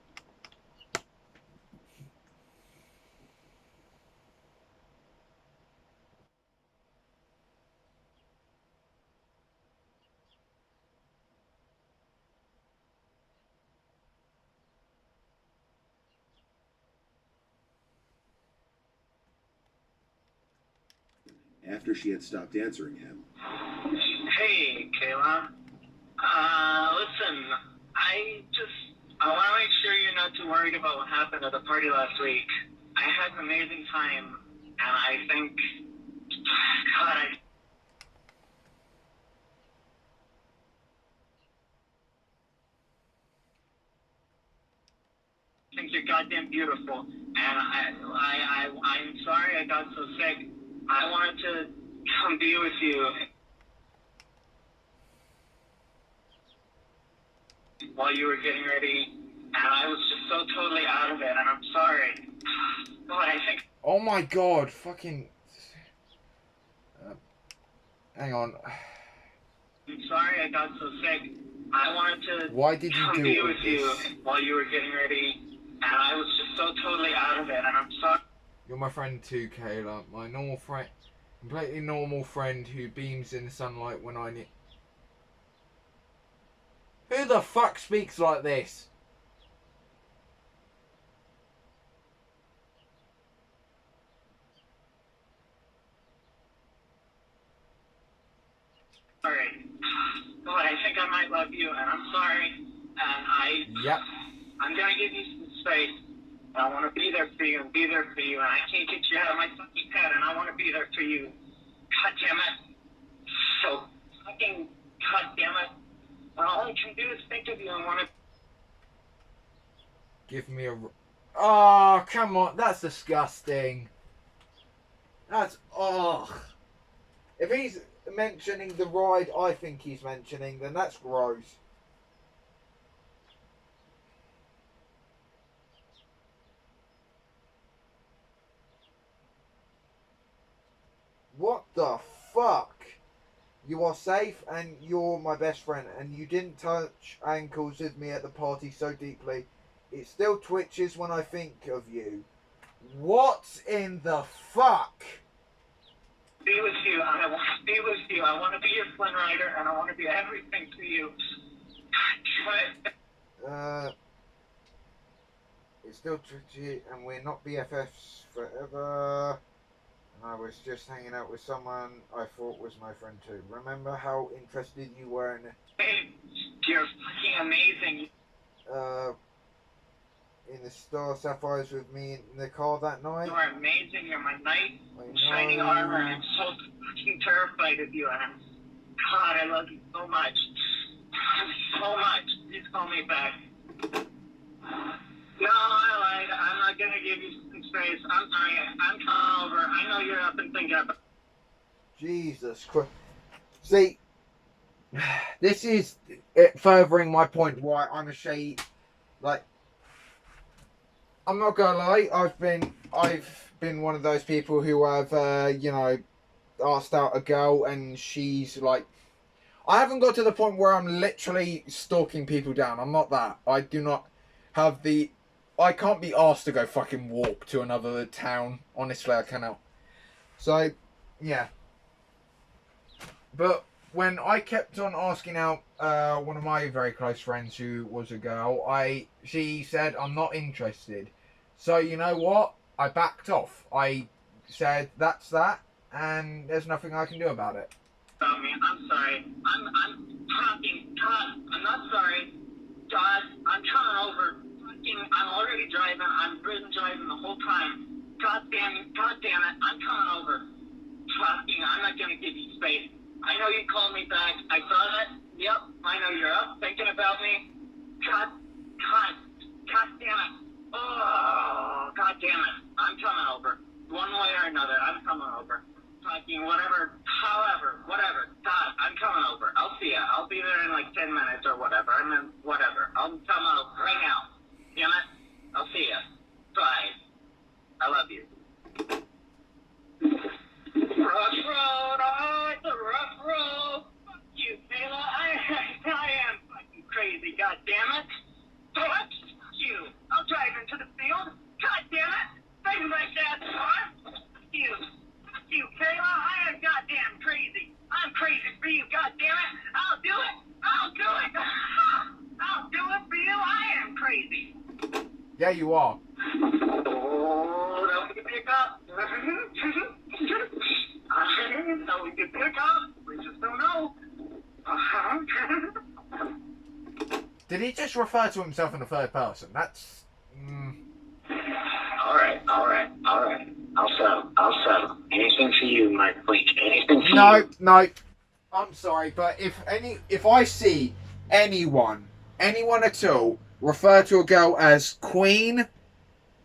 After she had stopped answering him. Hey, Kayla. Listen, I want to make sure you're not too worried about what happened at the party last week. I had an amazing time, and I think, God, I think you're goddamn beautiful, and I'm sorry I got so sick. I wanted to come be with you while you were getting ready, and I was just so totally out of it, and I'm sorry. But I think... Oh my god, fucking... hang on. I'm sorry I got so sick. I wanted to Why did you come do be all with this? you while you were getting ready, and I was just so totally out of it, and I'm sorry. You're my friend too, Kayla. My normal friend, completely normal friend who beams in the sunlight when I need... Who the fuck speaks like this? Sorry. But I think I might love you, and I'm sorry, and Yep. I'm gonna give you some space. I want to be there for you and be there for you, and I can't get you out of my fucking head, and I want to be there for you. God damn it. So fucking god damn it. And all I can do is think of you and want to... Give me a... Oh, come on. That's disgusting. That's... Oh. If he's mentioning the ride I think he's mentioning, then that's gross. What the fuck? You are safe and you're my best friend, and you didn't touch ankles with me at the party so deeply. It still twitches when I think of you. What in the fuck? Be with you, and I want to be with you. I want to be your Flynn Rider, and I want to be everything to you. It's still twitchy, and we're not BFFs forever. And I was just hanging out with someone I thought was my friend too. Remember how interested you were in... Babe, you're fucking amazing. in the store. Sapphire was with me in the car that night. You are amazing. You're my knight I in shining know. armor. I'm so fucking terrified of you, and God, I love you so much. So much. Please call me back. No, I lied. I'm not gonna give you some space. I'm sorry. I'm coming over. I know you're up and thinking about. Jesus Christ. See, this is it furthering my point why I'm a shade. Like, I'm not gonna lie. I've been one of those people who have, you know, asked out a girl and she's like, I haven't got to the point where I'm literally stalking people down. I'm not that. I do not have the. I can't be asked to go fucking walk to another town. Honestly, I cannot. So, yeah. But when I kept on asking out one of my very close friends who was a girl, she said, I'm not interested. So, you know what? I backed off. I said, that's that, and there's nothing I can do about it. About me. I'm sorry. I'm talking. God, I'm not sorry. God, I'm coming over. I'm already driving. I've been driving the whole time. God damn it. I'm coming over. I'm not gonna give you space. I know you called me back. I saw that. Yep. I know you're up thinking about me. God damn it. Oh, God damn it. I'm coming over. One way or another, I'm coming over. Whatever. However, whatever. God, I'm coming over. I'll see ya. I'll be there in like 10 minutes or whatever. Whatever. I'm coming over right now. Damn it. I'll see ya. Bye. I love you. Rough road. Oh, it's a rough road. Fuck you, Kayla. I am fucking crazy. God damn it. Fuck you. I'll drive into the field. God damn it. Things like that, son. Fuck you. Fuck you, Kayla. I am goddamn crazy. I'm crazy for you. God damn it. I'll do it. I'll do it. I'll do it for you. I am crazy. Yeah, you are. Oh, that we can pick up. That we can pick up. We just don't know. Did he just refer to himself in the third person? That's. All right. I'll settle. Anything for you, my queen. Anything for you. No. I'm sorry, but if I see anyone at all refer to a girl as queen,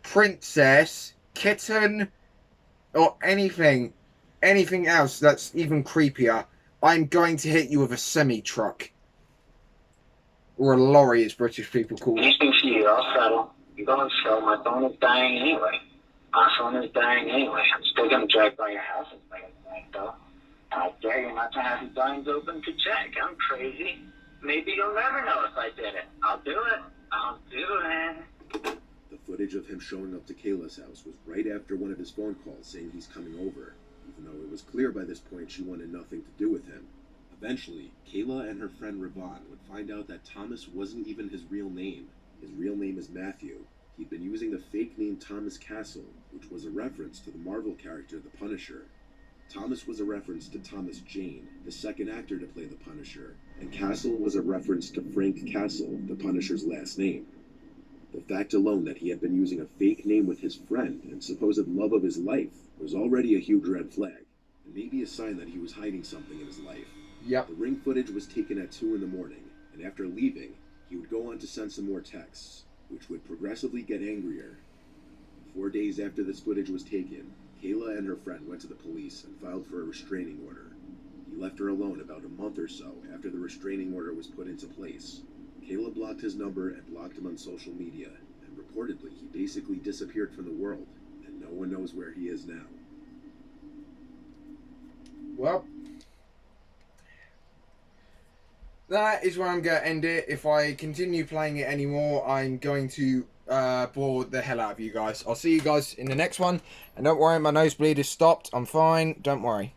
princess, kitten, or anything else that's even creepier, I'm going to hit you with a semi-truck. Or a lorry, as British people call it. Anything for you, I'll settle. You're going to settle. My phone is dying anyway. I'm still going to drive by your house and bring it back, though. I dare you not to have your blinds open to check. I'm crazy. Maybe you'll never know if I did it. I'll do it. The footage of him showing up to Kayla's house was right after one of his phone calls saying he's coming over, even though it was clear by this point she wanted nothing to do with him. Eventually, Kayla and her friend Ravon would find out that Thomas wasn't even his real name. His real name is Matthew. He'd been using the fake name Thomas Castle, which was a reference to the Marvel character The Punisher. Thomas was a reference to Thomas Jane, the second actor to play the Punisher, and Castle was a reference to Frank Castle, the Punisher's last name. The fact alone that he had been using a fake name with his friend and supposed love of his life was already a huge red flag, and maybe a sign that he was hiding something in his life. Yep. The ring footage was taken at 2 in the morning, and after leaving, he would go on to send some more texts, which would progressively get angrier. 4 days after this footage was taken, Kayla and her friend went to the police and filed for a restraining order. He left her alone about a month or so after the restraining order was put into place. Kayla blocked his number and blocked him on social media, and reportedly he basically disappeared from the world, and no one knows where he is now. Well, that is where I'm going to end it. If I continue playing it anymore, I'm going to bore the hell out of you guys. I'll see you guys in the next one. And don't worry, my nosebleed is stopped. I'm fine. Don't worry.